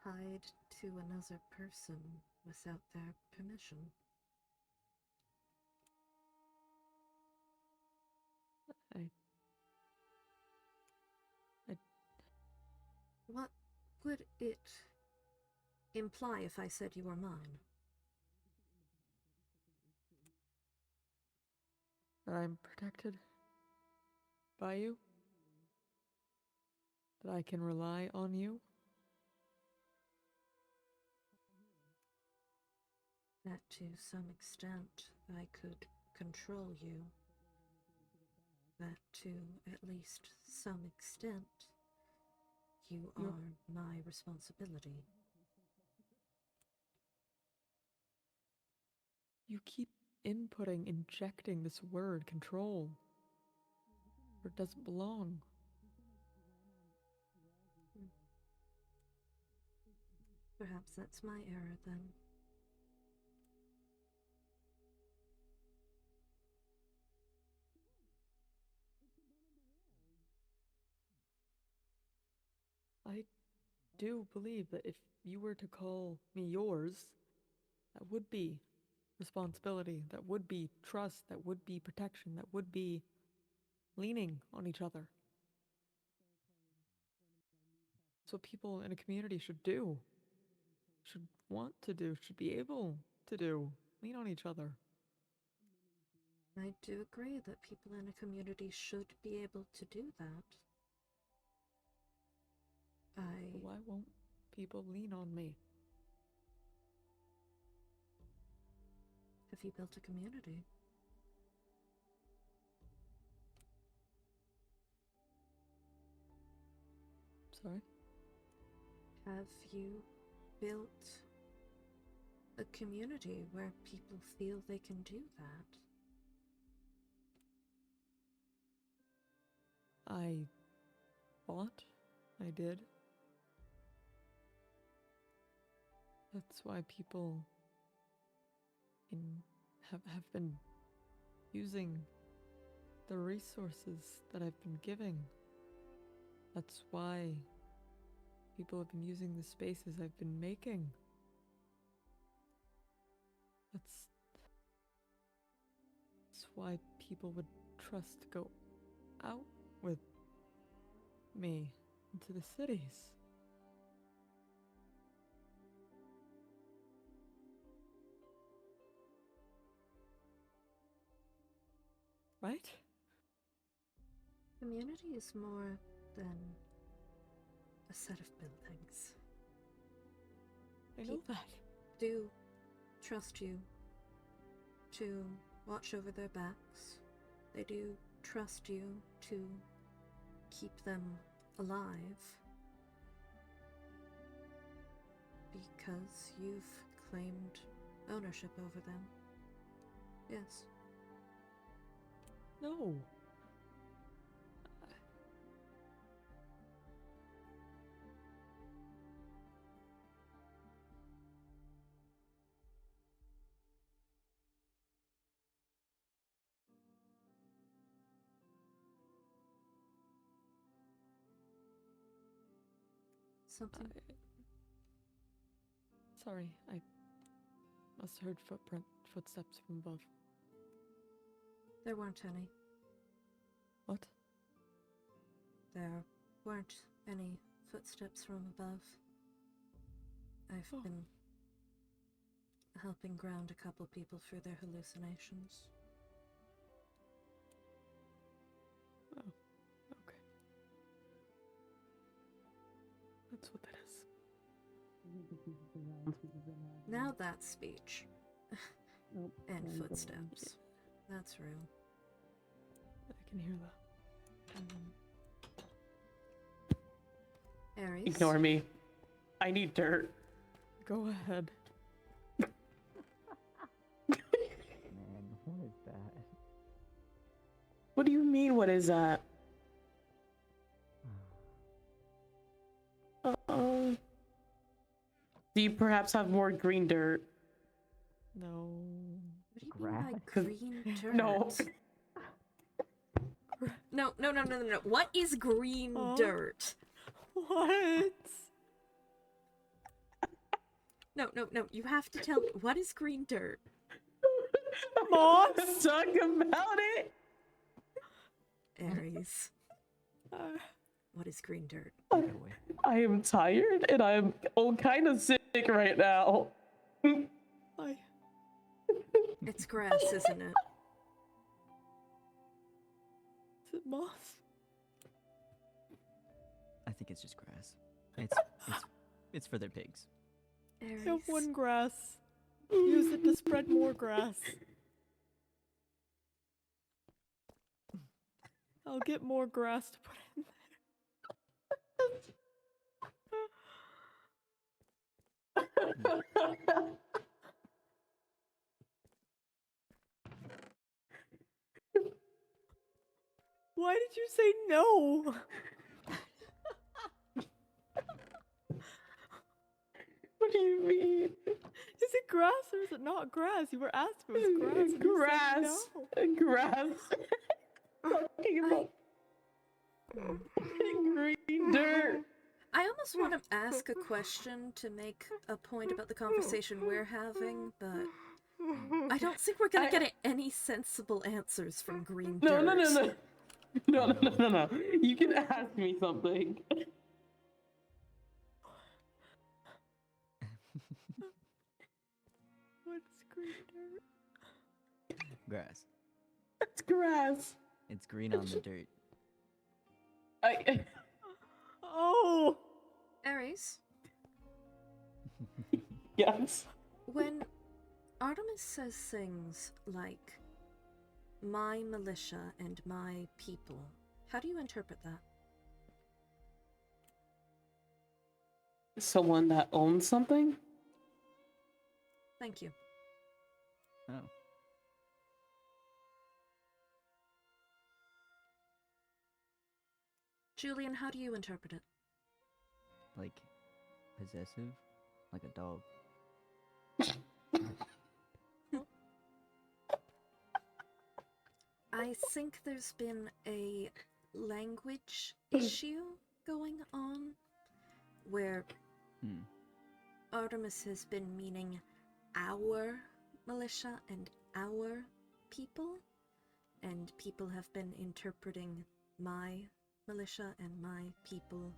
tied to another person without their permission. What would it imply if I said you were mine? That I'm protected by you? That I can rely on you? That to some extent I could control you. That to at least some extent you are my responsibility. You keep injecting this word, control, where it doesn't belong. Perhaps that's my error then. do believe that if you were to call me yours, that would be responsibility, that would be trust, that would be protection, that would be leaning on each other. That's what people in a community should do, should want to do, should be able to do. Lean on each other. I do agree that people in a community should be able to do that. Why won't people lean on me? Have you built a community? Sorry? Have you built a community where people feel they can do that? I thought I did. That's why people have been using the resources that I've been giving. That's why people have been using the spaces I've been making. That's why people would trust to go out with me into the cities. Right? Community is more than a set of buildings. I know that. Do trust you to watch over their backs. They do trust you to keep them alive. Because you've claimed ownership over them. Yes. No. Something. Sorry, I must have heard footsteps from above. There weren't any. What? There weren't any footsteps from above. I've been helping ground a couple people through their hallucinations. Oh, okay. That's what that is. Now that's speech. And footsteps. That's real. I can hear that. Aries? Ignore me. I need dirt. Go ahead. Man, what is that? What do you mean, what is that? Do you perhaps have more green dirt? No. What do you Grass? mean by green dirt? No. No. What is green Huh? dirt? What? No. You have to tell me. What is green dirt? Moss? Let's talk about it. Aries. What is green dirt? Take it away. I am tired and I'm all kind of sick right now. I... It's grass, isn't it? Is it moss? I think it's just grass. It's for their pigs. I Aries. have one grass. Use it to spread more grass. I'll get more grass to put in there. Why did you say no? What do you mean? Is it grass or is it not grass? You were asked if it was grass. and you said Grass. no. Grass. Talking about green dirt. I almost want to ask a question to make a point about the conversation we're having, but I don't think we're gonna get any sensible answers from Green No, Dirt. no, no, no. No, no, no, no, no. You can ask me something. What's green dirt? Grass. It's grass. It's green on the dirt. Oh! Ares, Yes. when Artemis says things like my militia and my people, how do you interpret that? Someone that owns something? Thank you. Oh. Julian, how do you interpret it? Like, possessive? Like a dog. I think there's been a language issue going on where Hmm. Artemis has been meaning our militia and our people, and people have been interpreting my militia and my people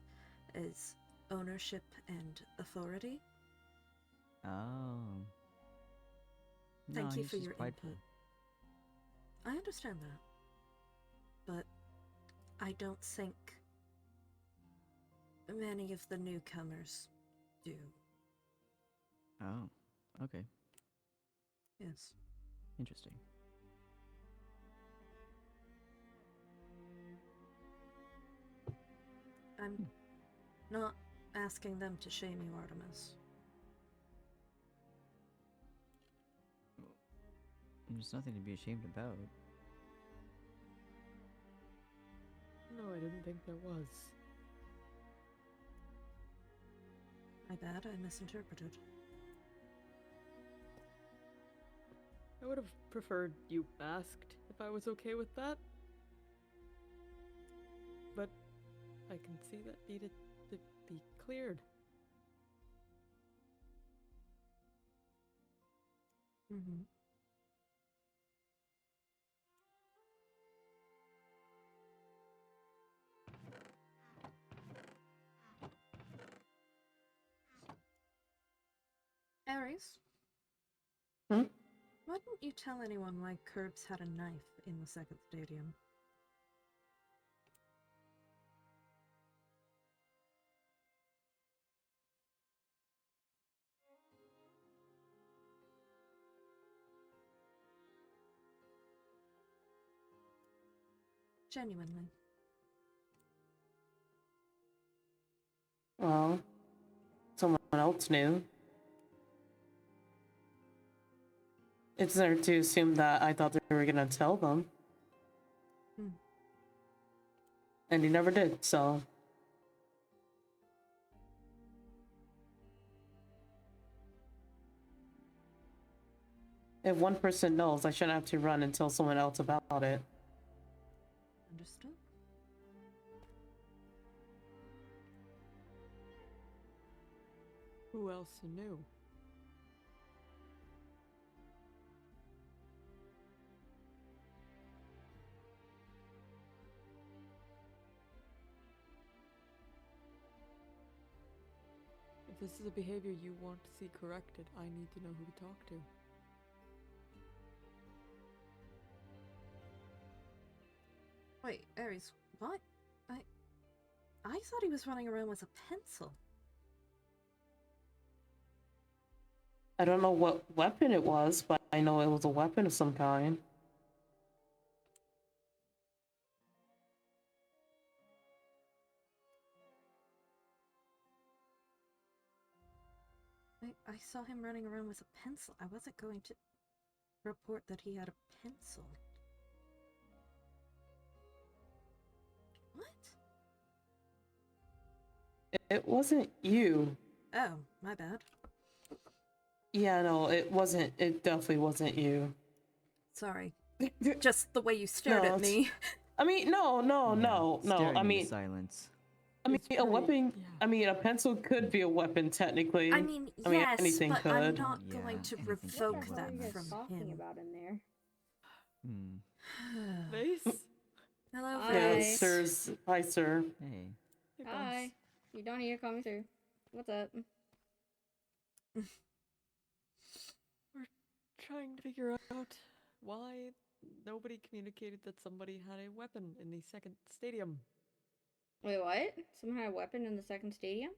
as ownership and authority. Oh. Thank No, you he's for just your prideful. input. I understand that, but I don't think many of the newcomers do. Oh. Okay. Yes. Interesting. I'm not asking them to shame you, Artemis. There's nothing to be ashamed about. No, I didn't think there was. My bad, I misinterpreted. I would have preferred you asked if I was okay with that. But I can see that needed to be cleared. Mm-hmm. Ares? Hmm? Why didn't you tell anyone why Curbs had a knife in the second stadium? Genuinely. Well, someone else knew. It's there to assume that I thought they were gonna tell them. Hmm. And he never did, so. If one person knows, I shouldn't have to run and tell someone else about it. Understood? Who else knew? If this is a behavior you want to see corrected, I need to know who to talk to. Wait, Ares, what? I thought he was running around with a pencil. I don't know what weapon it was, but I know it was a weapon of some kind. I saw him running around with a pencil. I wasn't going to report that he had a pencil. What? It wasn't you. Oh, my bad. Yeah, no, it wasn't. It definitely wasn't you. Sorry. Just the way you stared No, at me. I mean, no. Yeah, I staring mean, into silence. I mean, It's a pretty- weapon. yeah. I mean, a pencil could be a weapon technically. I mean, I mean, yes, anything but I'm could. not Yeah, going to anything could be revoke a that weapon. from talking him. about in there? Vase? Hello, Hi. Yeah, Vase. sirs. Hi, sir. Hey. Hey, Hi. Vase. You don't need to call me sir. What's up? We're trying to figure out why nobody communicated that somebody had a weapon in the second stadium Wait, what? Someone had a weapon in the second stadium?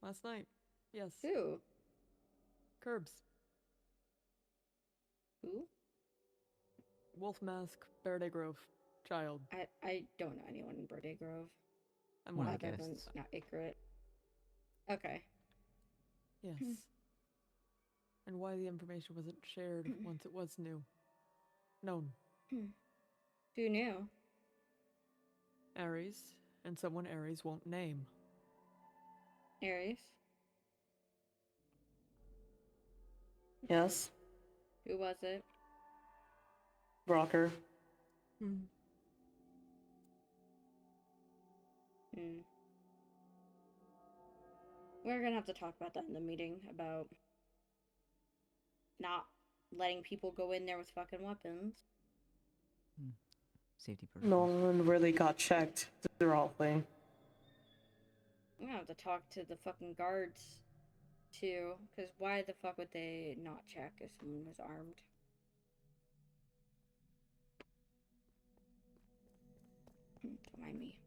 last night. Yes. Who? Curbs. Who? Wolf Mask, Verde Grove. Child. I don't know anyone in Birthday Grove. I'm One one of of the the Other guests. than not Icrit. Okay. Yes. And why the information wasn't shared once it was known. Who knew? Ares, and someone Ares won't name. Aries? Yes. Who was it? Rocker. Hmm. We're gonna have to talk about that in the meeting about not letting people go in there with fucking weapons. Safety No protocols. one really got checked throughout thing. We're gonna have to talk to the fucking guards too, because why the fuck would they not check if someone was armed? Don't mind me.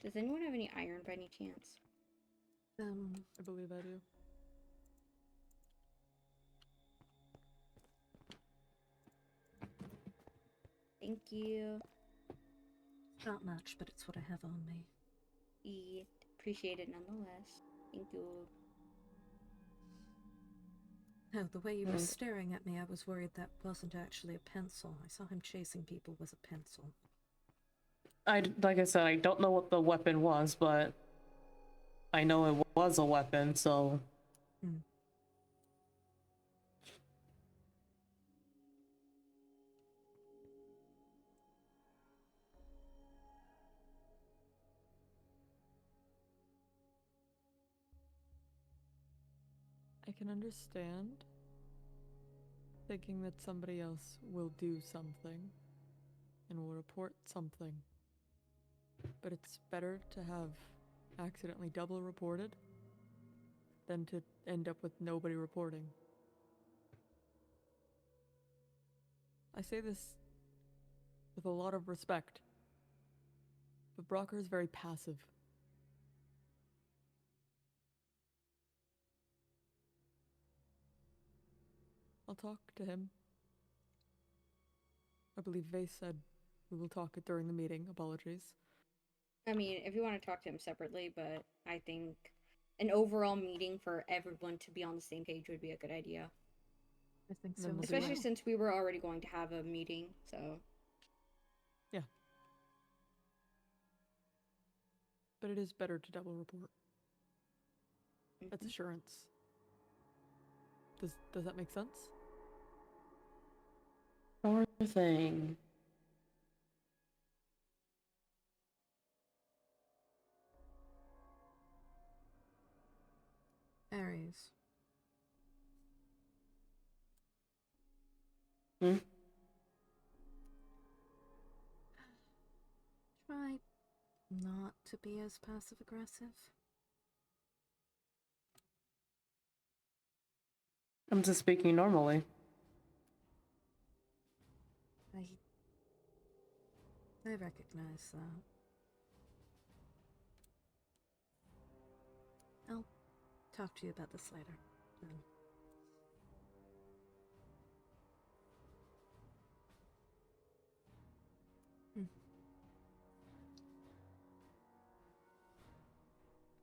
Does anyone have any iron by any chance? I believe I do. Thank you. Not much, but it's what I have on me. Appreciate it nonetheless. Thank you. Oh, the way you were Right. staring at me, I was worried that wasn't actually a pencil. I saw him chasing people with a pencil. Like I said, I don't know what the weapon was, but I know it was a weapon, so I can understand thinking that somebody else will do something and will report something. But it's better to have accidentally double reported than to end up with nobody reporting. I say this with a lot of respect, but Brocker is very passive. I'll talk to him. I believe Vase said we will talk it during the meeting. Apologies. I mean, if you want to talk to him separately, but I think an overall meeting for everyone to be on the same page would be a good idea. I think Then so. we'll as do Especially that. well. since we were already going to have a meeting, so. Yeah. But it is better to double report. That's Mhm. assurance. Does that make sense? sure thing. Aries. Hmm? Try not to be as passive aggressive. I'm just speaking normally. I recognize that. I'll talk to you about this later. Then.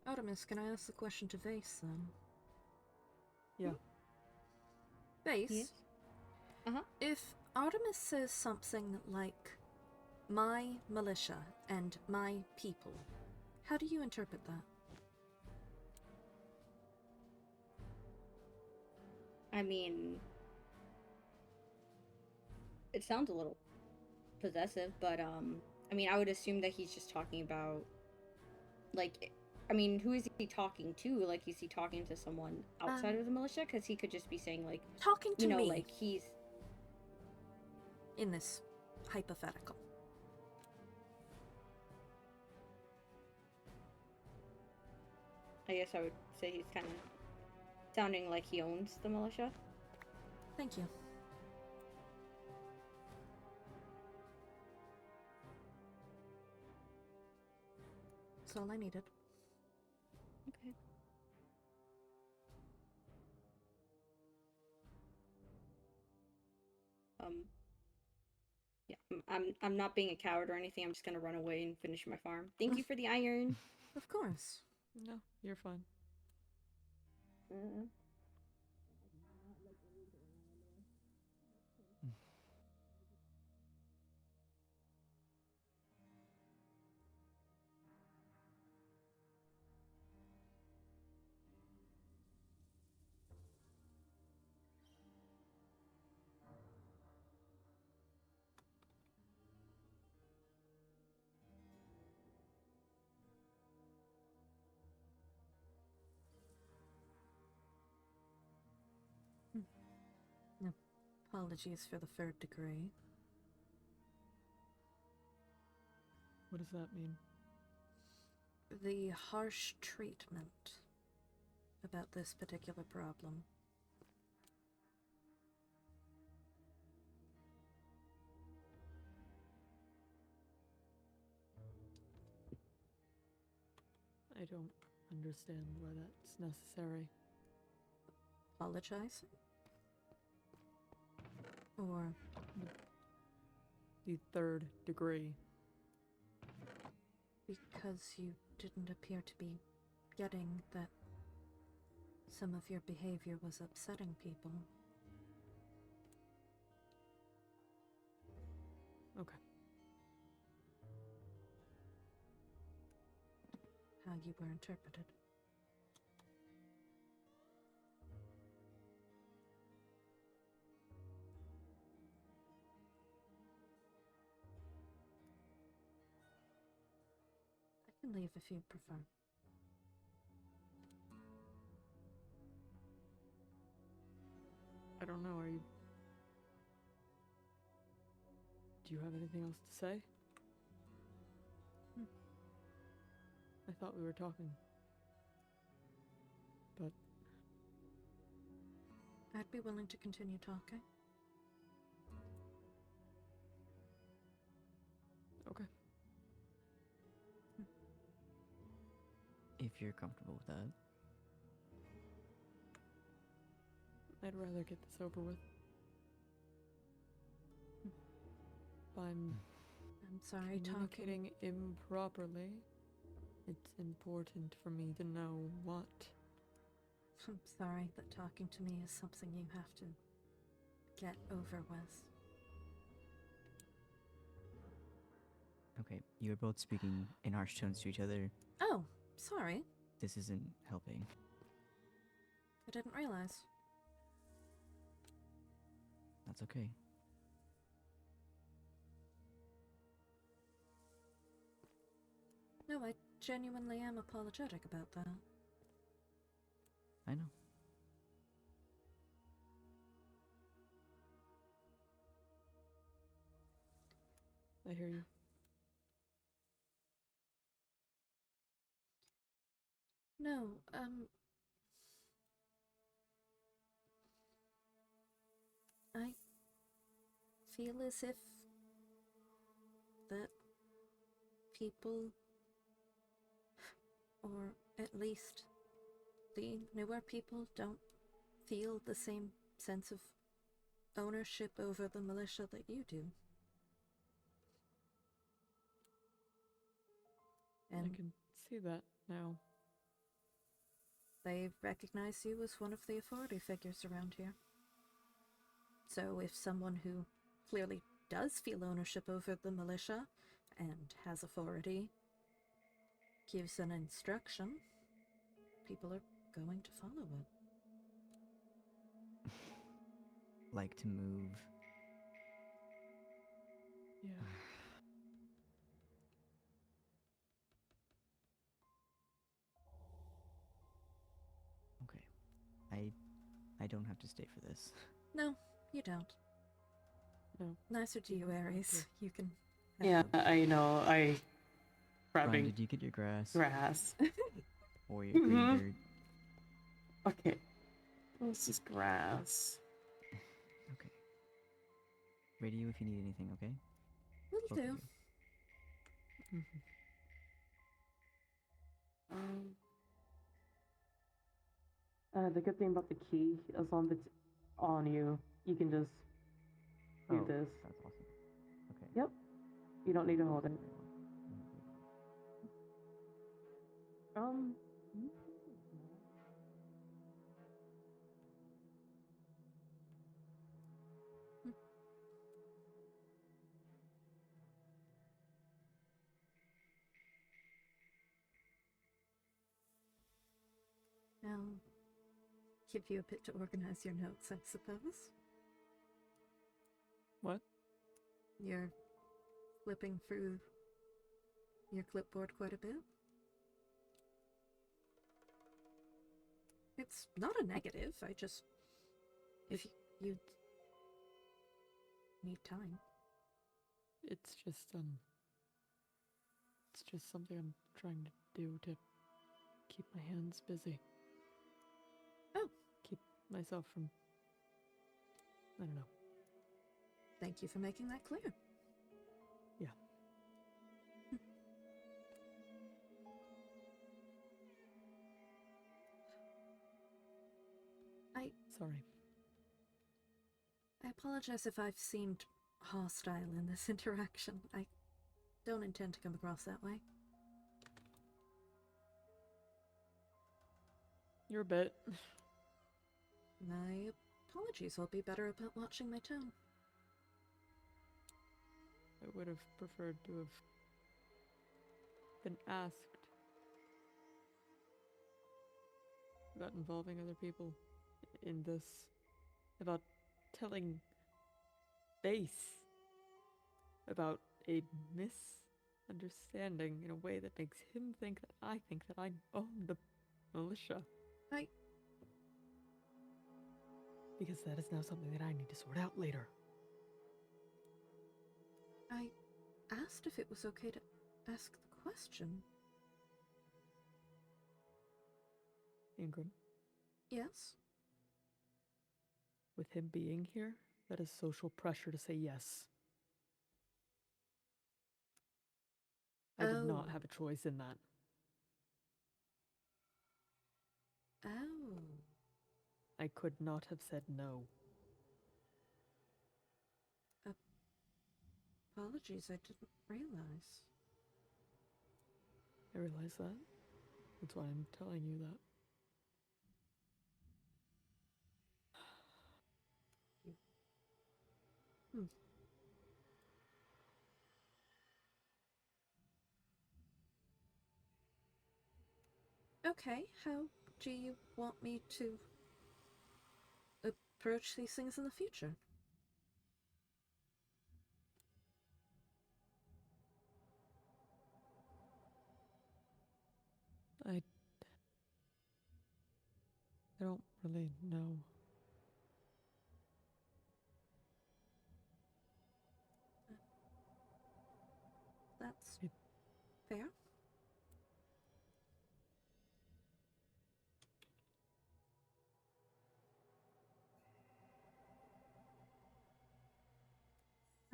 Artemis, can I ask the question to Vase then? Yeah. Vase? Yes. Uh-huh. If Artemis says something like, my militia and my people, how do you interpret that? I mean, it sounds a little possessive, but I mean, I would assume that he's just talking about, like, I mean, who is he talking to? Like, is he talking to someone outside of the militia? Because he could just be saying, like, Talking to you know, me like, he's... in this hypothetical. I guess I would say he's kind of sounding like he owns the militia. Thank you. That's all I needed. Okay. Yeah, I'm not being a coward or anything. I'm just gonna run away and finish my farm. Thank you for the iron. Of course. No, you're fine. Apologies for the third degree. What does that mean? The harsh treatment about this particular problem. I don't understand why that's necessary. Apologizing? Or The third degree. because you didn't appear to be getting that some of your behavior was upsetting people. Okay. How you were interpreted. I can leave if you prefer. I don't know, are you... Do you have anything else to say? I thought we were talking. But... I'd be willing to continue talking. Okay. If you're comfortable with that. I'd rather get this over with. I'm sorry, talking. communicating improperly. It's important for me to know what. I'm sorry that talking to me is something you have to get over with. Okay, you're both speaking in harsh tones to each other. Oh, sorry. This isn't helping. I didn't realize. That's okay. No, I genuinely am apologetic about that. I know. I hear you. No, I feel as if that people, or at least the newer people, don't feel the same sense of ownership over the militia that you do. And I can see that now. they recognize you as one of the authority figures around here. So if someone who clearly does feel ownership over the militia and has authority gives an instruction, people are going to follow it. Like to move. Yeah. I don't have to stay for this. No, you don't. No. Nicer to you, Aries. You can. have Yeah, them. I know. Brian, Grabbing did you get your grass? grass. Or your green Mhm. dirt? Okay. This is grass. Okay. Radio if you need anything, okay? Will Both of do. you. Mhm. The good thing about the key, as long as it's on you, you can just do Oh, this. that's awesome. Okay. Yep. You don't need to hold it. Very well. Um. I'll give you a bit to organize your notes, I suppose. What? You're flipping through your clipboard quite a bit. It's not a negative, I just. If you need time. It's just something I'm trying to do to keep my hands busy. Oh. Keep myself from, I don't know. Thank you for making that clear. Yeah. Sorry. I apologize if I've seemed hostile in this interaction. I don't intend to come across that way. You're a bit. My apologies. I'll be better about watching my tone. I would have preferred to have been asked about involving other people in this, about telling Base about a misunderstanding in a way that makes him think that I think that I own the militia. Because that is now something that I need to sort out later. I asked if it was okay to ask the question. Ingram, Yes? with him being here, that is social pressure to say yes. I did not Oh. have a choice in that. Oh. I could not have said no. Apologies, I didn't realize. I realize that. That's why I'm telling you that. Hmm. Okay, how do you want me to approach these things in the future? I don't really know. That's It- fair.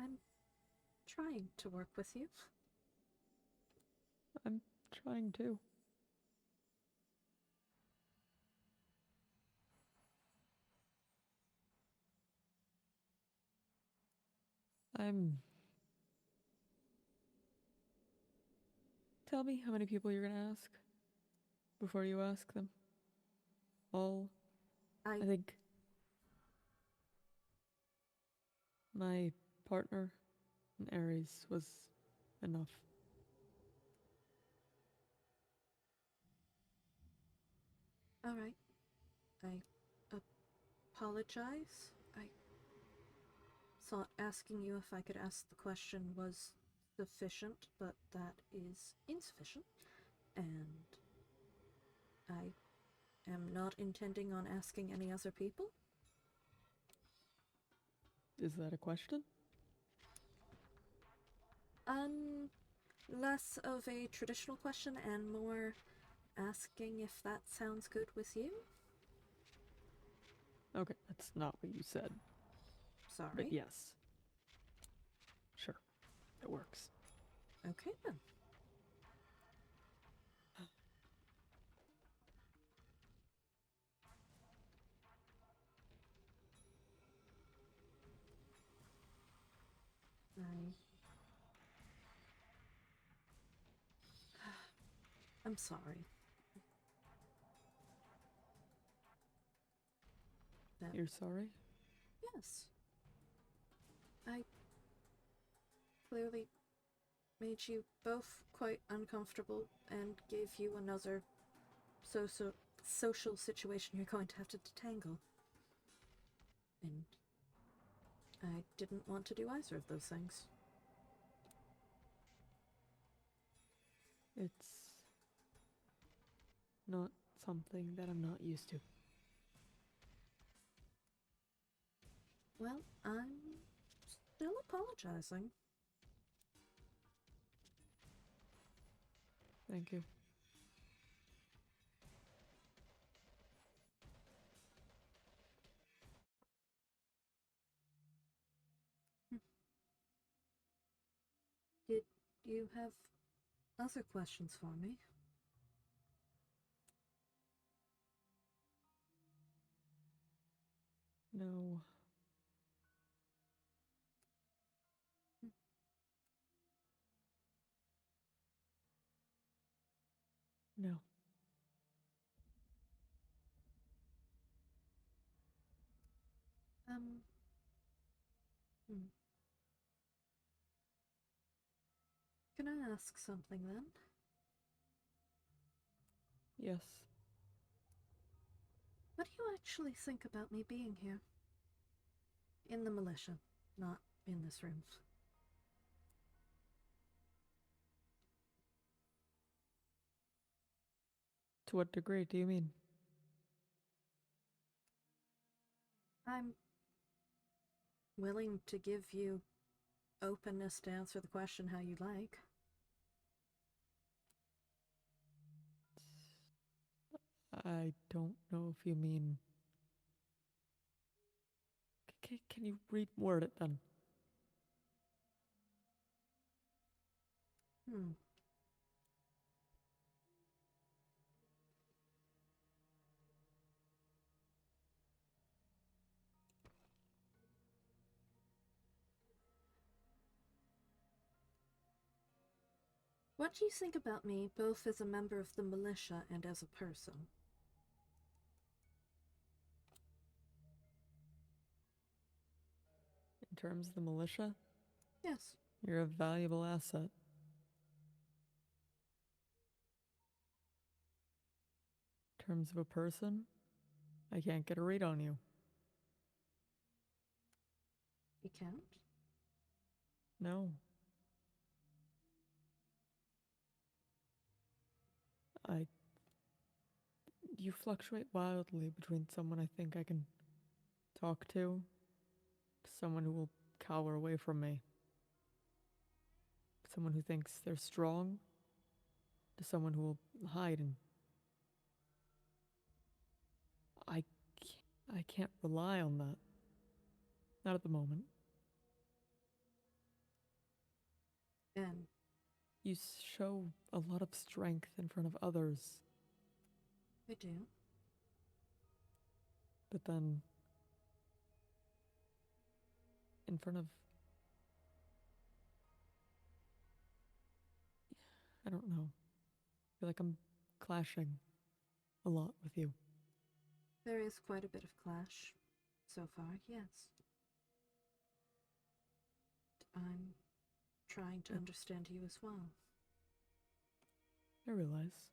I'm trying to work with you. I'm trying to. I'm... Tell me how many people you're gonna ask before you ask them. All. I think my partner in Ares was enough. Alright. I apologize. I thought asking you if I could ask the question was sufficient, but that is insufficient. And I am not intending on asking any other people. Is that a question? Less of a traditional question and more asking if that sounds good with you. Okay, that's not what you said. Sorry. But yes. Sure. It works. Okay then. I'm sorry. That, You're sorry? yes. I clearly made you both quite uncomfortable and gave you another social situation you're going to have to detangle. And I didn't want to do either of those things. It's not something that I'm not used to. Well, I'm still apologizing. Thank you. Did you have other questions for me? No. No. Hmm. Can I ask something then? Yes. What do you actually think about me being here? In the militia, not in this room. To what degree do you mean? I'm willing to give you openness to answer the question how you like. I don't know if you mean... Can you reword it then? Hmm. What do you think about me, both as a member of the militia and as a person? In terms of the militia, Yes. you're a valuable asset. In terms of a person, I can't get a read on you. You can't? No. You fluctuate wildly between someone I think I can talk to someone who will cower away from me. Someone who thinks they're strong to someone who will hide, and I can't rely on that. Not at the moment. And You show a lot of strength in front of others, I do. but then in front of... I don't know. I feel like I'm clashing a lot with you. There is quite a bit of clash so far, yes. I'm trying to understand you as well. I realize.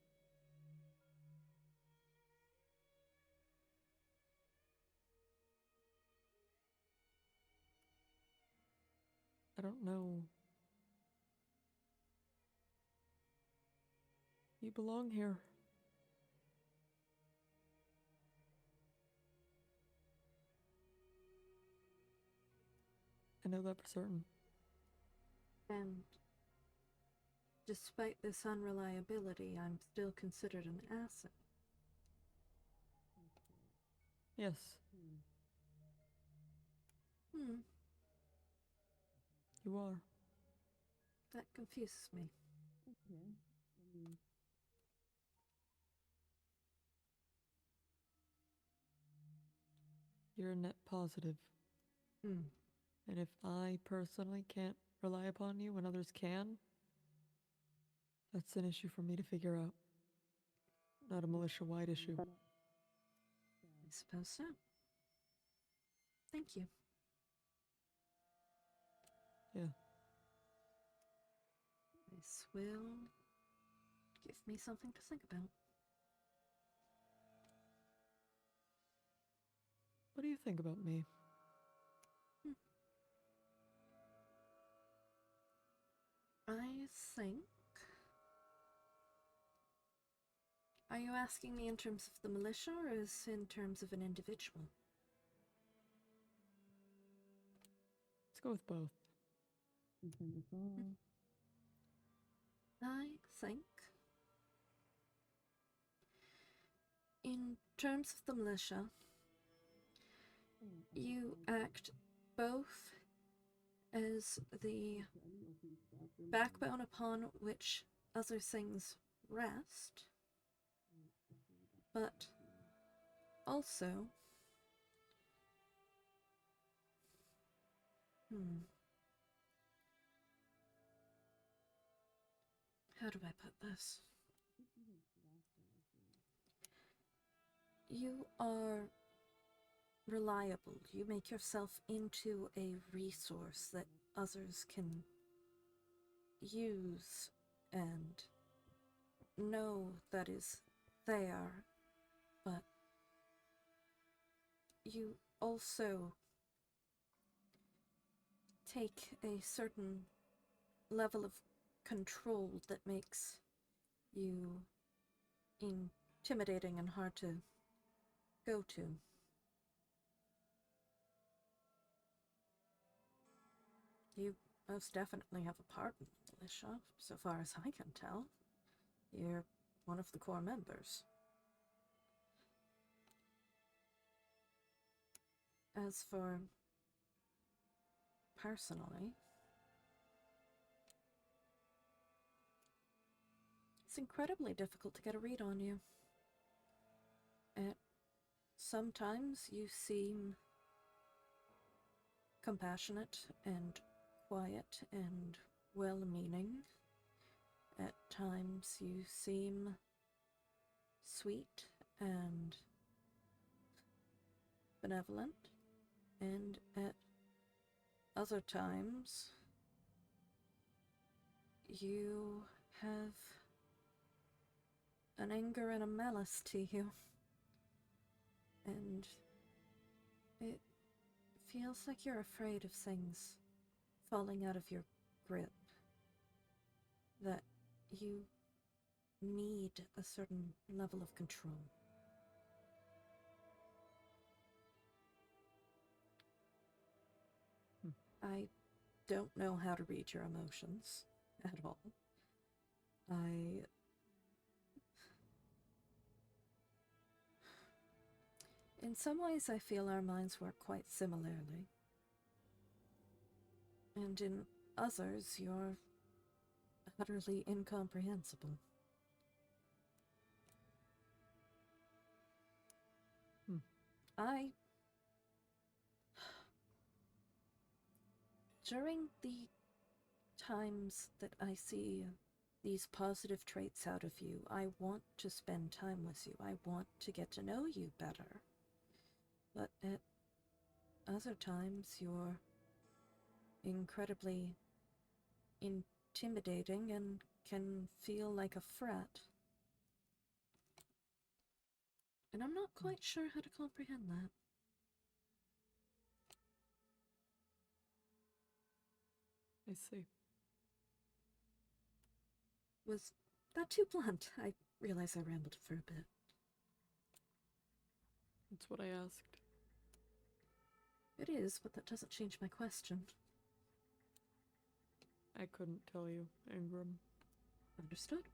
I don't know. You belong here. I know that for certain. And despite this unreliability, I'm still considered an asset. Yes. You are. That confuses me. You're a net positive. And if I personally can't rely upon you when others can, that's an issue for me to figure out. Not a militia-wide issue. I suppose so. Thank you. Yeah. This will give me something to think about. What do you think about me? I think... Are you asking me in terms of the militia or is in terms of an individual? Let's go with both. I think... In terms of the militia, you act both as the backbone upon which other things rest, but also how do I put this? You are reliable. You make yourself into a resource that others can use and know that is there, but you also take a certain level of control that makes you intimidating and hard to go to. You most definitely have a part in the militia, so far as I can tell. You're one of the core members. As for personally, it's incredibly difficult to get a read on you. Sometimes you seem compassionate and quiet and well-meaning. At times you seem sweet and benevolent, and at other times you have an anger and a malice to you, and it feels like you're afraid of things falling out of your grip, that you need a certain level of control. I don't know how to read your emotions at all. In some ways, I feel our minds work quite similarly. And in others, you're utterly incomprehensible. During the times that I see these positive traits out of you, I want to spend time with you. I want to get to know you better. But at other times, you're incredibly intimidating and can feel like a threat. And I'm not quite sure how to comprehend that. I see. Was that too blunt? I realize I rambled for a bit. That's what I asked. It is, but that doesn't change my question. I couldn't tell you, Ingram. Understood.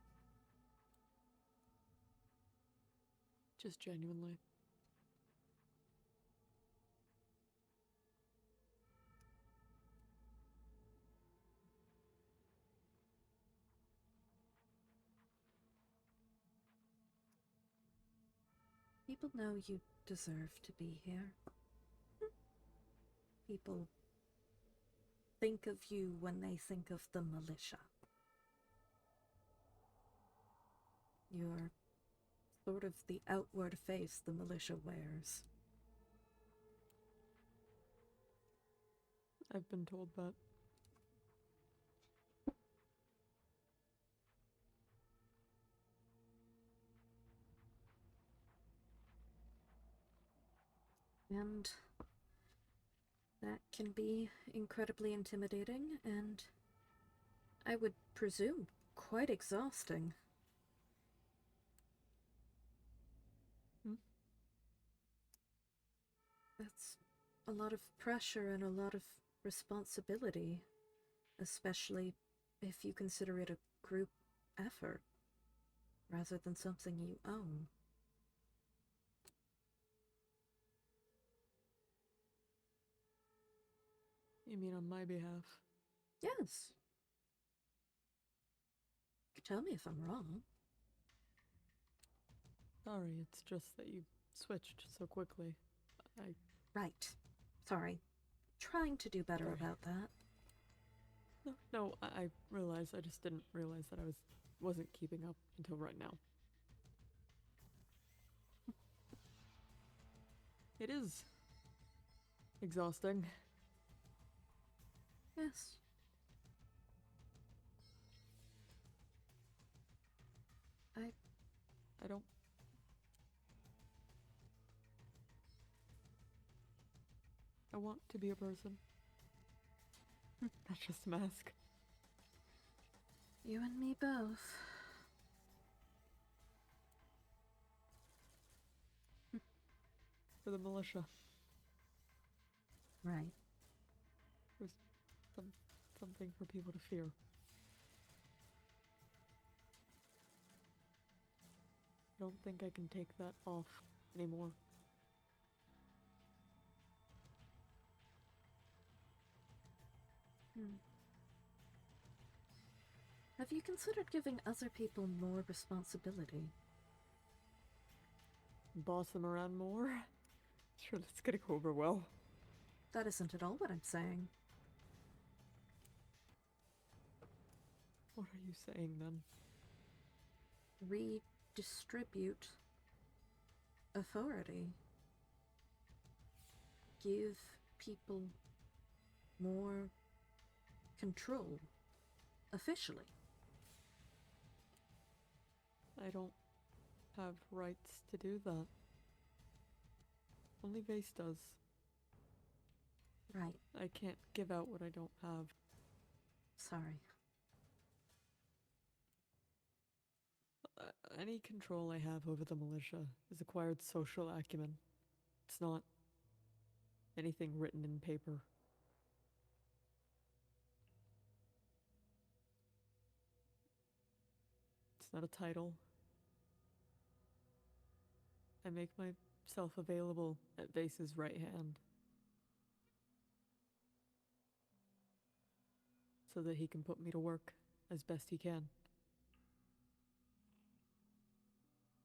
Just genuinely. People know you deserve to be here. People think of you when they think of the militia. You're sort of the outward face the militia wears. I've been told that. And that can be incredibly intimidating and, I would presume, quite exhausting. That's a lot of pressure and a lot of responsibility, especially if you consider it a group effort rather than something you own. You mean on my behalf? Yes. Tell me if I'm wrong. Sorry, it's just that you switched so quickly. Right. Sorry. Trying to do better Sorry. about that. No, I realized. I just didn't realize that I wasn't keeping up until right now. It is exhausting. Yes. I don't. I want to be a person. That's just a mask. You and me both. For the militia. Right. There's something for people to fear. I don't think I can take that off anymore. Have you considered giving other people more responsibility? Boss them around more? Sure, that's gonna go over well. That isn't at all what I'm saying. What are you saying then? Redistribute authority. Give people more control officially. I don't have rights to do that. Only Vase does. Right. I can't give out what I don't have. Sorry. Any control I have over the militia is acquired social acumen. It's not anything written in paper. It's not a title. I make myself available at Vase's right hand so that he can put me to work as best he can.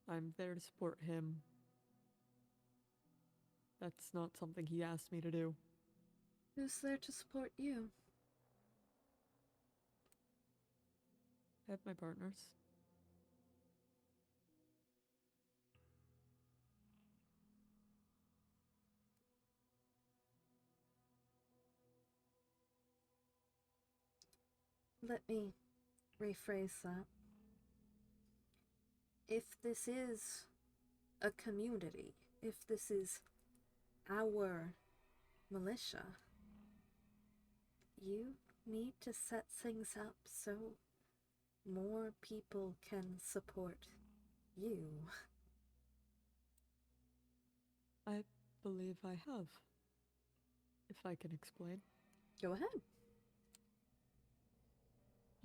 I'm there to support him. That's not something he asked me to do. Who's there to support you? I have my partners. Let me rephrase that. If this is a community, if this is our militia, you need to set things up so more people can support you. I believe I have. If I can explain. Go ahead.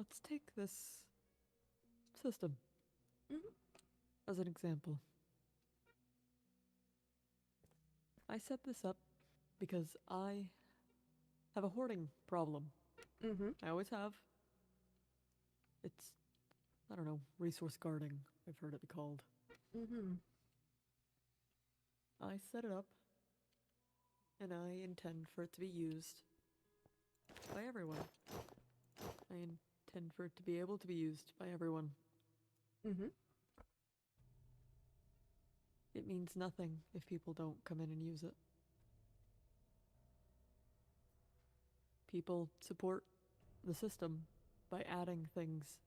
Let's take this system Mhm. as an example. I set this up because I have a hoarding problem. Mm-hmm. I always have. It's, I don't know, resource guarding, I've heard it called. Mm-hmm. I set it up, and I intend for it to be used by everyone. I intend for it to be able to be used by everyone. Mm-hmm. It means nothing if people don't come in and use it. People support the system by adding things,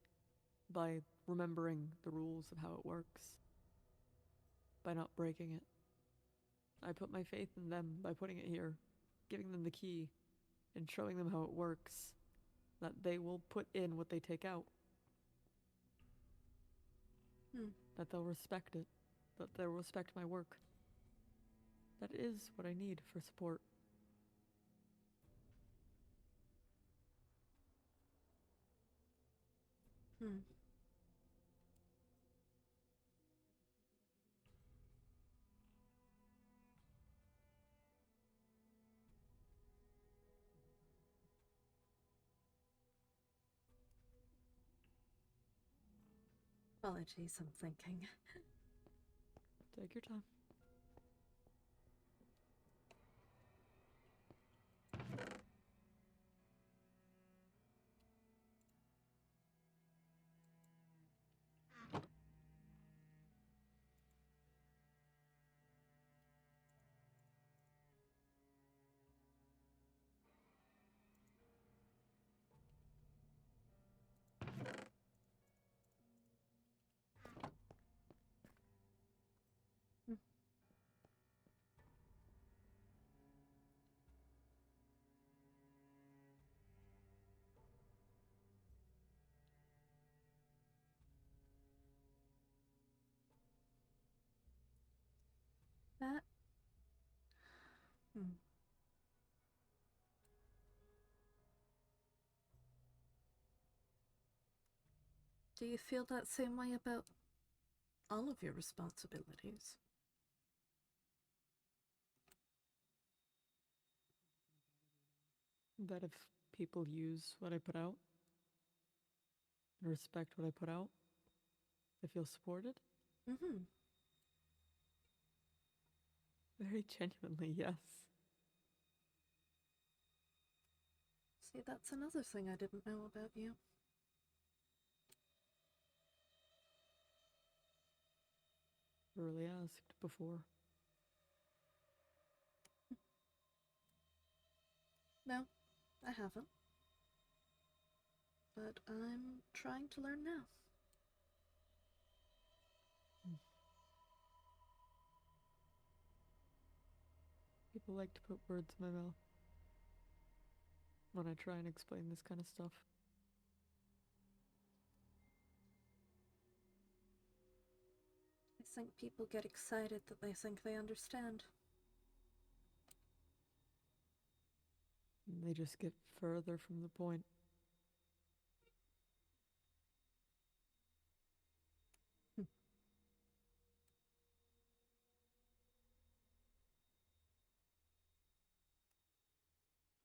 by remembering the rules of how it works, by not breaking it. I put my faith in them by putting it here, giving them the key, and showing them how it works, that they will put in what they take out. That they'll respect it, that they'll respect my work. That is what I need for support. Hmm. Apologies, I'm thinking. Take your time. That. Hmm. Do you feel that same way about all of your responsibilities? That if people use what I put out, and respect what I put out, they feel supported? Mm-hmm. Very genuinely, yes. See, that's another thing I didn't know about you. Rarely asked before. No, I haven't. But I'm trying to learn now. People like to put words in my mouth when I try and explain this kind of stuff. I think people get excited that they think they understand. And they just get further from the point.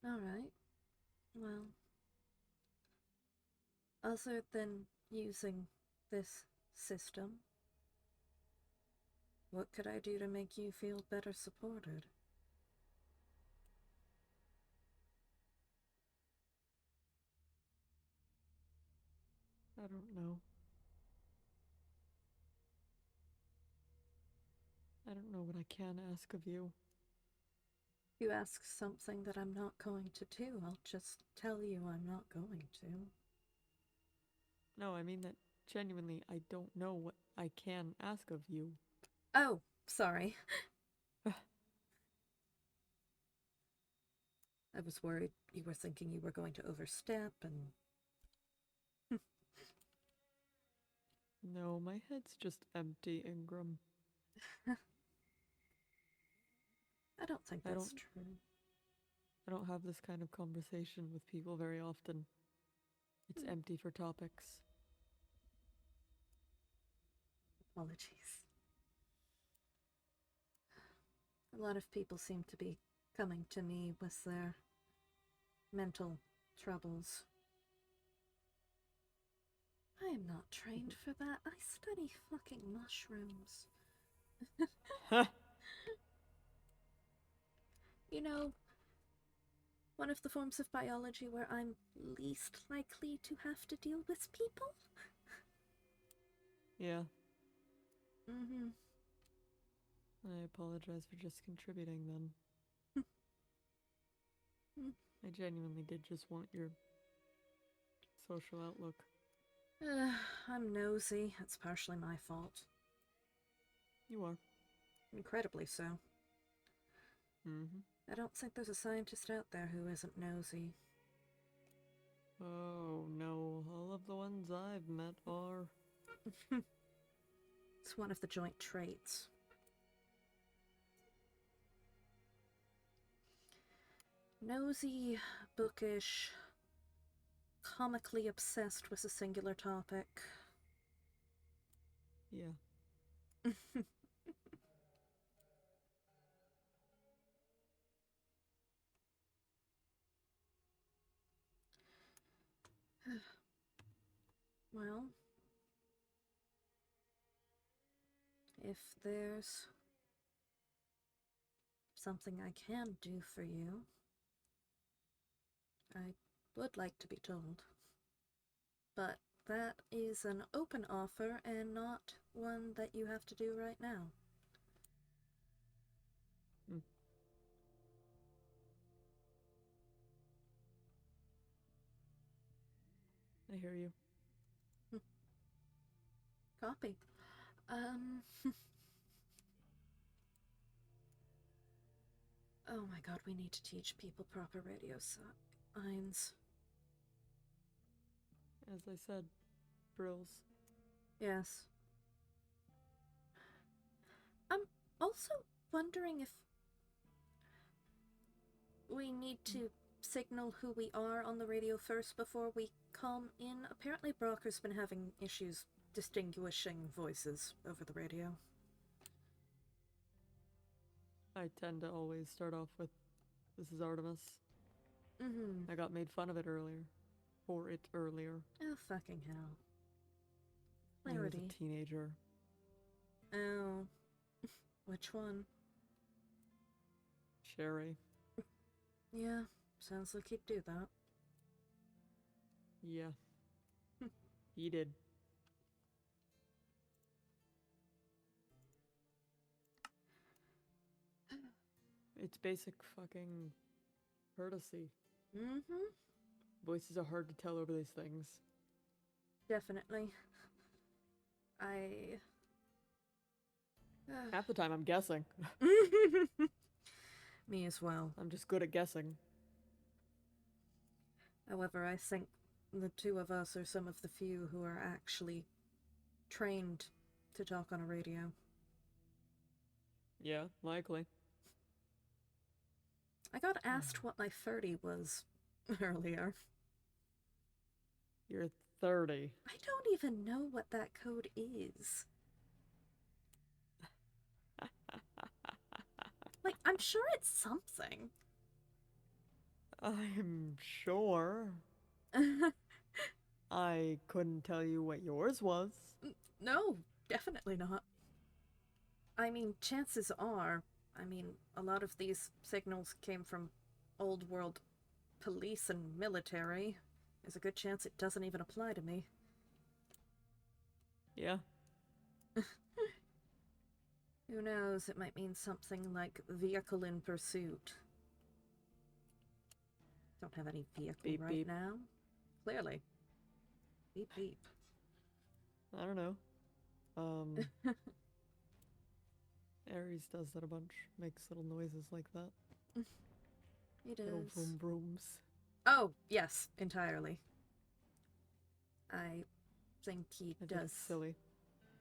Alright. Well, other than using this system, what could I do to make you feel better supported? I don't know. I don't know what I can ask of you. If you ask something that I'm not going to do, I'll just tell you I'm not going to. No, I mean that genuinely I don't know what I can ask of you. Oh, sorry. I was worried you were thinking you were going to overstep and... No, my head's just empty, Ingram. I don't think I that's don't- true. I don't have this kind of conversation with people very often. It's empty for topics. Apologies. A lot of people seem to be coming to me with their mental troubles. I am not trained for that. I study fucking mushrooms. You know, one of the forms of biology where I'm least likely to have to deal with people? Yeah, Mm-hmm. I apologize for just contributing then. I genuinely did just want your social outlook. I'm nosy. It's partially my fault. You are. Incredibly so. Mm-hmm. I don't think there's a scientist out there who isn't nosy. Oh no, all of the ones I've met are. It's one of the joint traits. Nosy, bookish, comically obsessed with a singular topic. Yeah. Well, if there's something I can do for you, I would like to be told. But that is an open offer and not one that you have to do right now. I hear you. Copy. Oh my god, we need to teach people proper radio signs. As I said, drills. Yes. I'm also wondering if we need to signal who we are on the radio first before we come in. Apparently Brocker's been having issues distinguishing voices over the radio. I tend to always start off with, "This is Artemis." Mm-hmm. I got made fun of it earlier. For it earlier. Oh, fucking hell. When I was Clarity. a teenager. Oh. Which one? Sherry. Yeah, sounds like he'd do that. Yeah. He did. It's basic fucking courtesy. Mm-hmm. Voices are hard to tell over these things. Definitely. I... Half the time I'm guessing. Me as well. I'm just good at guessing. However, I think the two of us are some of the few who are actually trained to talk on a radio. Yeah, likely. I got asked what my 30 was earlier. You're 30. I don't even know what that code is. Like, I'm sure it's something. I'm sure. I couldn't tell you what yours was. No, definitely not. I mean, chances are, a lot of these signals came from old world police and military. There's a good chance it doesn't even apply to me. Yeah. Who knows, it might mean something like vehicle in pursuit. Don't have any vehicle Beep, right beep. now. Clearly. Beep beep. I don't know. Ares does that a bunch. Makes little noises like that. It Little is. vroom vrooms. Oh, yes, entirely. I think he I think does. it's silly.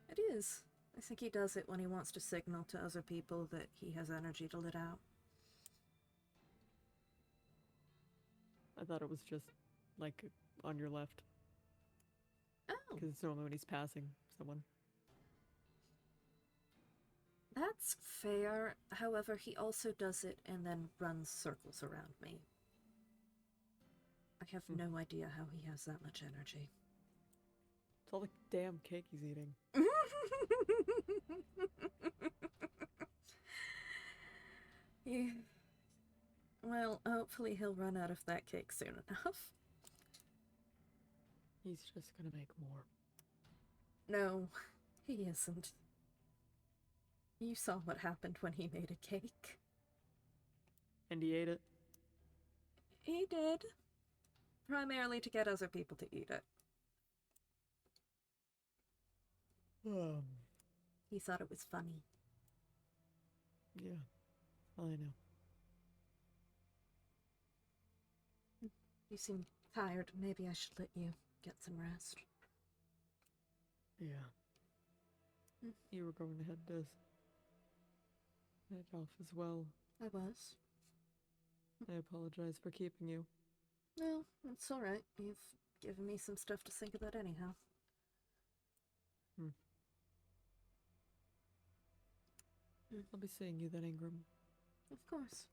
It is. I think he does it when he wants to signal to other people that he has energy to let out. I thought it was just, like, on your left. Oh, Because it's normally when he's passing someone. that's fair. However, he also does it and then runs circles around me. I have no idea how he has that much energy. It's all the damn cake he's eating. Yeah. Well, hopefully he'll run out of that cake soon enough. He's just gonna make more. No, he isn't. You saw what happened when he made a cake. And he ate it. He did. Primarily to get other people to eat it. He thought it was funny. Yeah, I know. You seem tired. Maybe I should let you get some rest. Yeah. You were going ahead to head off as well. I was. I apologize for keeping you. No, it's alright. You've given me some stuff to think about anyhow. I'll be seeing you then, Ingram. Of course.